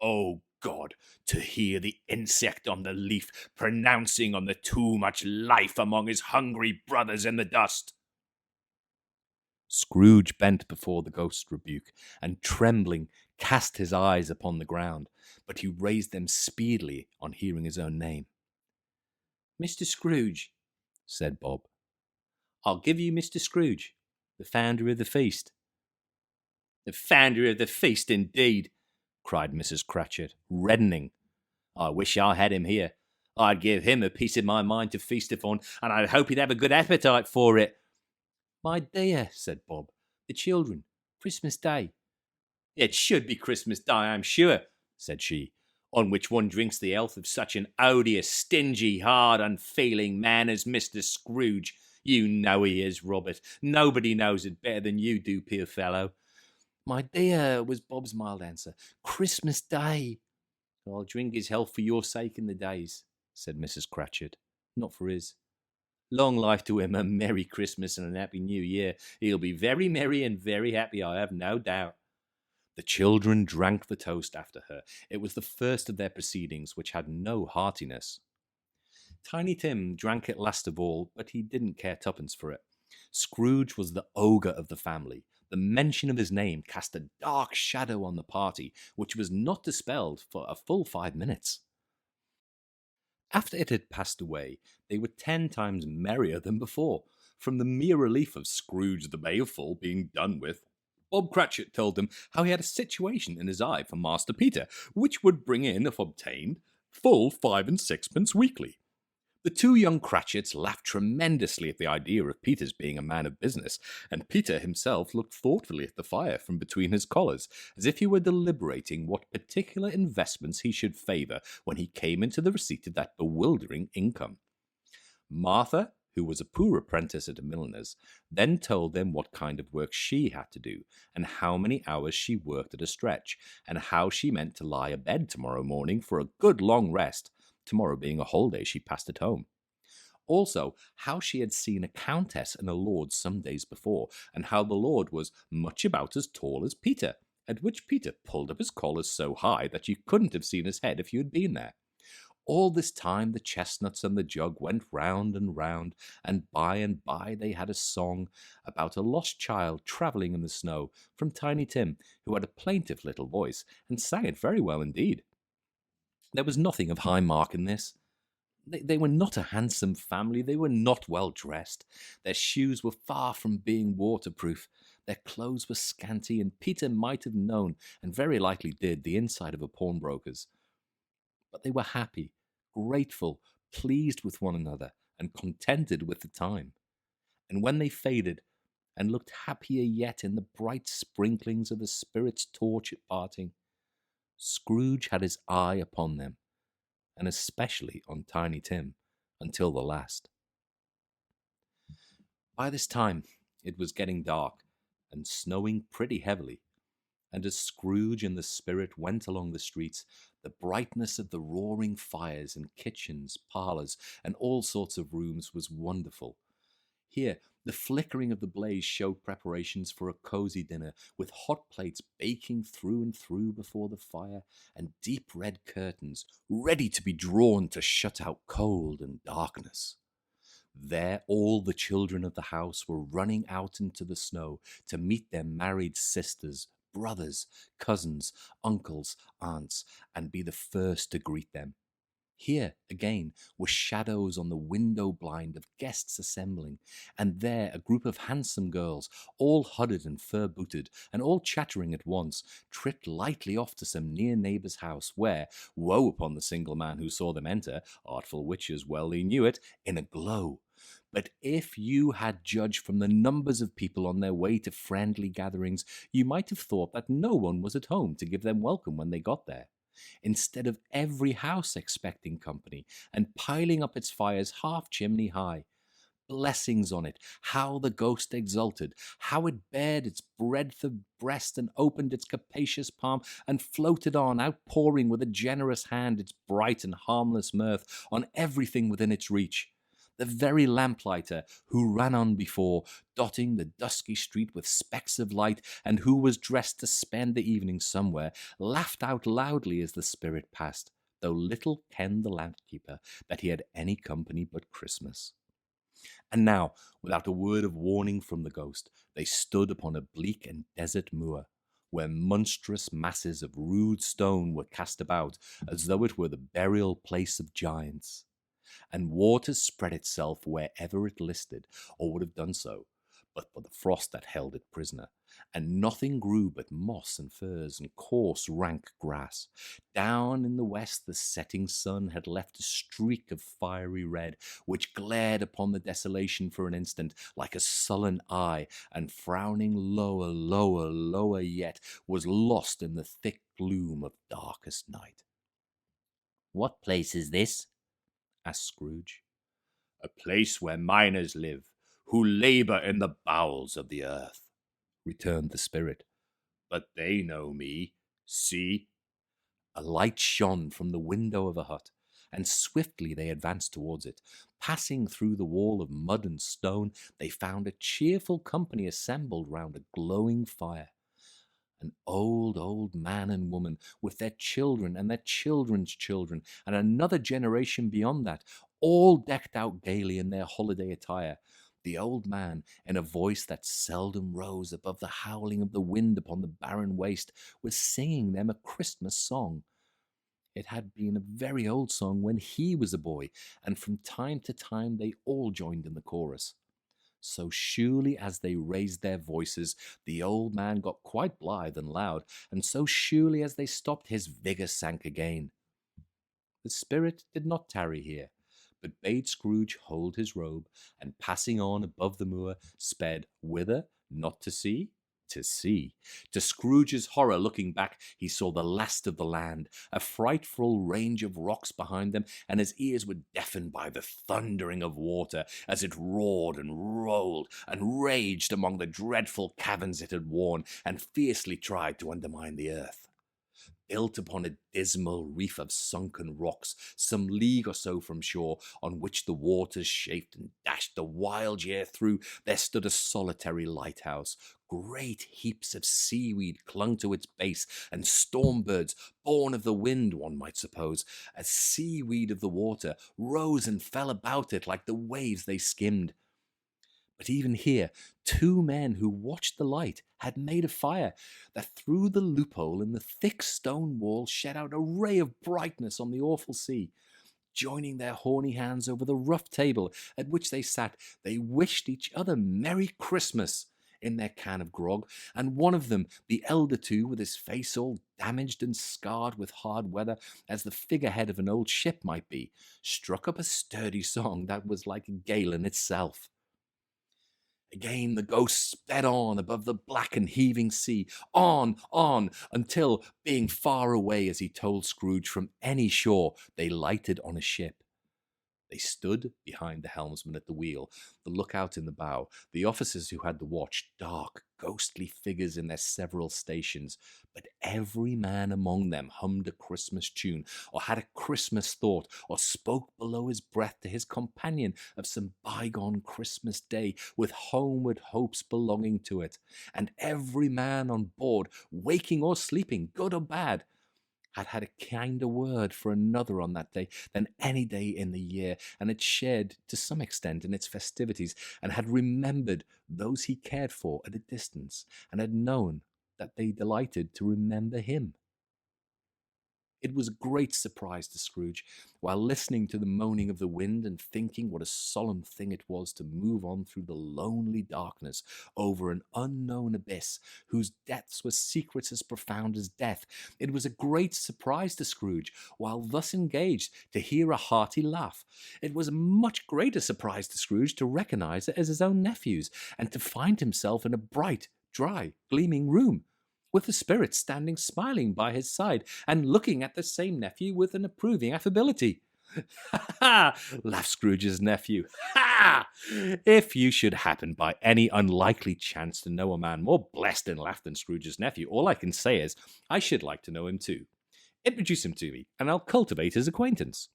O God, to hear the insect on the leaf pronouncing on the too much life among his hungry brothers in the dust. Scrooge bent before the ghost's rebuke, and trembling cast his eyes upon the ground, but he raised them speedily on hearing his own name. "Mr. Scrooge," said Bob. "I'll give you Mr. Scrooge, the founder of the feast." "The founder of the feast, indeed!" cried Mrs. Cratchit, reddening. "I wish I had him here. I'd give him a piece of my mind to feast upon, and I'd hope he'd have a good appetite for it." "My dear," said Bob, "the children, Christmas Day." "It should be Christmas Day, I'm sure," said she, "on which one drinks the health of such an odious, stingy, hard, unfeeling man as Mr. Scrooge. You know he is, Robert. Nobody knows it better than you do, poor fellow." "My dear," was Bob's mild answer, "Christmas Day." "I'll drink his health for your sake in the days," said Mrs. Cratchit, "not for his. Long life to him, a Merry Christmas and a Happy New Year. He'll be very merry and very happy, I have no doubt." The children drank the toast after her. It was the first of their proceedings which had no heartiness. Tiny Tim drank it last of all, but he didn't care twopence for it. Scrooge was the ogre of the family. The mention of his name cast a dark shadow on the party, which was not dispelled for a full 5 minutes. After it had passed away, they were 10 times merrier than before. From the mere relief of Scrooge the Baleful being done with, Bob Cratchit told them how he had a situation in his eye for Master Peter, which would bring in, if obtained, full 5 and 6pence weekly. The 2 young Cratchits laughed tremendously at the idea of Peter's being a man of business, and Peter himself looked thoughtfully at the fire from between his collars, as if he were deliberating what particular investments he should favour when he came into the receipt of that bewildering income. Martha, who was a poor apprentice at a milliner's, then told them what kind of work she had to do, and how many hours she worked at a stretch, and how she meant to lie abed tomorrow morning for a good long rest, tomorrow being a holiday she passed at home. Also, how she had seen a countess and a lord some days before, and how the lord was much about as tall as Peter, at which Peter pulled up his collars so high that you couldn't have seen his head if you had been there. All this time the chestnuts and the jug went round, and by they had a song about a lost child travelling in the snow from Tiny Tim, who had a plaintive little voice, and sang it very well indeed. There was nothing of high mark in this. They were not a handsome family, they were not well dressed, their shoes were far from being waterproof, their clothes were scanty, and Peter might have known, and very likely did, the inside of a pawnbroker's. But they were happy, grateful, pleased with one another, and contented with the time. And when they faded, and looked happier yet in the bright sprinklings of the spirit's torch at parting, Scrooge had his eye upon them, and especially on Tiny Tim, until the last. By this time it was getting dark, and snowing pretty heavily, and as Scrooge and the spirit went along the streets, the brightness of the roaring fires in kitchens, parlours, and all sorts of rooms was wonderful. Here, the flickering of the blaze showed preparations for a cosy dinner, with hot plates baking through and through before the fire, and deep red curtains ready to be drawn to shut out cold and darkness. There all the children of the house were running out into the snow to meet their married sisters, brothers, cousins, uncles, aunts, and be the first to greet them. Here, again, were shadows on the window blind of guests assembling, and there a group of handsome girls, all hooded and fur-booted, and all chattering at once, tripped lightly off to some near neighbour's house, where, woe upon the single man who saw them enter, artful witches well they knew it, in a glow. But if you had judged from the numbers of people on their way to friendly gatherings, you might have thought that no one was at home to give them welcome when they got there. Instead of every house expecting company, and piling up its fires half chimney high, blessings on it, how the ghost exulted, how it bared its breadth of breast and opened its capacious palm and floated on, outpouring with a generous hand its bright and harmless mirth on everything within its reach. The very lamplighter who ran on before, dotting the dusky street with specks of light, and who was dressed to spend the evening somewhere, laughed out loudly as the spirit passed, though little kenned the lampkeeper that he had any company but Christmas. And now, without a word of warning from the ghost, they stood upon a bleak and desert moor, where monstrous masses of rude stone were cast about, as though it were the burial place of giants. And water spread itself wherever it listed, or would have done so, but for the frost that held it prisoner, and nothing grew but moss and furze and coarse rank grass. Down in the west the setting sun had left a streak of fiery red, which glared upon the desolation for an instant like a sullen eye, and frowning lower, lower, lower yet, was lost in the thick gloom of darkest night. "What place is this?" asked Scrooge. "A place where miners live, who labour in the bowels of the earth," returned the spirit. "But they know me. See!" A light shone from the window of a hut, and swiftly they advanced towards it. Passing through the wall of mud and stone, they found a cheerful company assembled round a glowing fire. An old man and woman, with their children and their children's children, and another generation beyond that, all decked out gaily in their holiday attire. The old man, in a voice that seldom rose above the howling of the wind upon the barren waste, was singing them a Christmas song. It had been a very old song when he was a boy, and from time to time they all joined in the chorus. So surely as they raised their voices, the old man got quite blithe and loud, and so surely as they stopped, his vigour sank again. The spirit did not tarry here, but bade Scrooge hold his robe, and passing on above the moor, sped whither, not to see, to see. To Scrooge's horror, looking back, he saw the last of the land, a frightful range of rocks behind them, and his ears were deafened by the thundering of water as it roared and rolled and raged among the dreadful caverns it had worn, and fiercely tried to undermine the earth. Built upon a dismal reef of sunken rocks, some league or so from shore, on which the waters chafed and dashed the wild year through, there stood a solitary lighthouse. Great heaps of seaweed clung to its base, and storm birds, born of the wind, one might suppose, as seaweed of the water, rose and fell about it like the waves they skimmed. But even here, two men who watched the light had made a fire that through the loophole in the thick stone wall shed out a ray of brightness on the awful sea. Joining their horny hands over the rough table at which they sat, they wished each other Merry Christmas in their can of grog, and one of them, the elder two, with his face all damaged and scarred with hard weather, as the figurehead of an old ship might be, struck up a sturdy song that was like a gale in itself. Again the ghost sped on above the black and heaving sea, on, until, being far away, as he told Scrooge, from any shore, they lighted on a ship. They stood behind the helmsman at the wheel, the lookout in the bow, the officers who had the watch, dark, ghostly figures in their several stations, but every man among them hummed a Christmas tune, or had a Christmas thought, or spoke below his breath to his companion of some bygone Christmas day, with homeward hopes belonging to it. And every man on board, waking or sleeping, good or bad, had a kinder word for another on that day than any day in the year, and had shared to some extent in its festivities, and had remembered those he cared for at a distance, and had known that they delighted to remember him. It was a great surprise to Scrooge, while listening to the moaning of the wind and thinking what a solemn thing it was to move on through the lonely darkness over an unknown abyss whose depths were secrets as profound as death. It was a great surprise to Scrooge, while thus engaged, to hear a hearty laugh. It was a much greater surprise to Scrooge to recognize it as his own nephew's, and to find himself in a bright, dry, gleaming room, with the spirit standing smiling by his side, and looking at the same nephew with an approving affability. Ha ha! Laughed Scrooge's nephew. Ha! If you should happen by any unlikely chance to know a man more blessed in laugh than Scrooge's nephew, all I can say is, I should like to know him too. Introduce him to me, and I'll cultivate his acquaintance.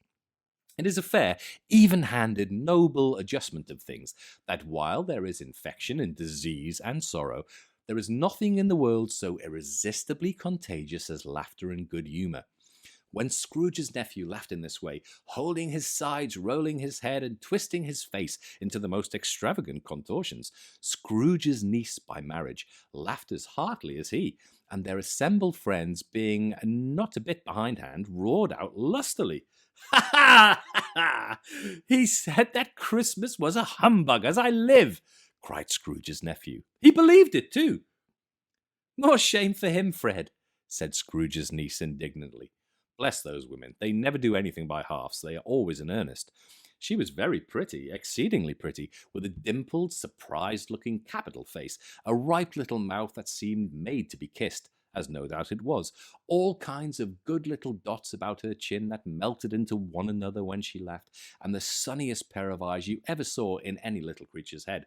It is a fair, even-handed, noble adjustment of things, that while there is infection and disease and sorrow, there is nothing in the world so irresistibly contagious as laughter and good humour. When Scrooge's nephew laughed in this way, holding his sides, rolling his head, and twisting his face into the most extravagant contortions, Scrooge's niece by marriage laughed as heartily as he, and their assembled friends, being not a bit behindhand, roared out lustily. Ha ha! Ha ha! He said that Christmas was a humbug, as I live, cried Scrooge's nephew. He believed it too. More shame for him, Fred, said Scrooge's niece indignantly. Bless those women. They never do anything by halves. They are always in earnest. She was very pretty, exceedingly pretty, with a dimpled, surprised-looking capital face, a ripe little mouth that seemed made to be kissed, as no doubt it was, all kinds of good little dots about her chin that melted into one another when she laughed, and the sunniest pair of eyes you ever saw in any little creature's head.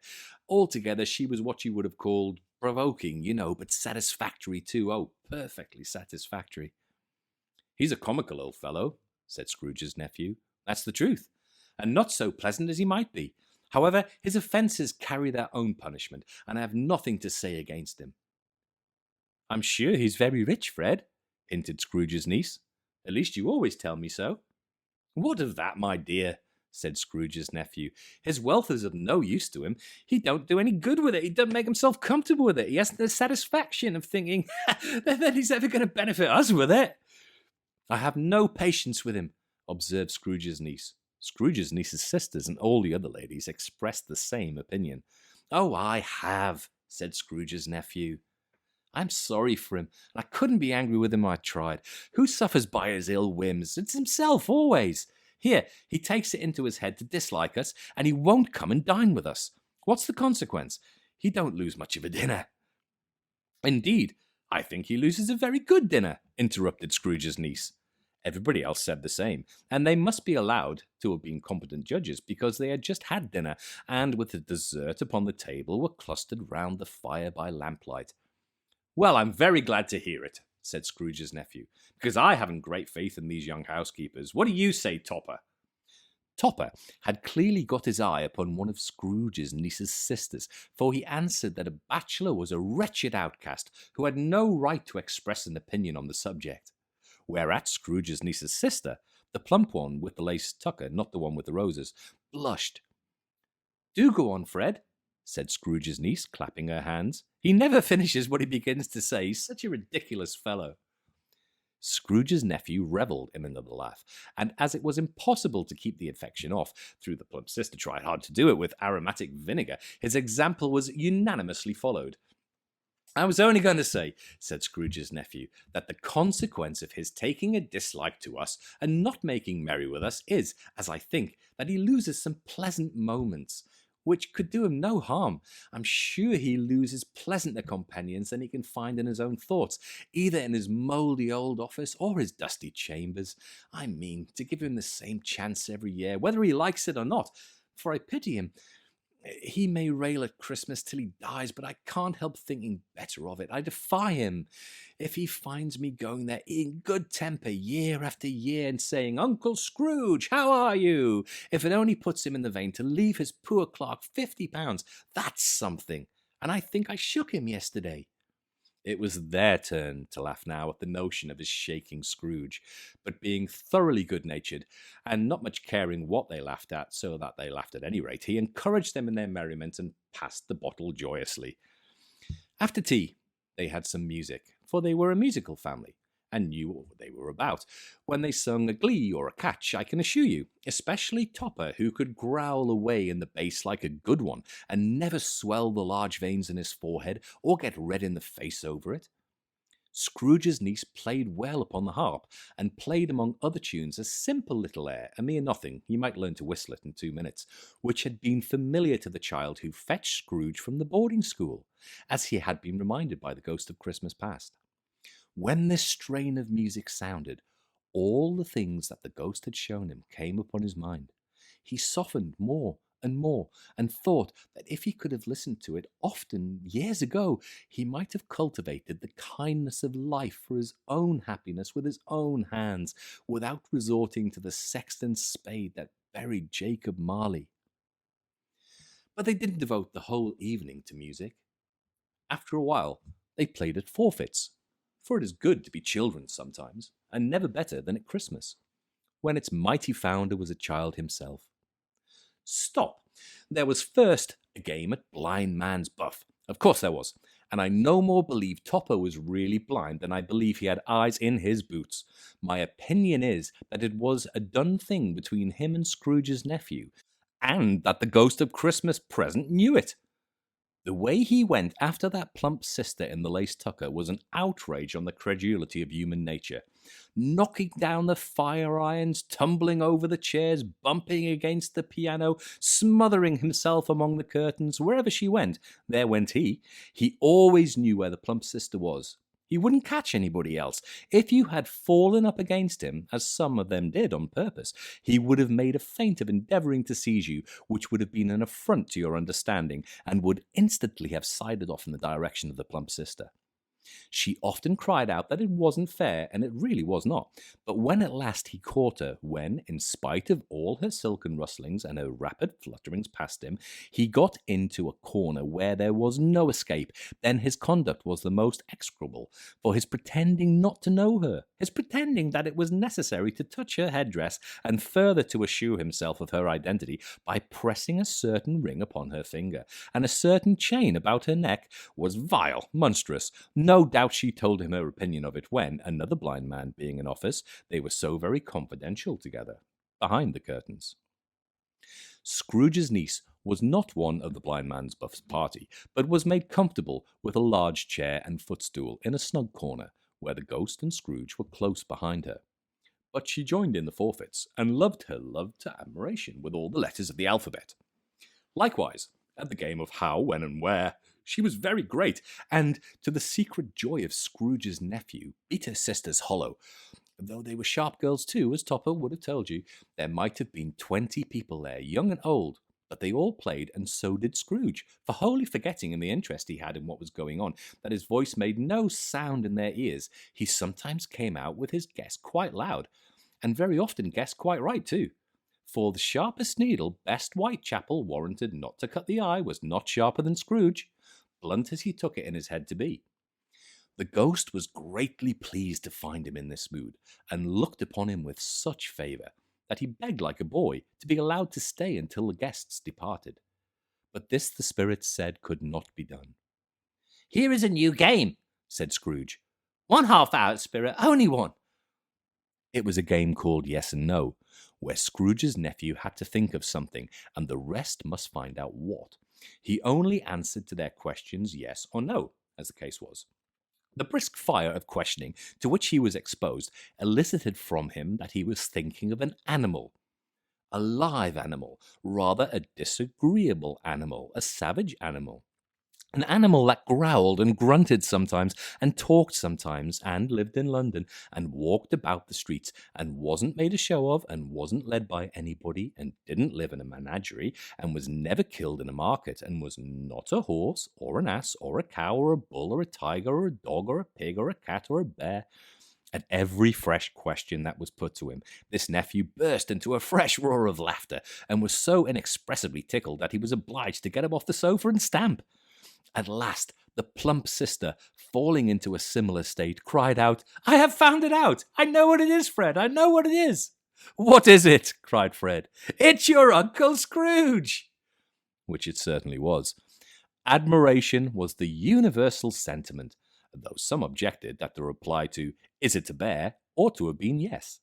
Altogether, she was what you would have called provoking, but satisfactory too. Oh, perfectly satisfactory. He's a comical old fellow, said Scrooge's nephew. That's the truth, and not so pleasant as he might be. However, his offences carry their own punishment, and I have nothing to say against him. I'm sure he's very rich, Fred, hinted Scrooge's niece. At least you always tell me so. What of that, my dear? Said Scrooge's nephew. His wealth is of no use to him. He don't do any good with it. He don't make himself comfortable with it. He hasn't the satisfaction of thinking that he's ever going to benefit us with it. I have no patience with him, observed Scrooge's niece. Scrooge's niece's sisters and all the other ladies expressed the same opinion. Oh, I have, said Scrooge's nephew. I'm sorry for him, and I couldn't be angry with him if I tried. Who suffers by his ill whims? It's himself, always. Here, he takes it into his head to dislike us, and he won't come and dine with us. What's the consequence? He don't lose much of a dinner. Indeed, I think he loses a very good dinner, interrupted Scrooge's niece. Everybody else said the same, and they must be allowed to have been competent judges, because they had just had dinner, and with the dessert upon the table were clustered round the fire by lamplight. Well, I'm very glad to hear it, said Scrooge's nephew, because I haven't great faith in these young housekeepers. What do you say, Topper? Topper had clearly got his eye upon one of Scrooge's niece's sisters, for he answered that a bachelor was a wretched outcast who had no right to express an opinion on the subject. Whereat Scrooge's niece's sister, the plump one with the lace tucker, not the one with the roses, blushed. Do go on, Fred, said Scrooge's niece, clapping her hands. He never finishes what he begins to say. He's such a ridiculous fellow. Scrooge's nephew revelled in another laugh, and as it was impossible to keep the infection off, though the plump sister tried hard to do it with aromatic vinegar, his example was unanimously followed. I was only going to say, said Scrooge's nephew, that the consequence of his taking a dislike to us and not making merry with us is, as I think, that he loses some pleasant moments, which could do him no harm. I'm sure he loses pleasanter companions than he can find in his own thoughts, either in his mouldy old office or his dusty chambers. I mean, to give him the same chance every year, whether he likes it or not, for I pity him. He may rail at Christmas till he dies, but I can't help thinking better of it. I defy him. If he finds me going there in good temper year after year and saying, Uncle Scrooge, how are you? If it only puts him in the vein to leave his poor clerk £50, that's something. And I think I shook him yesterday. It was their turn to laugh now at the notion of his shaking Scrooge, but being thoroughly good-natured, and not much caring what they laughed at, so that they laughed at any rate, he encouraged them in their merriment and passed the bottle joyously. After tea, they had some music, for they were a musical family, and knew what they were about, when they sung a glee or a catch, I can assure you, especially Topper, who could growl away in the bass like a good one, and never swell the large veins in his forehead, or get red in the face over it. Scrooge's niece played well upon the harp, and played among other tunes a simple little air, a mere nothing, you might learn to whistle it in 2 minutes, which had been familiar to the child who fetched Scrooge from the boarding school, as he had been reminded by the ghost of Christmas past. When this strain of music sounded, All the things that the ghost had shown him came upon his mind. He softened more and more, and thought that if he could have listened to it often years ago, he might have cultivated the kindness of life for his own happiness with his own hands, without resorting to the sexton's spade that buried Jacob Marley. But they didn't devote the whole evening to music. After a while, they played at forfeits, for it is good to be children sometimes, and never better than at Christmas, when its mighty founder was a child himself. Stop! There was first a game at blind man's buff. Of course there was, and I no more believe Topper was really blind than I believe he had eyes in his boots. My opinion is that it was a done thing between him and Scrooge's nephew, and that the ghost of Christmas present knew it. The way he went after that plump sister in the lace tucker was an outrage on the credulity of human nature. Knocking down the fire irons, tumbling over the chairs, bumping against the piano, smothering himself among the curtains, wherever she went, there went he. He always knew where the plump sister was. He wouldn't catch anybody else. If you had fallen up against him, as some of them did on purpose, he would have made a feint of endeavouring to seize you, which would have been an affront to your understanding, and would instantly have sided off in the direction of the plump sister. She often cried out that it wasn't fair, and it really was not. But when at last he caught her, when, in spite of all her silken rustlings and her rapid flutterings past him, he got into a corner where there was no escape, then his conduct was the most execrable, for his pretending not to know her, his pretending that it was necessary to touch her headdress, and further to assure himself of her identity by pressing a certain ring upon her finger, and a certain chain about her neck, was vile, monstrous. No doubt she told him her opinion of it when, another blind man being in office, they were so very confidential together, behind the curtains. Scrooge's niece was not one of the blind man's buff's party, but was made comfortable with a large chair and footstool in a snug corner, where the ghost and Scrooge were close behind her. But she joined in the forfeits, and loved her love to admiration with all the letters of the alphabet. Likewise, at the game of how, when, and where, she was very great, and, to the secret joy of Scrooge's nephew, beat her sisters hollow. Though they were sharp girls too, as Topper would have told you, there might have been 20 people there, young and old, but they all played, and so did Scrooge, for wholly forgetting in the interest he had in what was going on, that his voice made no sound in their ears. He sometimes came out with his guess quite loud, and very often guessed quite right too. For the sharpest needle best Whitechapel warranted not to cut the eye was not sharper than Scrooge, blunt as he took it in his head to be. The ghost was greatly pleased to find him in this mood, and looked upon him with such favour, that he begged like a boy to be allowed to stay until the guests departed. But this the spirit said could not be done. "Here is a new game," said Scrooge. "1 half-hour, spirit, only one." It was a game called Yes and No, where Scrooge's nephew had to think of something, and the rest must find out what. He only answered to their questions yes or no, as the case was. The brisk fire of questioning to which he was exposed elicited from him that he was thinking of an animal. A live animal, rather a disagreeable animal, a savage animal. An animal that growled and grunted sometimes, and talked sometimes, and lived in London, and walked about the streets, and wasn't made a show of, and wasn't led by anybody, and didn't live in a menagerie, and was never killed in a market, and was not a horse, or an ass, or a cow, or a bull, or a tiger, or a dog, or a pig, or a cat, or a bear. At every fresh question that was put to him, this nephew burst into a fresh roar of laughter, and was so inexpressibly tickled that he was obliged to get up off the sofa and stamp. At last, the plump sister, falling into a similar state, cried out, "I have found it out! I know what it is, Fred! I know what it is!" "What is it?" cried Fred. "It's your Uncle Scrooge!" Which it certainly was. Admiration was the universal sentiment, though some objected that the reply to "Is it a bear?" ought to have been yes,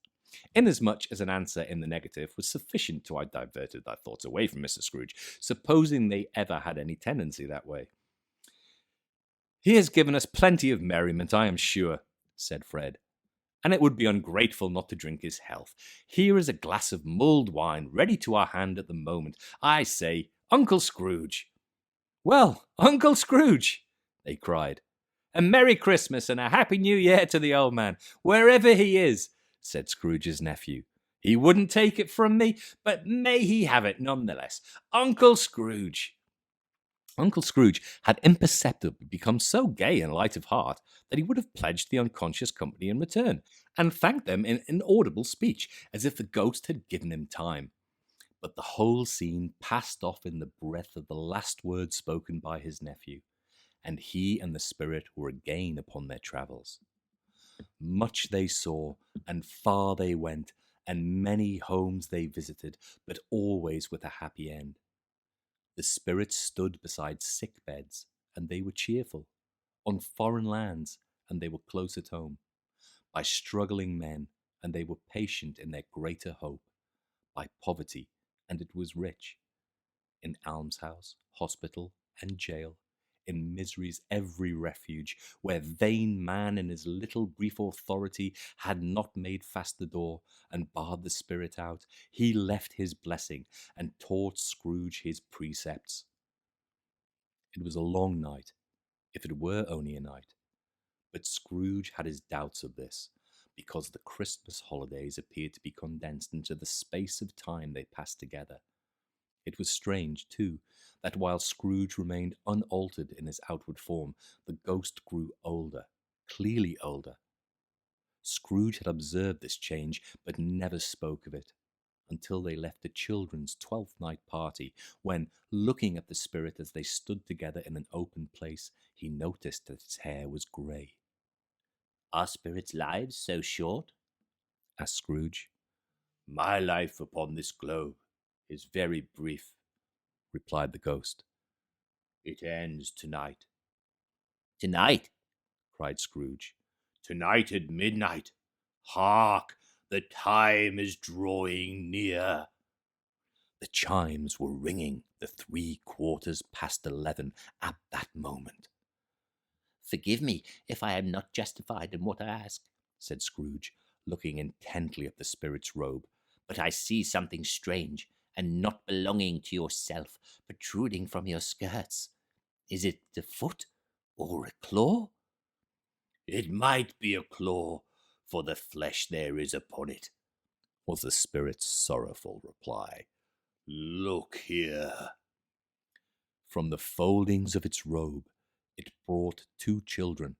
inasmuch as an answer in the negative was sufficient to have diverted their thoughts away from Mr. Scrooge, supposing they ever had any tendency that way. "He has given us plenty of merriment, I am sure," said Fred, "and it would be ungrateful not to drink his health. Here is a glass of mulled wine ready to our hand at the moment. I say, Uncle Scrooge." "Well, Uncle Scrooge," they cried, "a Merry Christmas and a Happy New Year to the old man, wherever he is. said Scrooge's nephew. "He wouldn't take it from me, but may he have it nonetheless. Uncle Scrooge." Uncle Scrooge had imperceptibly become so gay and light of heart that he would have pledged the unconscious company in return, and thanked them in inaudible speech, as if the ghost had given him time. But the whole scene passed off in the breath of the last words spoken by his nephew, and he and the spirit were again upon their travels. Much they saw, and far they went, and many homes they visited, but always with a happy end. The spirits stood beside sick beds, and they were cheerful, on foreign lands, and they were close at home, by struggling men, and they were patient in their greater hope, by poverty, and it was rich, in almshouse, hospital, and jail, in misery's every refuge, where vain man in his little brief authority had not made fast the door, and barred the spirit out, he left his blessing, and taught Scrooge his precepts. It was a long night, if it were only a night, but Scrooge had his doubts of this, because the Christmas holidays appeared to be condensed into the space of time they passed together. It was strange, too, that while Scrooge remained unaltered in his outward form, the ghost grew older, clearly older. Scrooge had observed this change, but never spoke of it, until they left the children's 12th night party, when, looking at the spirit as they stood together in an open place, he noticed that its hair was grey. "Are spirits' lives so short?" asked Scrooge. "My life upon this globe is very brief," replied the ghost. "It ends tonight." "Tonight?" cried Scrooge. "Tonight at midnight. Hark! The time is drawing near." The chimes were ringing the 11:15 at that moment. "Forgive me if I am not justified in what I ask," said Scrooge, looking intently at the spirit's robe, "but I see something strange and not belonging to yourself protruding from your skirts. Is it a foot or a claw?" "It might be a claw, for the flesh there is upon it," was the spirit's sorrowful reply. "Look here." From the foldings of its robe, it brought 2 children,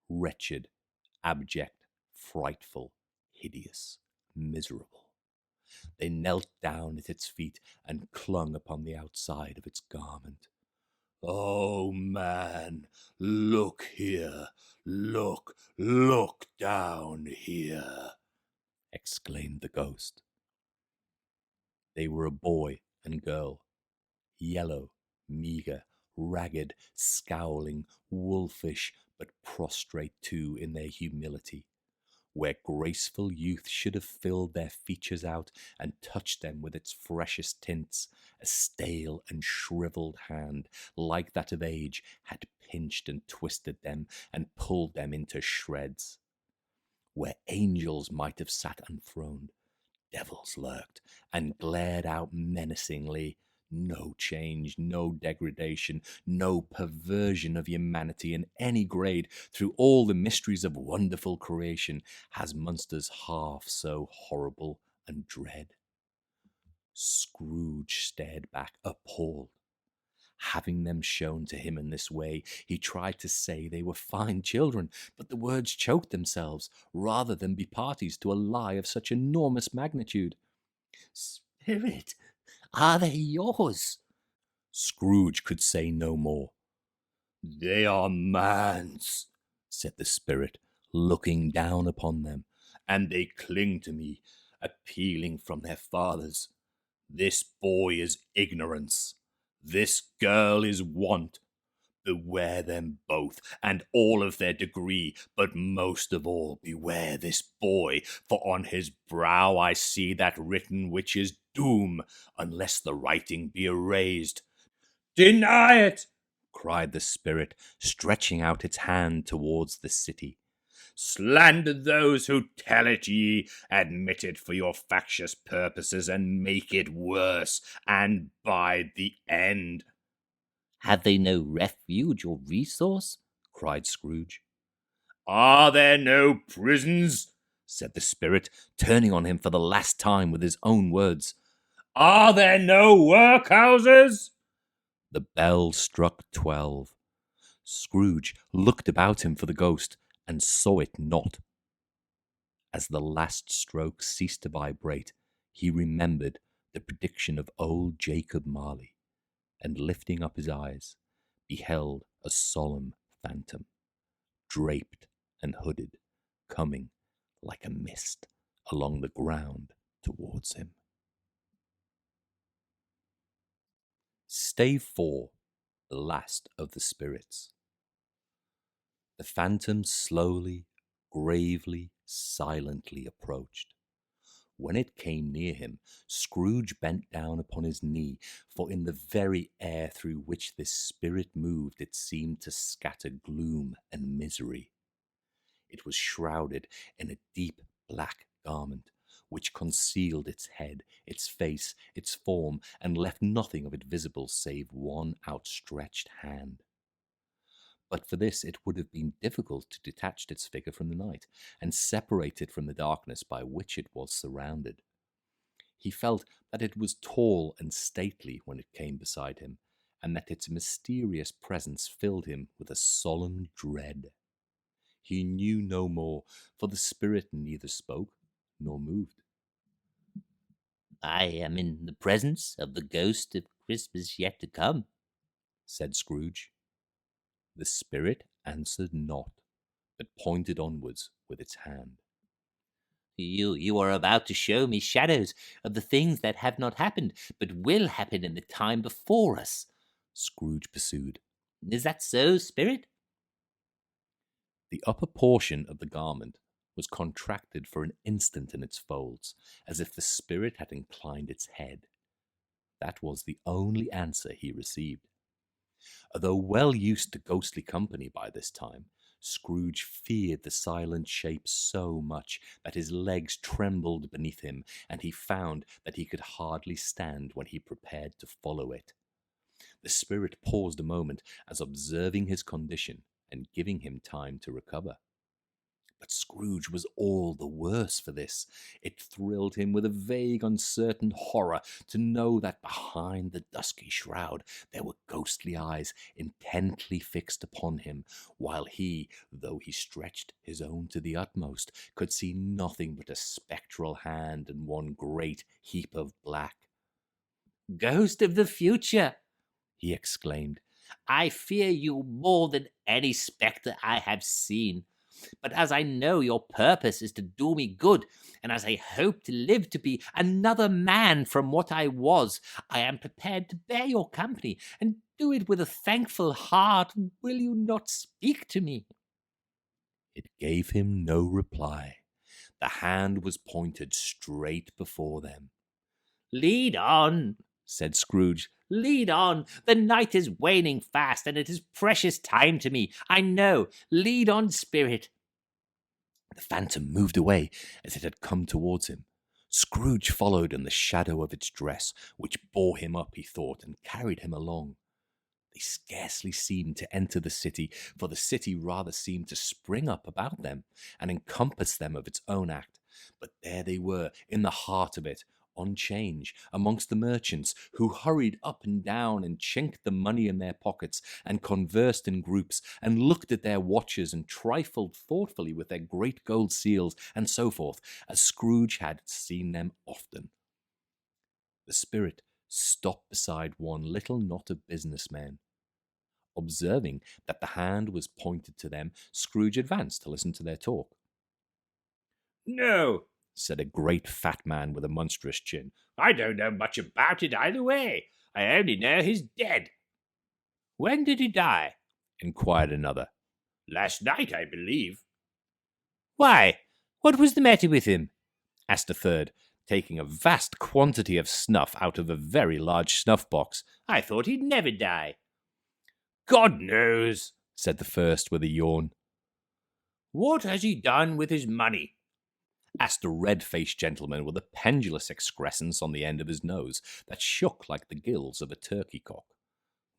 wretched, abject, frightful, hideous, miserable. They knelt down at its feet and clung upon the outside of its garment. "Oh, man, look here, look down here," exclaimed the ghost. They were a boy and girl, yellow, meagre, ragged, scowling, wolfish, but prostrate too in their humility. Where graceful youth should have filled their features out and touched them with its freshest tints, a stale and shriveled hand, like that of age, had pinched and twisted them and pulled them into shreds. Where angels might have sat enthroned, devils lurked and glared out menacingly. No change, no degradation, no perversion of humanity in any grade through all the mysteries of wonderful creation has monsters half so horrible and dread. Scrooge stared back, appalled. Having them shown to him in this way, he tried to say they were fine children, but the words choked themselves rather than be parties to a lie of such enormous magnitude. "Spirit, are they yours?" Scrooge could say no more. "They are man's," said the spirit, looking down upon them, "and they cling to me, appealing from their fathers. This boy is ignorance. This girl is want. Beware them both, and all of their degree, but most of all beware this boy, for on his brow I see that written which is doom, unless the writing be erased." "Deny it!" cried the spirit, stretching out its hand towards the city. "Slander those who tell it ye, admit it for your factious purposes, and make it worse, and bide the end." "Have they no refuge or resource?" cried Scrooge. "Are there no prisons?" said the spirit, turning on him for the last time with his own words. "Are there no workhouses?" The bell struck 12. Scrooge looked about him for the ghost, and saw it not. As the last stroke ceased to vibrate, he remembered the prediction of old Jacob Marley, and lifting up his eyes, beheld a solemn phantom, draped and hooded, coming like a mist along the ground towards him. Stave 4, the last of the spirits. The phantom slowly, gravely, silently approached. When it came near him, Scrooge bent down upon his knee, for in the very air through which this spirit moved it seemed to scatter gloom and misery. It was shrouded in a deep black garment, which concealed its head, its face, its form, and left nothing of it visible save one outstretched hand. But for this it would have been difficult to detach its figure from the night, and separate it from the darkness by which it was surrounded. He felt that it was tall and stately when it came beside him, and that its mysterious presence filled him with a solemn dread. He knew no more, for the spirit neither spoke nor moved. "I am in the presence of the ghost of Christmas yet to come," said Scrooge. The spirit answered not, but pointed onwards with its hand. You are about to show me shadows of the things that have not happened, but will happen in the time before us," Scrooge pursued. "Is that so, spirit?" The upper portion of the garment was contracted for an instant in its folds, as if the spirit had inclined its head. That was the only answer he received. Although well used to ghostly company by this time, Scrooge feared the silent shape so much that his legs trembled beneath him, and he found that he could hardly stand when he prepared to follow it. The spirit paused a moment, as observing his condition and giving him time to recover. But Scrooge was all the worse for this. It thrilled him with a vague, uncertain horror to know that behind the dusky shroud there were ghostly eyes intently fixed upon him, while he, though he stretched his own to the utmost, could see nothing but a spectral hand and one great heap of black. "Ghost of the future," he exclaimed, "I fear you more than any spectre I have seen. But as I know your purpose is to do me good, and as I hope to live to be another man from what I was, I am prepared to bear your company, and do it with a thankful heart. Will you not speak to me?" It gave him no reply. The hand was pointed straight before them. "Lead on," said Scrooge. "Lead on. The night is waning fast, and it is precious time to me, I know. Lead on, spirit." The phantom moved away as it had come towards him. Scrooge followed in the shadow of its dress, which bore him up, he thought, and carried him along. They scarcely seemed to enter the city, for the city rather seemed to spring up about them and encompass them of its own act. But there they were, in the heart of it, on change, amongst the merchants, who hurried up and down and chinked the money in their pockets, and conversed in groups, and looked at their watches, and trifled thoughtfully with their great gold seals, and so forth, as Scrooge had seen them often. The spirit stopped beside one little knot of businessmen. Observing that the hand was pointed to them, Scrooge advanced to listen to their talk. "No," said a great fat man with a monstrous chin. "I don't know much about it either way. I only know he's dead." "When did he die?" inquired another. "Last night, I believe." "Why, what was the matter with him?" asked a third, taking a vast quantity of snuff out of a very large snuff-box. "I thought he'd never die." "God knows," said the first with a yawn. "What has he done with his money?" asked a red-faced gentleman with a pendulous excrescence on the end of his nose that shook like the gills of a turkey-cock.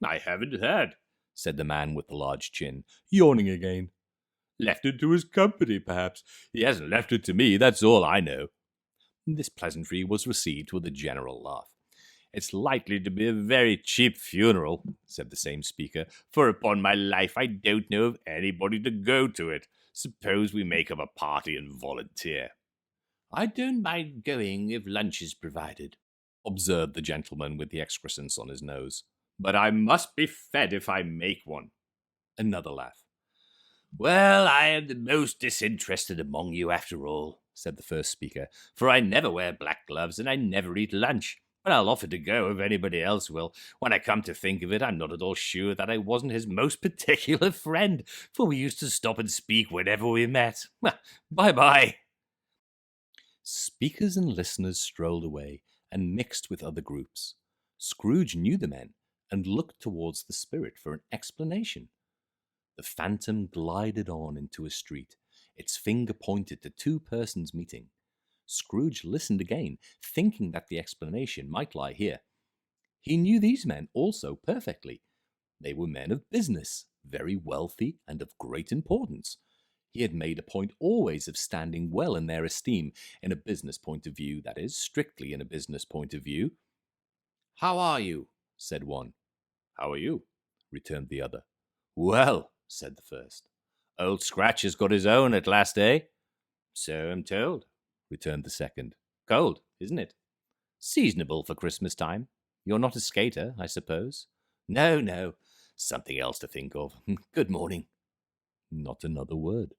"I haven't heard," said the man with the large chin, yawning again. Left it to his company, perhaps. He hasn't left it to me, that's all I know. This pleasantry was received with a general laugh. It's likely to be a very cheap funeral, said the same speaker, for upon my life I don't know of anybody to go to it. Suppose we make up a party and volunteer. I don't mind going if lunch is provided, observed the gentleman with the excrescence on his nose. But I must be fed if I make one. Another laugh. Well, I am the most disinterested among you after all, said the first speaker, for I never wear black gloves and I never eat lunch. But I'll offer to go if anybody else will. When I come to think of it, I'm not at all sure that I wasn't his most particular friend, for we used to stop and speak whenever we met. Bye-bye. Speakers and listeners strolled away and mixed with other groups. Scrooge knew the men and looked towards the spirit for an explanation. The phantom glided on into a street. Its finger pointed to two persons meeting. Scrooge listened again, thinking that the explanation might lie here. He knew these men also perfectly. They were men of business, very wealthy and of great importance. He had made a point always of standing well in their esteem, in a business point of view, that is, strictly in a business point of view. "How are you?" said one. "How are you?" returned the other. "Well," said the first, "Old Scratch has got his own at last, eh?" "So I'm told," returned the second. "Cold, isn't it?" "Seasonable for Christmas time. You're not a skater, I suppose?" "No, no. Something else to think of. Good morning." Not another word.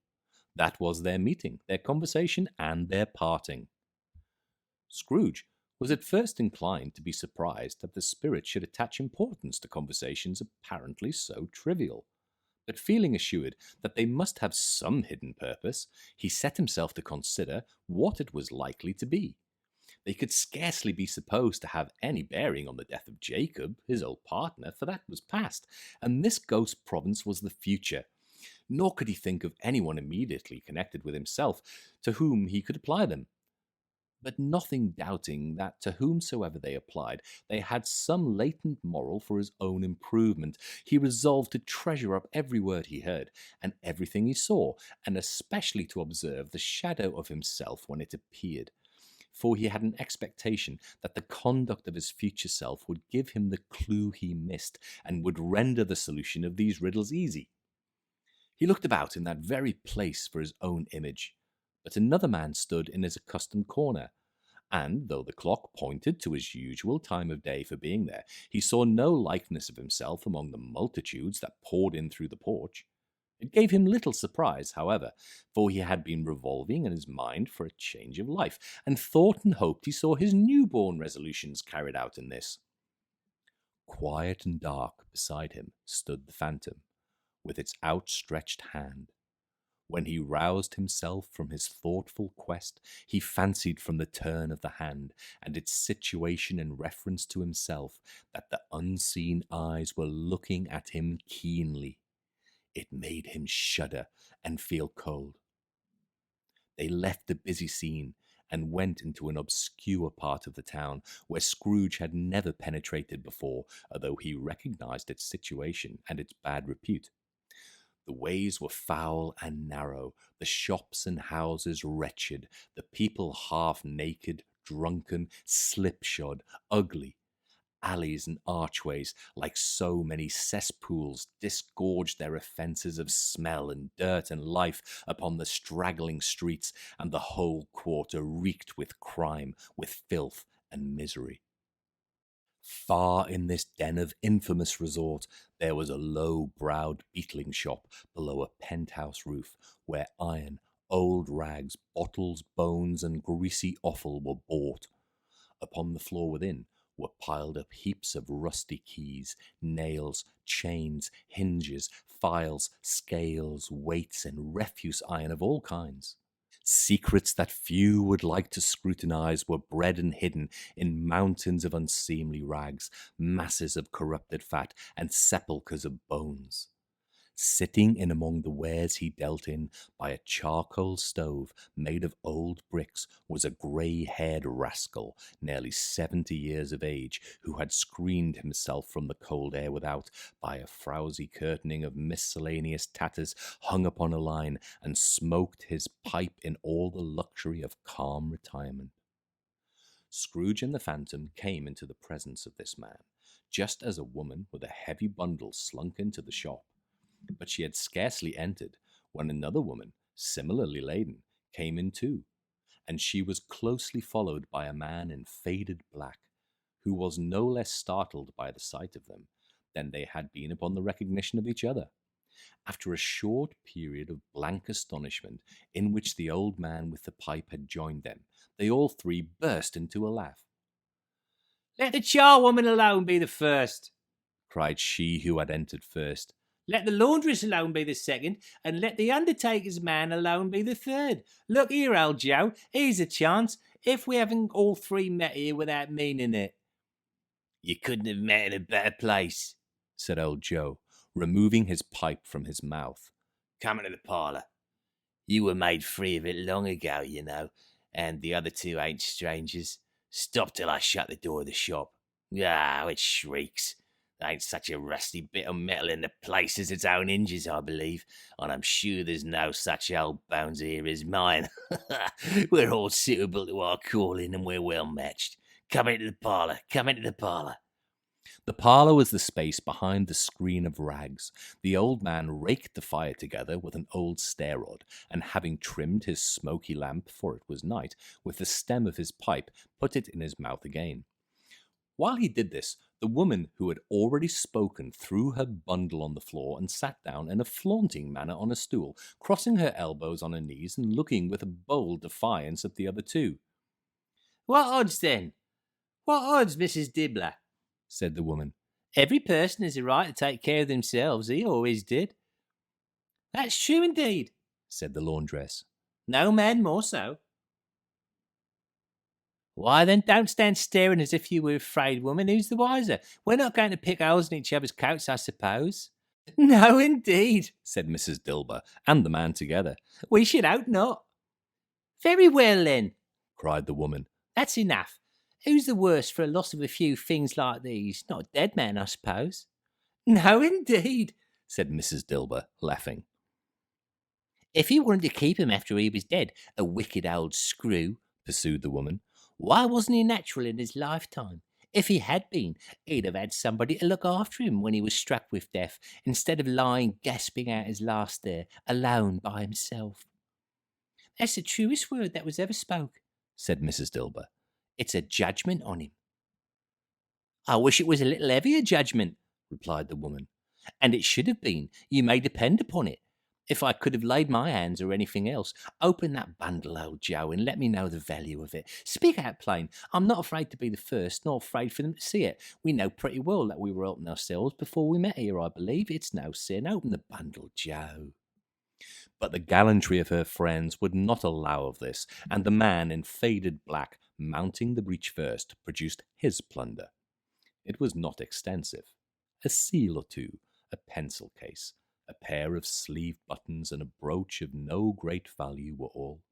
That was their meeting, their conversation, and their parting. Scrooge was at first inclined to be surprised that the spirit should attach importance to conversations apparently so trivial. But feeling assured that they must have some hidden purpose, he set himself to consider what it was likely to be. They could scarcely be supposed to have any bearing on the death of Jacob, his old partner, for that was past, and this ghost province was the future. Nor could he think of anyone immediately connected with himself to whom he could apply them. But nothing doubting that to whomsoever they applied, they had some latent moral for his own improvement, he resolved to treasure up every word he heard, and everything he saw, and especially to observe the shadow of himself when it appeared. For he had an expectation that the conduct of his future self would give him the clue he missed, and would render the solution of these riddles easy. He looked about in that very place for his own image, but another man stood in his accustomed corner, and though the clock pointed to his usual time of day for being there, he saw no likeness of himself among the multitudes that poured in through the porch. It gave him little surprise, however, for he had been revolving in his mind for a change of life, and thought and hoped he saw his newborn resolutions carried out in this. Quiet and dark beside him stood the phantom, with its outstretched hand. When he roused himself from his thoughtful quest, he fancied from the turn of the hand and its situation in reference to himself that the unseen eyes were looking at him keenly. It made him shudder and feel cold. They left the busy scene and went into an obscure part of the town where Scrooge had never penetrated before, although he recognized its situation and its bad repute. The ways were foul and narrow, the shops and houses wretched, the people half naked, drunken, slipshod, ugly. Alleys and archways, like so many cesspools, disgorged their offences of smell and dirt and life upon the straggling streets, and the whole quarter reeked with crime, with filth and misery. Far in this den of infamous resort, there was a low-browed beetling shop below a penthouse roof, where iron, old rags, bottles, bones, and greasy offal were bought. Upon the floor within were piled up heaps of rusty keys, nails, chains, hinges, files, scales, weights, and refuse iron of all kinds. Secrets that few would like to scrutinize were bred and hidden in mountains of unseemly rags, masses of corrupted fat, and sepulchres of bones. Sitting in among the wares he dealt in by a charcoal stove made of old bricks was a grey-haired rascal, nearly 70 years of age, who had screened himself from the cold air without by a frowsy curtaining of miscellaneous tatters hung upon a line, and smoked his pipe in all the luxury of calm retirement. Scrooge and the Phantom came into the presence of this man, just as a woman with a heavy bundle slunk into the shop. But she had scarcely entered when another woman, similarly laden, came in too, and she was closely followed by a man in faded black, who was no less startled by the sight of them than they had been upon the recognition of each other. After a short period of blank astonishment, in which the old man with the pipe had joined them, they all three burst into a laugh. "Let the charwoman alone be the first," cried she who had entered first. "Let the laundress alone be the second, and let the undertaker's man alone be the third. Look here, old Joe, here's a chance, if we haven't all three met here without meaning it." "You couldn't have met in a better place," said old Joe, removing his pipe from his mouth. "Come into the parlour. You were made free of it long ago, you know, and the other two ain't strangers. Stop till I shut the door of the shop. Ah, it shrieks. There ain't such a rusty bit of metal in the place as its own hinges, I believe, and I'm sure there's no such old bones here as mine. We're all suitable to our calling, and we're well matched. Come into the parlour, come into the parlour." The parlour was the space behind the screen of rags. The old man raked the fire together with an old stair rod, and having trimmed his smoky lamp, for it was night, with the stem of his pipe, put it in his mouth again. While he did this, the woman who had already spoken threw her bundle on the floor and sat down in a flaunting manner on a stool, crossing her elbows on her knees and looking with a bold defiance at the other two. "What odds, then? What odds, Mrs. Dibbler?" said the woman. "Every person has a right to take care of themselves. He always did." "That's true indeed," said the laundress. "No man more so." "Why, then, don't stand staring as if you were afraid, woman. Who's the wiser? We're not going to pick holes in each other's coats, I suppose." "No, indeed," said Mrs. Dilber and the man together. "We should hope not." "Very well, then," cried the woman. "That's enough. Who's the worse for a loss of a few things like these? Not a dead man, I suppose." "No, indeed," said Mrs. Dilber, laughing. "If you wanted to keep him after he was dead, a wicked old screw," pursued the woman, "why wasn't he natural in his lifetime? If he had been, he'd have had somebody to look after him when he was struck with death, instead of lying gasping out his last there, alone by himself." "That's the truest word that was ever spoke," said Mrs. Dilber. "It's a judgment on him." "I wish it was a little heavier judgment," replied the woman. "And it should have been, you may depend upon it. If I could have laid my hands or anything else, open that bundle, old Joe, and let me know the value of it. Speak out plain. I'm not afraid to be the first, nor afraid for them to see it. We know pretty well that we were helping ourselves before we met here, I believe. It's no sin. Open the bundle, Joe." But the gallantry of her friends would not allow of this, and the man in faded black, mounting the breach first, produced his plunder. It was not extensive. A seal or two, a pencil case, a pair of sleeve buttons, and a brooch of no great value were all.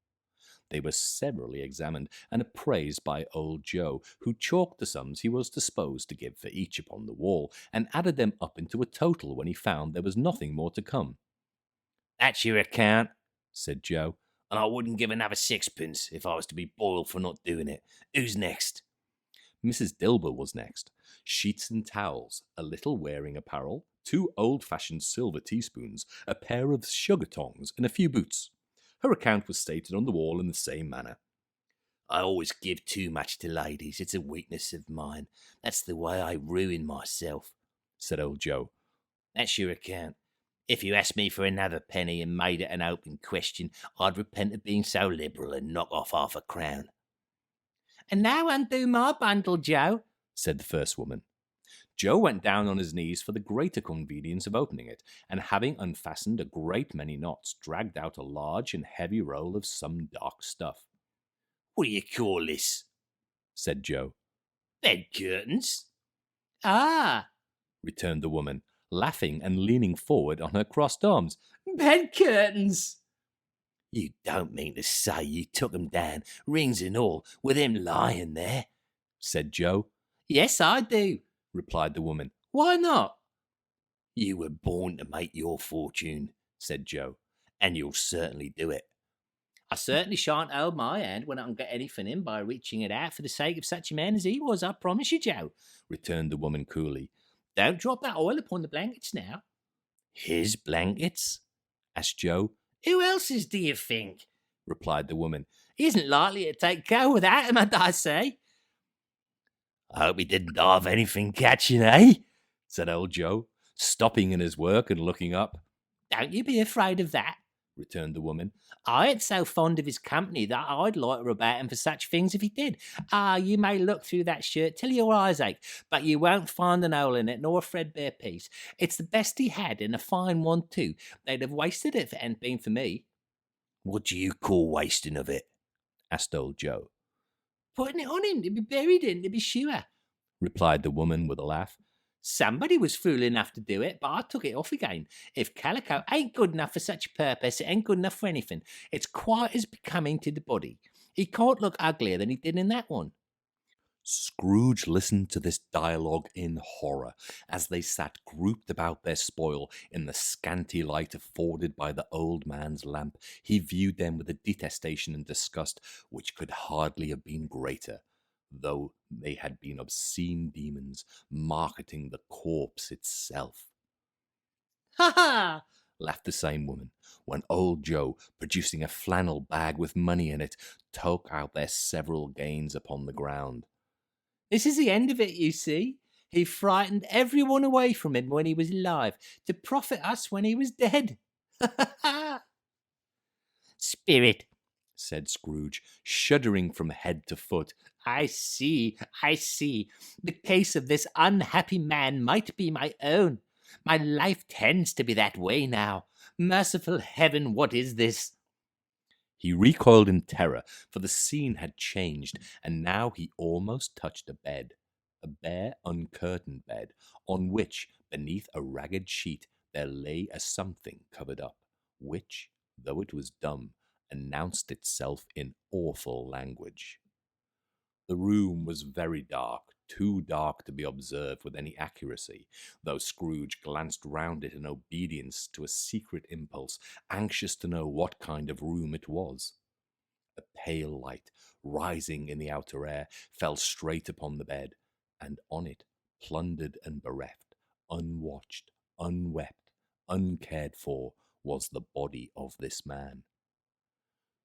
They were severally examined and appraised by old Joe, who chalked the sums he was disposed to give for each upon the wall, and added them up into a total when he found there was nothing more to come. "That's your account," said Joe. "and I wouldn't give another sixpence if I was to be boiled for not doing it. Who's next?" Mrs. Dilber was next. Sheets and towels, a little wearing apparel, 2 old-fashioned silver teaspoons, a pair of sugar tongs, and a few boots. Her account was stated on the wall in the same manner. "I always give too much to ladies. It's a weakness of mine. That's the way I ruin myself," said old Joe. "That's your account. If you asked me for another penny and made it an open question, I'd repent of being so liberal and knock off half a crown." "And now undo my bundle, Joe," said the first woman. Joe went down on his knees for the greater convenience of opening it, and having unfastened a great many knots, dragged out a large and heavy roll of some dark stuff. "What do you call this?" said Joe. "Bed curtains." "Ah," returned the woman, laughing and leaning forward on her crossed arms. "Bed curtains!" You don't mean to say you took 'em down, rings and all, with him lying there?" said Joe. "Yes, I do," replied the woman. "Why not?" "You were born to make your fortune," said Joe, "and you'll certainly do it." "I certainly shan't hold my hand when I can get anything in by reaching it out for the sake of such a man as he was, I promise you, Joe," returned the woman coolly. "Don't drop that oil upon the blankets now." "His blankets?" asked Joe. "Who else's, do you think?" replied the woman. "He isn't likely to take cold without 'em, I say." "I hope he didn't have anything catching, eh?" said old Joe, stopping in his work and looking up. "Don't you be afraid of that," returned the woman. "I ain't so fond of his company that I'd loiter about him for such things if he did. You may look through that shirt till your eyes ache, but you won't find an hole in it nor a threadbare piece. It's the best he had, and a fine one too. They'd have wasted it if it hadn't been for me." "What do you call wasting of it?" asked old Joe. "Putting it on him to be buried in, to be sure," replied the woman with a laugh. "Somebody was fool enough to do it, but I took it off again. If calico ain't good enough for such a purpose, it ain't good enough for anything. It's quite as becoming to the body. He can't look uglier than he did in that one." Scrooge listened to this dialogue in horror as they sat grouped about their spoil in the scanty light afforded by the old man's lamp. He viewed them with a detestation and disgust which could hardly have been greater, though they had been obscene demons marketing the corpse itself. "Ha ha!" laughed the same woman, when old Joe, producing a flannel bag with money in it, took out their several gains upon the ground. "This is the end of it, you see. He frightened everyone away from him when he was alive, to profit us when he was dead. Ha ha ha!" "Spirit," said Scrooge, shuddering from head to foot. I see. The case of this unhappy man might be my own. My life tends to be that way now. Merciful heaven, what is this?" He recoiled in terror, for the scene had changed, and now he almost touched a bed, a bare, uncurtained bed, on which, beneath a ragged sheet, there lay a something covered up, which, though it was dumb, announced itself in awful language. The room was very dark, too dark to be observed with any accuracy, though Scrooge glanced round it in obedience to a secret impulse, anxious to know what kind of room it was. A pale light, rising in the outer air, fell straight upon the bed, and on it, plundered and bereft, unwatched, unwept, uncared for, was the body of this man.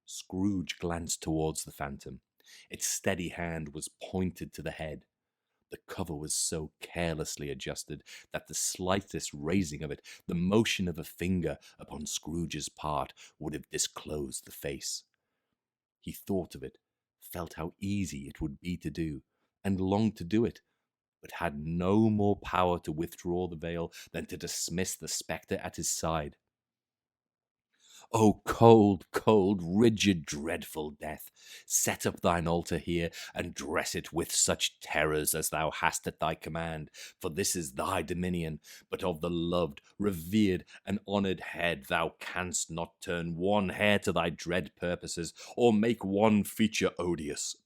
Scrooge glanced towards the phantom. Its steady hand was pointed to the head. The cover was so carelessly adjusted that the slightest raising of it, the motion of a finger upon Scrooge's part, would have disclosed the face. He thought of it, felt how easy it would be to do, and longed to do it, but had no more power to withdraw the veil than to dismiss the spectre at his side. O cold, cold, rigid, dreadful death, set up thine altar here, and dress it with such terrors as thou hast at thy command, for this is thy dominion, but of the loved, revered, and honoured head thou canst not turn one hair to thy dread purposes, or make one feature odious.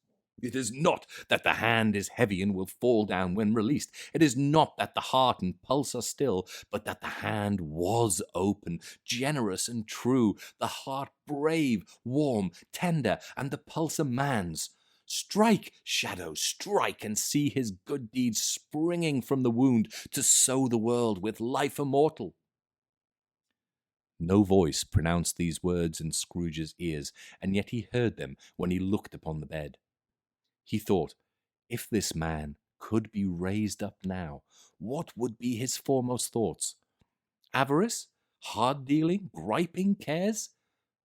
It is not that the hand is heavy and will fall down when released. It is not that the heart and pulse are still, but that the hand was open, generous and true, the heart brave, warm, tender, and the pulse a man's. Strike, shadow, strike, and see his good deeds springing from the wound to sow the world with life immortal. No voice pronounced these words in Scrooge's ears, and yet he heard them when he looked upon the bed. He thought, if this man could be raised up now, what would be his foremost thoughts? Avarice? Hard-dealing? Griping cares?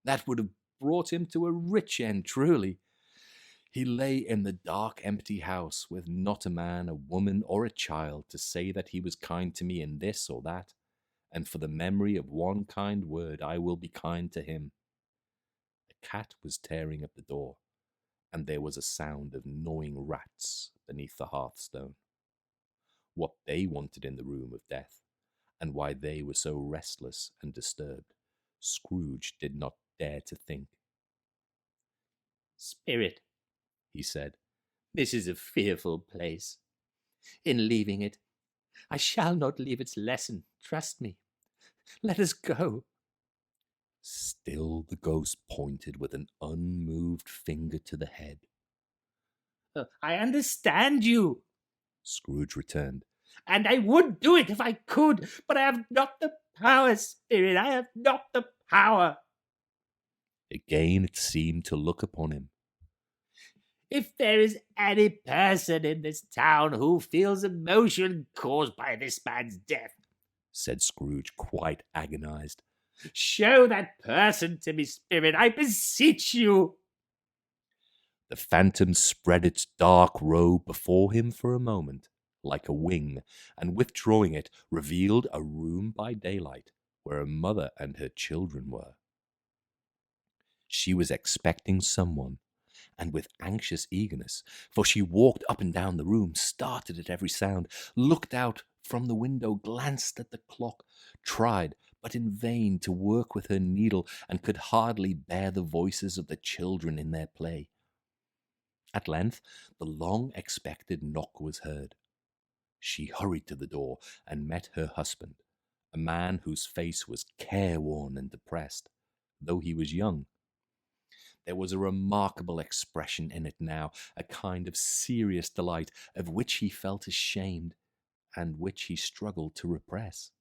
That would have brought him to a rich end, truly. He lay in the dark, empty house, with not a man, a woman, or a child to say that he was kind to me in this or that, and for the memory of one kind word I will be kind to him. A cat was tearing at the door, and there was a sound of gnawing rats beneath the hearthstone. What they wanted in the room of death, and why they were so restless and disturbed, Scrooge did not dare to think. Spirit, He said, this is a fearful place. In leaving it, I shall not leave its lesson, trust me. Let us go. Still the ghost pointed with an unmoved finger to the head. I understand you, Scrooge returned. and I would do it if I could, but I have not the power, Spirit. I have not the power. Again it seemed to look upon him. If there is any person in this town who feels emotion caused by this man's death, Said Scrooge, quite agonized. show that person to me, Spirit, I beseech you. The phantom spread its dark robe before him for a moment, like a wing, and withdrawing it, revealed a room by daylight, where a mother and her children were. She was expecting someone, and with anxious eagerness, for she walked up and down the room, started at every sound, looked out from the window, glanced at the clock, tried, but in vain, to work with her needle, and could hardly bear the voices of the children in their play. At length, the long-expected knock was heard. She hurried to the door and met her husband, a man whose face was careworn and depressed, though he was young. There was a remarkable expression in it now, a kind of serious delight, of which he felt ashamed, and which he struggled to repress.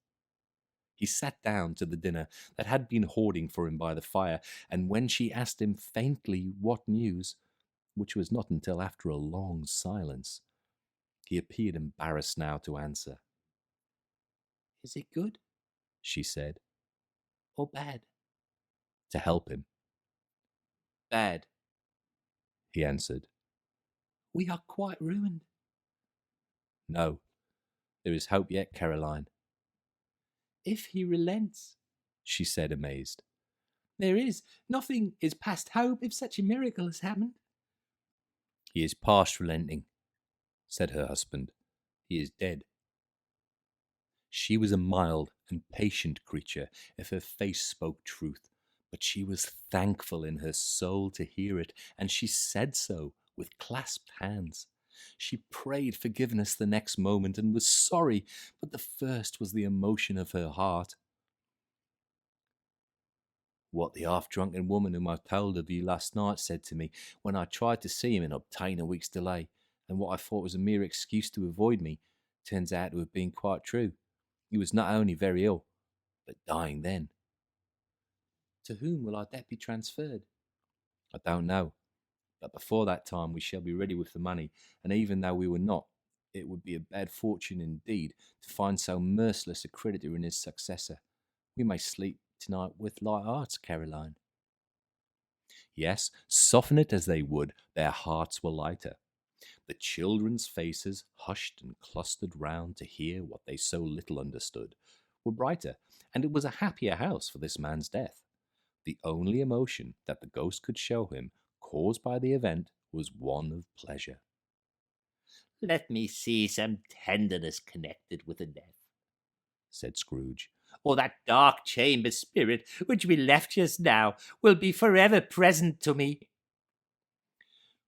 He sat down to the dinner that had been hoarding for him by the fire, and when she asked him faintly what news, which was not until after a long silence, he appeared embarrassed now to answer. Is it good She said, or bad? to help him. Bad. He answered. We are quite ruined. No, there is hope yet, Caroline. If he relents, She said, amazed. there is. Nothing is past hope if such a miracle has happened. He is past relenting, said her husband. He is dead. She was a mild and patient creature, if her face spoke truth, but she was thankful in her soul to hear it, and she said so with clasped hands. She prayed forgiveness the next moment and was sorry, but the first was the emotion of her heart. What the half-drunken woman whom I told of you last night said to me when I tried to see him and obtain a week's delay, and what I thought was a mere excuse to avoid me, turns out to have been quite true. He was not only very ill, but dying then. To whom will our debt be transferred? I don't know, but before that time we shall be ready with the money, and even though we were not, it would be a bad fortune indeed to find so merciless a creditor in his successor. We may sleep tonight with light hearts, Caroline. Yes, soften it as they would, their hearts were lighter. The children's faces, hushed and clustered round to hear what they so little understood, were brighter, and it was a happier house for this man's death. The only emotion that the ghost could show him, caused by the event, was one of pleasure. Let me see some tenderness connected with the death, Said Scrooge. or that dark chamber, Spirit, which we left just now, will be forever present to me.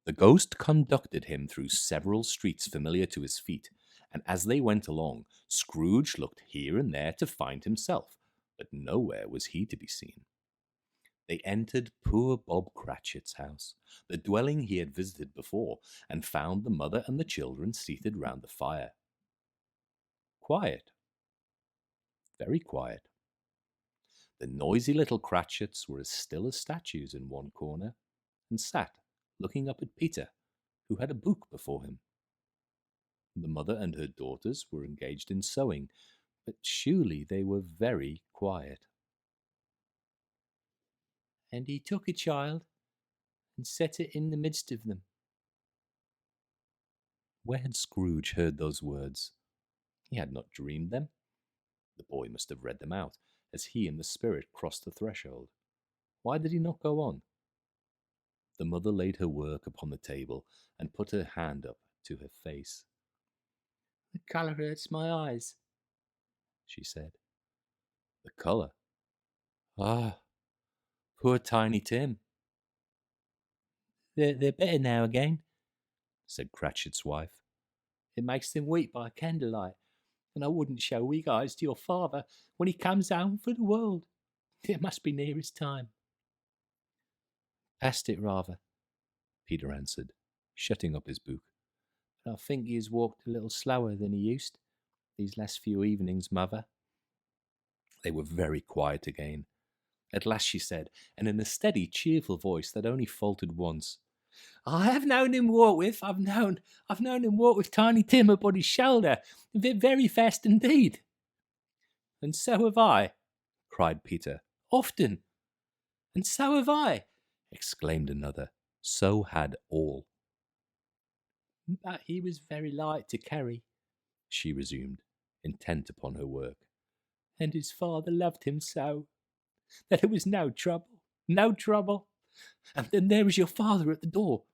The ghost conducted him through several streets familiar to his feet, and as they went along, Scrooge looked here and there to find himself, but nowhere was he to be seen. They entered poor Bob Cratchit's house, the dwelling he had visited before, and found the mother and the children seated round the fire. Quiet. Very quiet. The noisy little Cratchits were as still as statues in one corner, and sat looking up at Peter, who had a book before him. The mother and her daughters were engaged in sewing, but surely they were very quiet. And he took a child and set it in the midst of them. Where had Scrooge heard those words? He had not dreamed them. The boy must have read them out as he and the spirit crossed the threshold. Why did he not go on? The mother laid her work upon the table and put her hand up to her face. The colour hurts my eyes, She said. The colour? Ah, poor Tiny Tim. They're better now again, said Cratchit's wife. It makes them weep by candlelight, and I wouldn't show weak eyes to your father when he comes home for the world. It must be near his time. Past it, rather, Peter answered, shutting up his book. But I think he has walked a little slower than he used these last few evenings, mother. They were very quiet again. At last she said, and in a steady, cheerful voice that only faltered once, I have known him walk with, I've known him walk with Tiny Tim upon his shoulder, very fast indeed. And so have I, cried Peter. Often. And so have I, exclaimed another. So had all. But he was very light to carry, she resumed, intent upon her work. And his father loved him so that it was no trouble. And then there was your father at the door.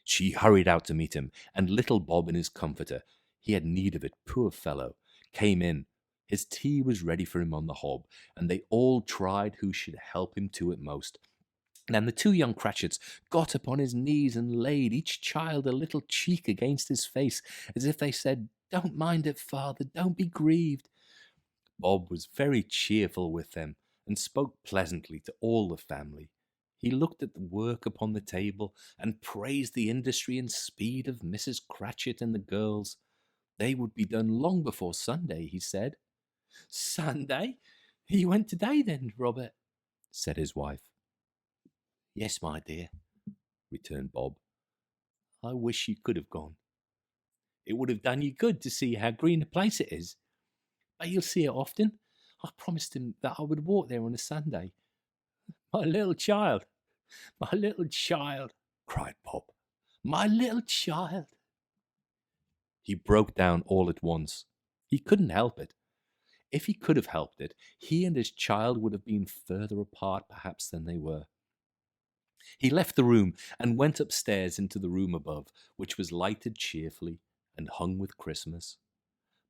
She hurried out to meet him, and little Bob in his comforter, he had need of it, poor fellow, came in. His tea was ready for him on the hob, and they all tried who should help him to it most. Then the two young Cratchits got upon his knees and laid each child a little cheek against his face, as if they said, Don't mind it, father, don't be grieved. Bob was very cheerful with them, and spoke pleasantly to all the family. He looked at the work upon the table, and praised the industry and speed of Mrs. Cratchit and the girls. They would be done long before Sunday, he said. Sunday? You went today then, Robert? said his wife. Yes, my dear, returned Bob. I wish you could have gone. It would have done you good to see how green a place it is. But you'll see it often. I promised him that I would walk there on a Sunday. My little child, cried Bob. My little child. He broke down all at once. He couldn't help it. If he could have helped it, he and his child would have been further apart perhaps than they were. He left the room and went upstairs into the room above, which was lighted cheerfully and hung with Christmas.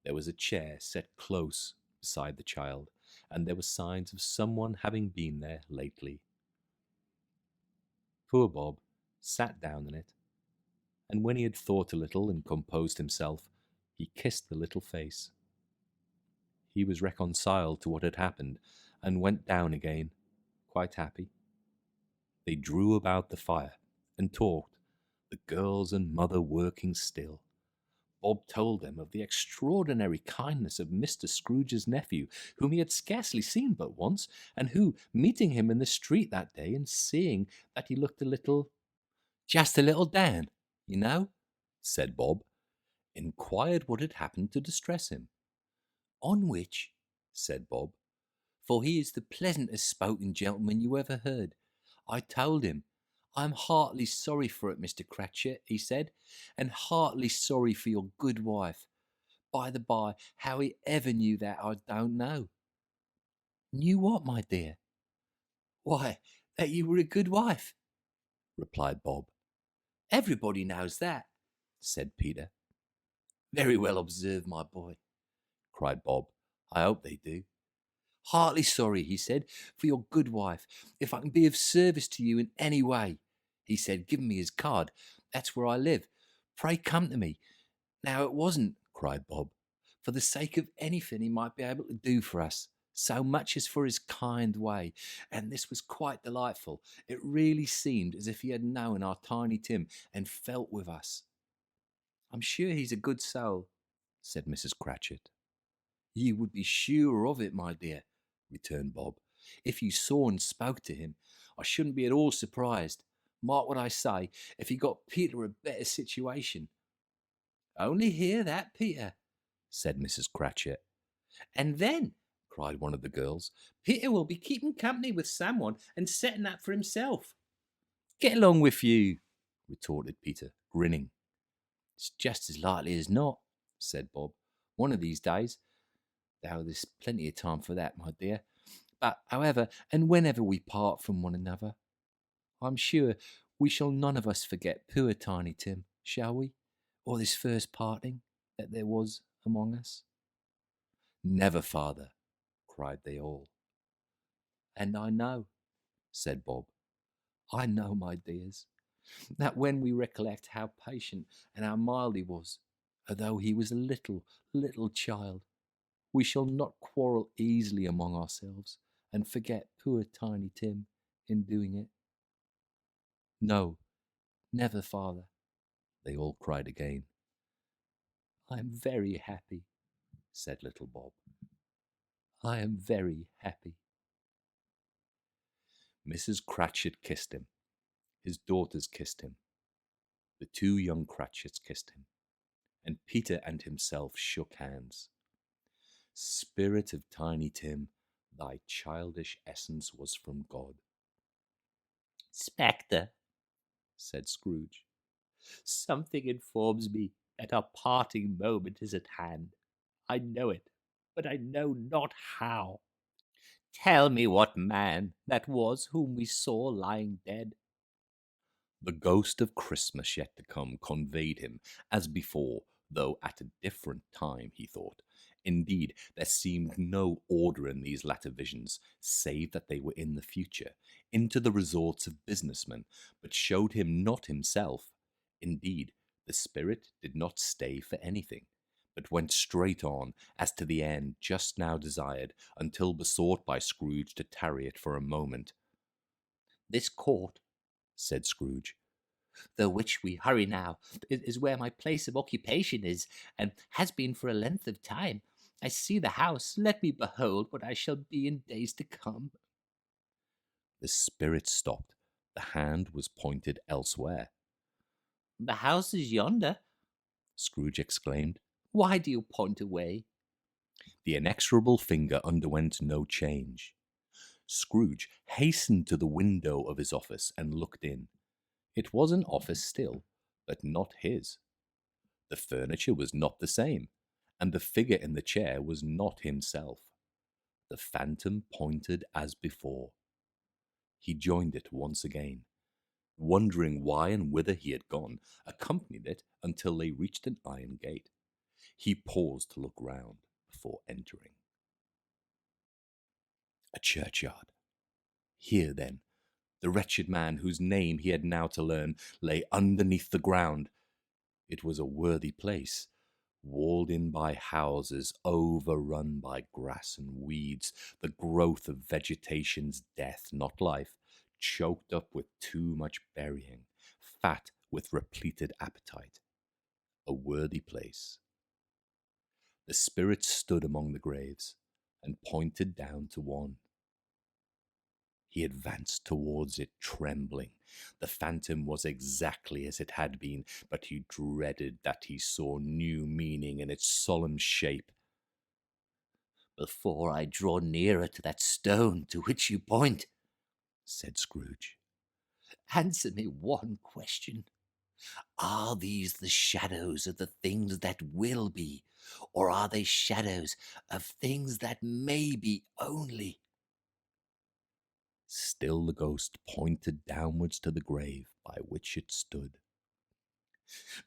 There was a chair set close beside the child, and there were signs of someone having been there lately. Poor Bob sat down in it, and when he had thought a little and composed himself, he kissed the little face. He was reconciled to what had happened, and went down again, quite happy. They drew about the fire and talked, the girls and mother working still. Bob told them of the extraordinary kindness of Mr. Scrooge's nephew, whom he had scarcely seen but once, and who, meeting him in the street that day and seeing that he looked just a little down, you know, said Bob, inquired what had happened to distress him. On which, said Bob, for he is the pleasantest spoken gentleman you ever heard, I told him, I'm heartily sorry for it, Mr. Cratchit, he said, and heartily sorry for your good wife. By the by, how he ever knew that, I don't know. Knew what, my dear? Why, that you were a good wife, replied Bob. Everybody knows that, said Peter. Very well observed, my boy, cried Bob. I hope they do. Heartily sorry, he said, for your good wife. If I can be of service to you in any way, he said, giving me his card. That's where I live. Pray come to me. Now it wasn't, cried Bob, for the sake of anything he might be able to do for us, so much as for his kind way. And this was quite delightful. It really seemed as if he had known our Tiny Tim and felt with us. I'm sure he's a good soul, said Mrs. Cratchit. You would be sure of it, my dear, returned Bob. If you saw and spoke to him, I shouldn't be at all surprised. Mark what I say, if he got Peter a better situation. Only hear that, Peter, said Mrs. Cratchit. And then, cried one of the girls, Peter will be keeping company with someone and setting up for himself. Get along with you, retorted Peter, grinning. It's just as likely as not, said Bob. One of these days. Though there's plenty of time for that, my dear. But, however, and whenever we part from one another, I'm sure we shall none of us forget poor Tiny Tim, shall we? Or this first parting that there was among us? Never, father, cried they all. And I know, said Bob, I know, my dears, that when we recollect how patient and how mild he was, although he was a little, little child, we shall not quarrel easily among ourselves and forget poor Tiny Tim in doing it. No, never, father, they all cried again. I am very happy, said little Bob. I am very happy. Mrs. Cratchit kissed him. His daughters kissed him. The two young Cratchits kissed him, and Peter and himself shook hands. Spirit of Tiny Tim, thy childish essence was from God. Spectre, said Scrooge. something informs me that our parting moment is at hand. I know it, but I know not how. Tell me what man that was whom we saw lying dead. The ghost of Christmas yet to come conveyed him, as before, though at a different time, he thought. Indeed, there seemed no order in these latter visions, save that they were in the future, into the resorts of businessmen, but showed him not himself. Indeed, the spirit did not stay for anything, but went straight on, as to the end just now desired, until besought by Scrooge to tarry it for a moment. This court, said Scrooge, the which we hurry now, is where my place of occupation is, and has been for a length of time. I see the house. Let me behold what I shall be in days to come. The spirit stopped. The hand was pointed elsewhere. The house is yonder, Scrooge exclaimed. Why do you point away? The inexorable finger underwent no change. Scrooge hastened to the window of his office and looked in. It was an office still, but not his. The furniture was not the same, and the figure in the chair was not himself. The phantom pointed as before. He joined it once again, wondering why and whither he had gone, accompanied it until they reached an iron gate. He paused to look round before entering. A churchyard. Here, then, the wretched man whose name he had now to learn lay underneath the ground. It was a worthy place, walled in by houses, overrun by grass and weeds, the growth of vegetation's death, not life, choked up with too much burying, fat with repleted appetite. A worthy place. The spirit stood among the graves and pointed down to one. He advanced towards it, trembling. The phantom was exactly as it had been, but he dreaded that he saw new meaning in its solemn shape. Before I draw nearer to that stone to which you point, said Scrooge, answer me one question. Are these the shadows of the things that will be, or are they shadows of things that may be only? Still the ghost pointed downwards to the grave by which it stood.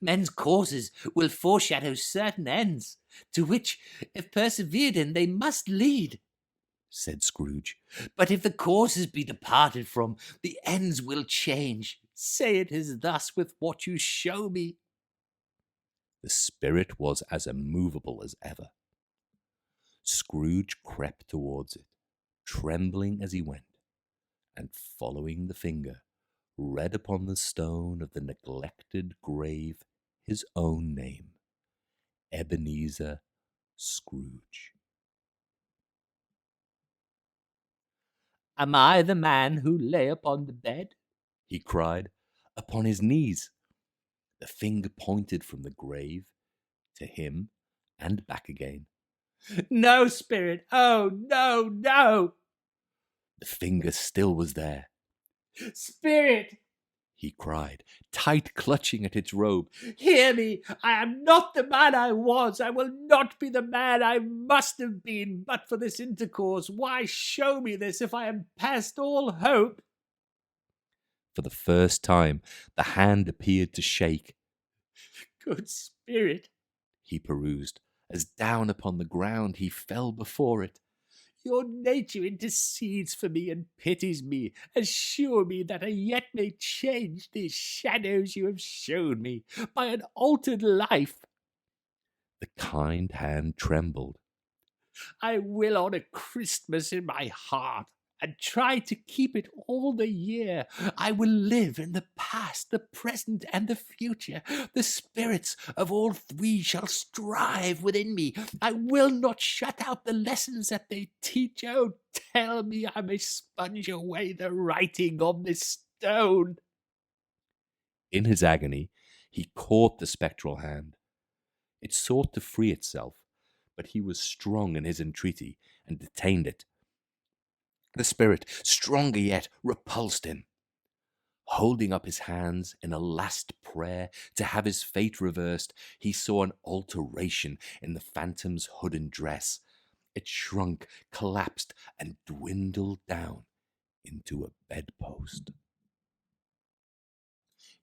Men's courses will foreshadow certain ends, to which, if persevered in, they must lead, said Scrooge. But if the courses be departed from, the ends will change. Say it is thus with what you show me. The spirit was as immovable as ever. Scrooge crept towards it, trembling as he went, and following the finger, read upon the stone of the neglected grave his own name, Ebenezer Scrooge. Am I the man who lay upon the bed? He cried, upon his knees. The finger pointed from the grave to him and back again. No, spirit, oh, no, no! The finger still was there. Spirit, he cried, tight clutching at its robe. Hear me! I am not the man I was. I will not be the man I must have been but for this intercourse. Why show me this if I am past all hope? For the first time, the hand appeared to shake. Good spirit, he perused, as down upon the ground he fell before it. Your nature intercedes for me and pities me. Assure me that I yet may change these shadows you have shown me by an altered life. The kind hand trembled. I will honour Christmas in my heart and try to keep it all the year. I will live in the past, the present, and the future. The spirits of all three shall strive within me. I will not shut out the lessons that they teach. Oh, tell me I may sponge away the writing on this stone. In his agony, he caught the spectral hand. It sought to free itself, but he was strong in his entreaty and detained it. The spirit, stronger yet, repulsed him. Holding up his hands in a last prayer to have his fate reversed, he saw an alteration in the phantom's hood and dress. It shrunk, collapsed, and dwindled down into a bedpost.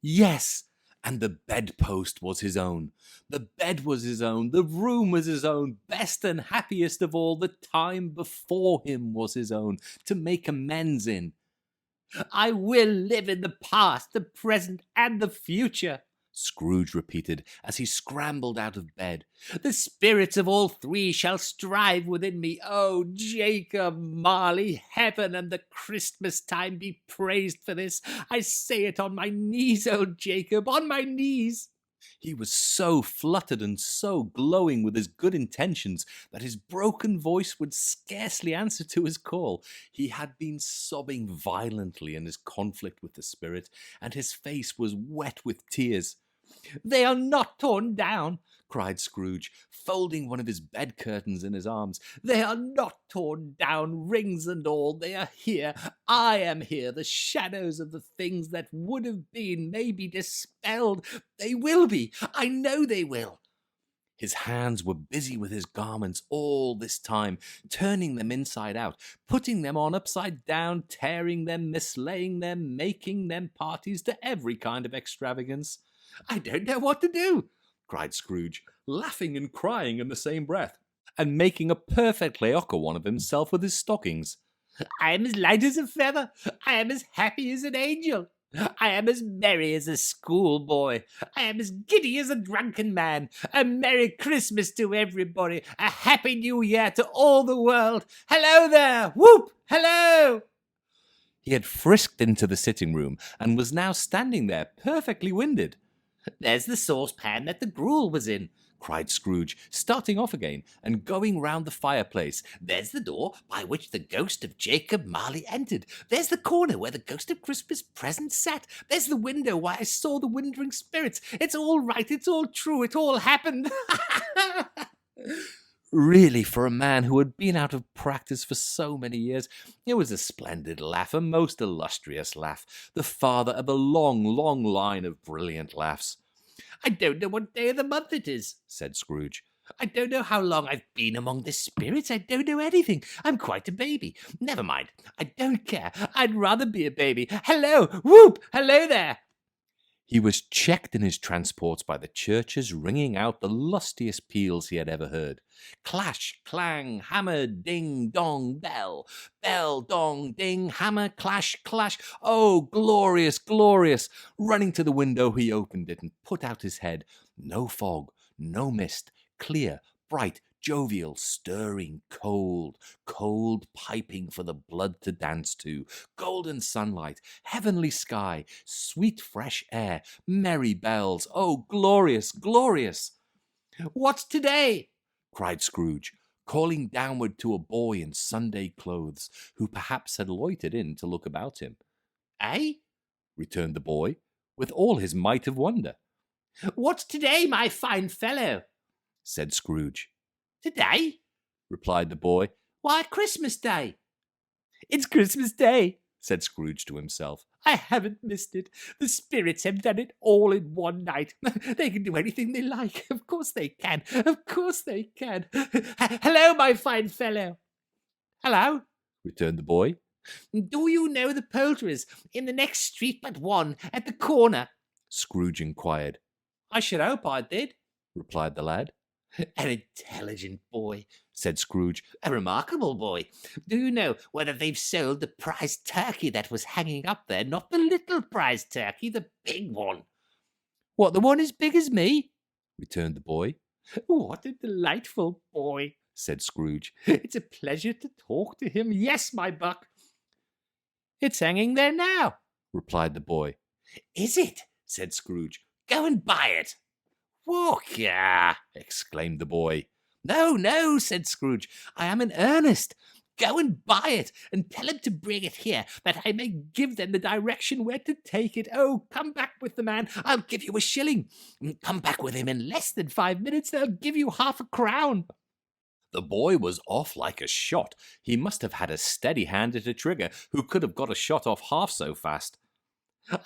Yes! And the bedpost was his own. The bed was his own. The room was his own. Best and happiest of all, the time before him was his own, to make amends in. I will live in the past, the present, and the future, Scrooge repeated as he scrambled out of bed. The spirits of all three shall strive within me. Oh, Jacob Marley, heaven and the Christmas time be praised for this. I say it on my knees, oh Jacob, on my knees. He was so fluttered and so glowing with his good intentions that his broken voice would scarcely answer to his call. He had been sobbing violently in his conflict with the spirit, and his face was wet with tears. They are not torn down, cried Scrooge, folding one of his bed curtains in his arms. They are not torn down, rings and all. They are here. I am here. The shadows of the things that would have been may be dispelled. They will be. I know they will. His hands were busy with his garments all this time, turning them inside out, putting them on upside down, tearing them, mislaying them, making them parties to every kind of extravagance. I don't know what to do, cried Scrooge, laughing and crying in the same breath, and making a perfect Laocoon of himself with his stockings. I am as light as a feather. I am as happy as an angel. I am as merry as a schoolboy. I am as giddy as a drunken man. A Merry Christmas to everybody. A Happy New Year to all the world. Hello there! Whoop! Hello! He had frisked into the sitting room and was now standing there perfectly winded. There's the saucepan that the gruel was in, cried Scrooge, starting off again and going round the fireplace. There's the door by which the ghost of Jacob Marley entered. There's the corner where the ghost of Christmas present sat. There's the window where I saw the wandering spirits. It's all right. It's all true. It all happened. Really, for a man who had been out of practice for so many years, it was a splendid laugh, a most illustrious laugh, the father of a long, long line of brilliant laughs. I don't know what day of the month it is, said Scrooge. I don't know how long I've been among the spirits. I don't know anything. I'm quite a baby. Never mind. I don't care. I'd rather be a baby. Hello! Whoop! Hello there! He was checked in his transports by the churches ringing out the lustiest peals he had ever heard. Clash, clang, hammer, ding, dong, bell. Bell, dong, ding, hammer, clash, clash. Oh, glorious, glorious! Running to the window, he opened it and put out his head. No fog, no mist, clear, bright, jovial, stirring, cold, cold piping for the blood to dance to, golden sunlight, heavenly sky, sweet fresh air, merry bells. Oh, glorious, glorious! What's today? Cried Scrooge, calling downward to a boy in Sunday clothes, who perhaps had loitered in to look about him. Eh? Returned the boy, with all his might of wonder. What's today, my fine fellow? Said Scrooge. Today? Replied the boy. Why, Christmas Day. It's Christmas Day, said Scrooge to himself. I haven't missed it. The spirits have done it all in one night. They can do anything they like. Of course they can. Of course they can. Hello, my fine fellow. Hello, returned the boy. Do you know the poulterers in the next street but one, at the corner? Scrooge inquired. I should hope I did, replied the lad. An intelligent boy, said Scrooge. A remarkable boy. Do you know whether they've sold the prize turkey that was hanging up there? Not the little prize turkey, the big one. What, the one as big as me? Returned the boy. What a delightful boy, said Scrooge. It's a pleasure to talk to him. Yes, my buck. It's hanging there now, replied the boy. Is it? Said Scrooge. Go and buy it. Walker! Exclaimed the boy. No, no, said Scrooge. I am in earnest. Go and buy it, and tell him to bring it here, that I may give them the direction where to take it. Oh, come back with the man. I'll give you a shilling. Come back with him in less than 5 minutes. They'll give you half a crown. The boy was off like a shot. He must have had a steady hand at a trigger who could have got a shot off half so fast.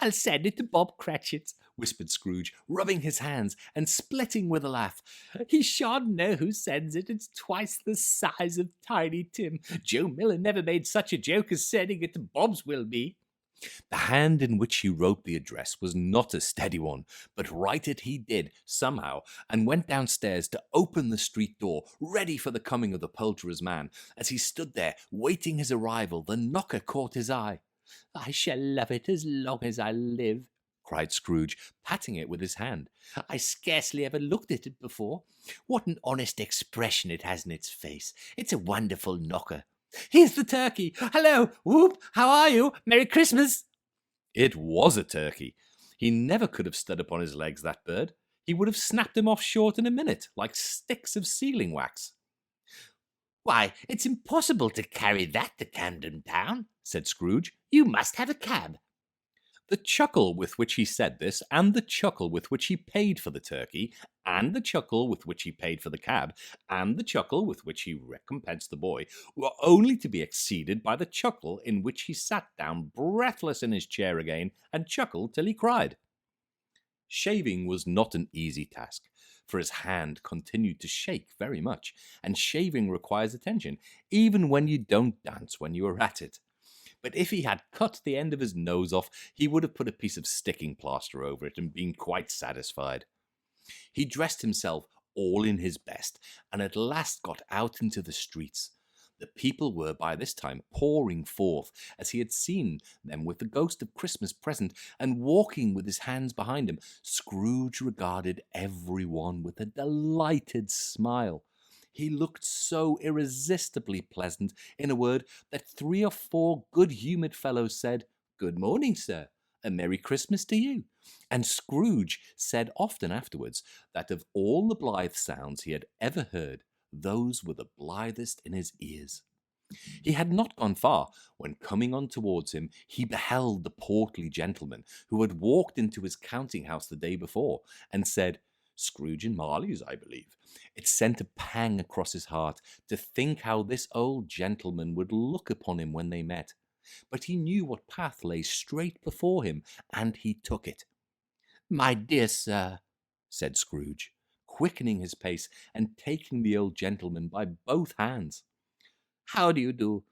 I'll send it to Bob Cratchit, whispered Scrooge, rubbing his hands and splitting with a laugh. He shan't know who sends it. It's twice the size of Tiny Tim. Joe Miller never made such a joke as sending it to Bob's will be. The hand in which he wrote the address was not a steady one, but write it he did, somehow, and went downstairs to open the street door, ready for the coming of the poulterer's man. As he stood there, waiting his arrival, the knocker caught his eye. I shall love it as long as I live, cried Scrooge, patting it with his hand. I scarcely ever looked at it before. What an honest expression it has in its face. It's a wonderful knocker. Here's the turkey. Hello, Whoop, how are you? Merry Christmas. It was a turkey. He never could have stood upon his legs, that bird. He would have snapped him off short in a minute, like sticks of sealing wax. Why, it's impossible to carry that to Camden Town, said Scrooge. You must have a cab. The chuckle with which he said this, and the chuckle with which he paid for the turkey, and the chuckle with which he paid for the cab, and the chuckle with which he recompensed the boy, were only to be exceeded by the chuckle in which he sat down breathless in his chair again, and chuckled till he cried. Shaving was not an easy task, for his hand continued to shake very much, and shaving requires attention, even when you don't dance when you are at it. But if he had cut the end of his nose off, he would have put a piece of sticking plaster over it and been quite satisfied. He dressed himself all in his best, and at last got out into the streets. The people were by this time pouring forth, as he had seen them with the ghost of Christmas present, and walking with his hands behind him. Scrooge regarded every one with a delighted smile. He looked so irresistibly pleasant, in a word, that 3 or 4 good-humoured fellows said, "Good morning, sir. A Merry Christmas to you." And Scrooge said often afterwards that of all the blithe sounds he had ever heard, those were the blithest in his ears. He had not gone far when, coming on towards him, he beheld the portly gentleman who had walked into his counting-house the day before, and said, "Scrooge and Marley's, I believe." It sent a pang across his heart to think how this old gentleman would look upon him when they met. But he knew what path lay straight before him, and he took it. "My dear sir," said Scrooge, quickening his pace and taking the old gentleman by both hands. "How do you do?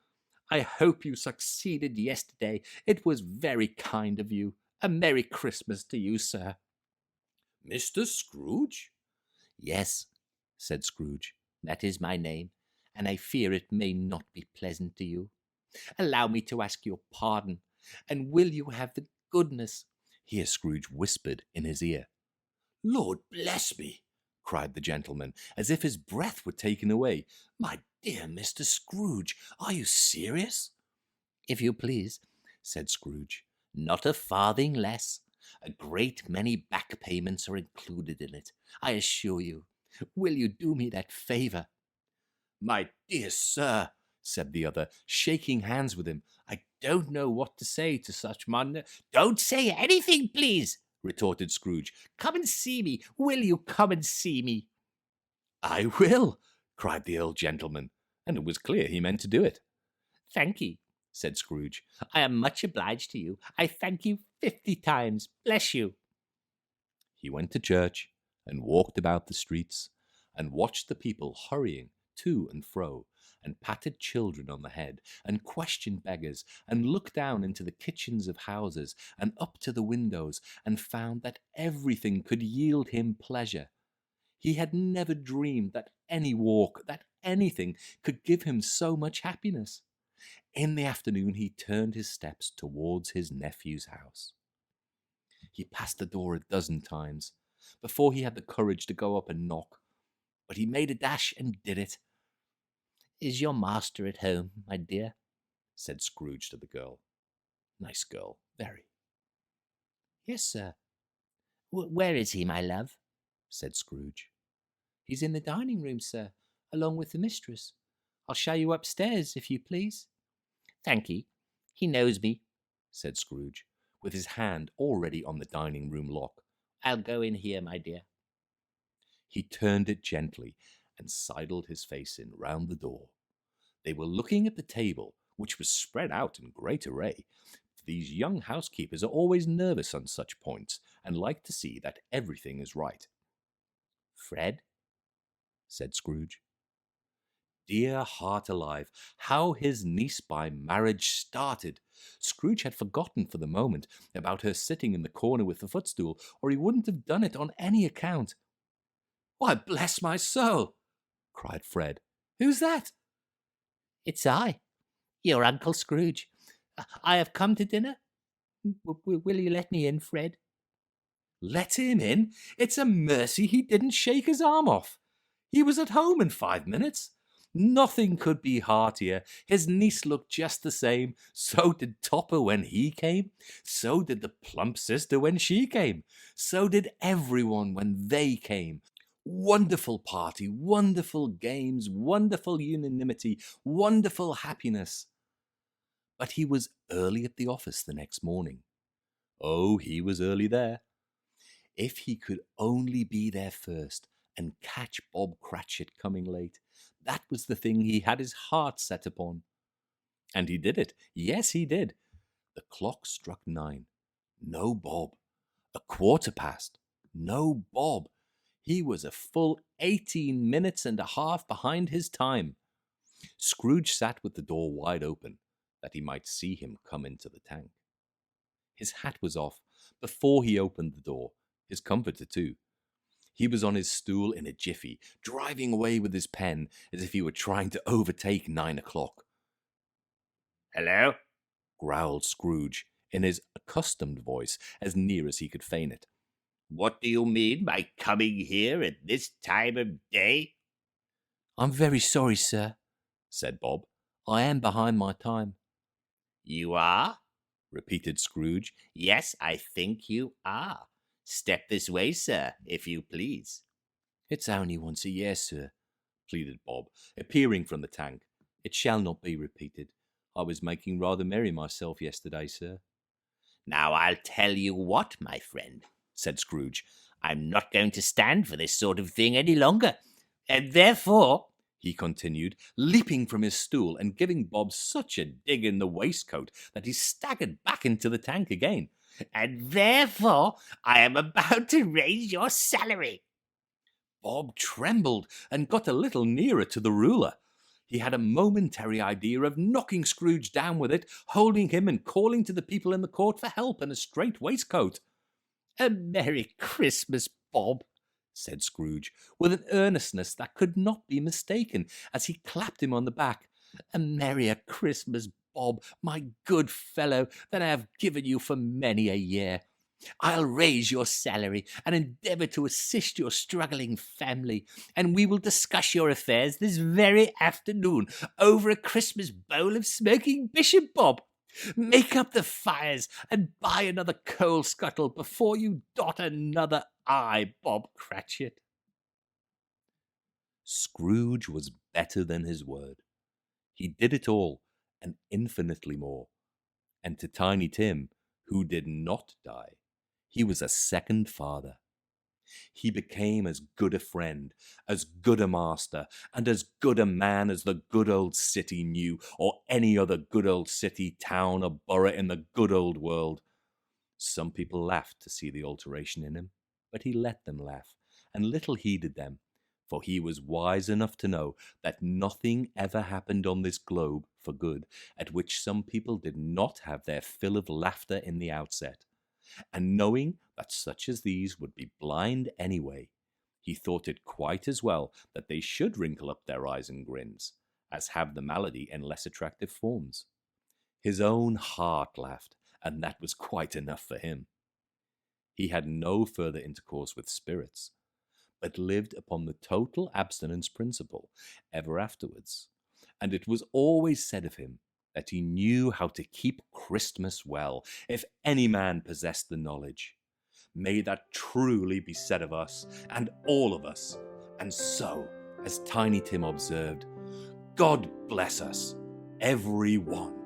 I hope you succeeded yesterday. It was very kind of you. A Merry Christmas to you, sir." "Mr. Scrooge?" "Yes," said Scrooge. "That is my name, and I fear it may not be pleasant to you. Allow me to ask your pardon, and will you have the goodness—" Here Scrooge whispered in his ear. "Lord bless me!" cried the gentleman, as if his breath were taken away. "My dear Mr. Scrooge, are you serious?" "If you please," said Scrooge. "Not a farthing less. A great many back payments are included in it, I assure you. Will you do me that favour?" "My dear sir," said the other, shaking hands with him, "I don't know what to say to such man—" "Don't say anything, please," retorted Scrooge. "Come and see me. Will you come and see me?" "I will," cried the old gentleman, and it was clear he meant to do it. "Thank ye," said Scrooge. "I am much obliged to you. I thank you 50 times. Bless you." He went to church, and walked about the streets, and watched the people hurrying to and fro, and patted children on the head, and questioned beggars, and looked down into the kitchens of houses, and up to the windows, and found that everything could yield him pleasure. He had never dreamed that any walk, that anything, could give him so much happiness. In the afternoon, he turned his steps towards his nephew's house. He passed the door a dozen times before he had the courage to go up and knock, but he made a dash and did it. Is your master at home, my dear? Said Scrooge to the girl. Nice girl, very. Yes, sir. Where is he, my love? Said Scrooge. He's in the dining room, sir, along with the mistress. I'll show you upstairs, if you please. Thank ye. He knows me, said Scrooge, with his hand already on the dining room lock. I'll go in here, my dear. He turned it gently and sidled his face in round the door. They were looking at the table, which was spread out in great array. These young housekeepers are always nervous on such points, and like to see that everything is right. Fred, said Scrooge. Dear heart alive, how his niece by marriage started! Scrooge had forgotten for the moment about her sitting in the corner with the footstool, or he wouldn't have done it on any account. Why, bless my soul! Cried Fred. Who's that? It's I, your Uncle Scrooge. I have come to dinner. Will you let me in, Fred? Let him in? It's a mercy he didn't shake his arm off. He was at home in 5 minutes. Nothing could be heartier. His niece looked just the same. So did Topper when he came. So did the plump sister when she came. So did everyone when they came. Wonderful party, wonderful games, wonderful unanimity, wonderful happiness. But he was early at the office the next morning. Oh, he was early there. If he could only be there first and catch Bob Cratchit coming late, that was the thing he had his heart set upon. And he did it. Yes, he did. The clock struck 9. No Bob. 1/4 past. No Bob. He was a full 18 minutes and a half behind his time. Scrooge sat with the door wide open, that he might see him come into the tank. His hat was off before he opened the door, his comforter too. He was on his stool in a jiffy, driving away with his pen as if he were trying to overtake 9 o'clock. Hello? Growled Scrooge, in his accustomed voice, as near as he could feign it. What do you mean by coming here at this time of day? I'm very sorry, sir, said Bob. I am behind my time. You are? Repeated Scrooge. Yes, I think you are. Step this way, sir, if you please. It's only once a year, sir, pleaded Bob, appearing from the tank. It shall not be repeated. I was making rather merry myself yesterday, sir. Now I'll tell you what, my friend, said Scrooge. I'm not going to stand for this sort of thing any longer. And therefore, he continued, leaping from his stool and giving Bob such a dig in the waistcoat that he staggered back into the tank again. And therefore, I am about to raise your salary. Bob trembled and got a little nearer to the ruler. He had a momentary idea of knocking Scrooge down with it, holding him and calling to the people in the court for help and a straight waistcoat. A Merry Christmas, Bob, said Scrooge, with an earnestness that could not be mistaken, as he clapped him on the back. A merrier Christmas, Bob, my good fellow, than I have given you for many a year. I'll raise your salary and endeavour to assist your struggling family, and we will discuss your affairs this very afternoon over a Christmas bowl of smoking bishop, Bob. Make up the fires and buy another coal scuttle before you dot another I, Bob Cratchit. Scrooge was better than his word. He did it all, and infinitely more. And to Tiny Tim, who did not die, he was a second father. He became as good a friend, as good a master, and as good a man as the good old city knew, or any other good old city, town, or borough in the good old world. Some people laughed to see the alteration in him, but he let them laugh, and little heeded them, for he was wise enough to know that nothing ever happened on this globe for good at which some people did not have their fill of laughter in the outset. And knowing that such as these would be blind anyway, He thought it quite as well that they should wrinkle up their eyes and grins, as have the malady in less attractive forms. His own heart laughed, and that was quite enough for him. He had no further intercourse with spirits, but lived upon the total abstinence principle ever afterwards, and it was always said of him that he knew how to keep Christmas well, if any man possessed the knowledge. May that truly be said of us, and all of us. And so, as Tiny Tim observed, God bless us, every one.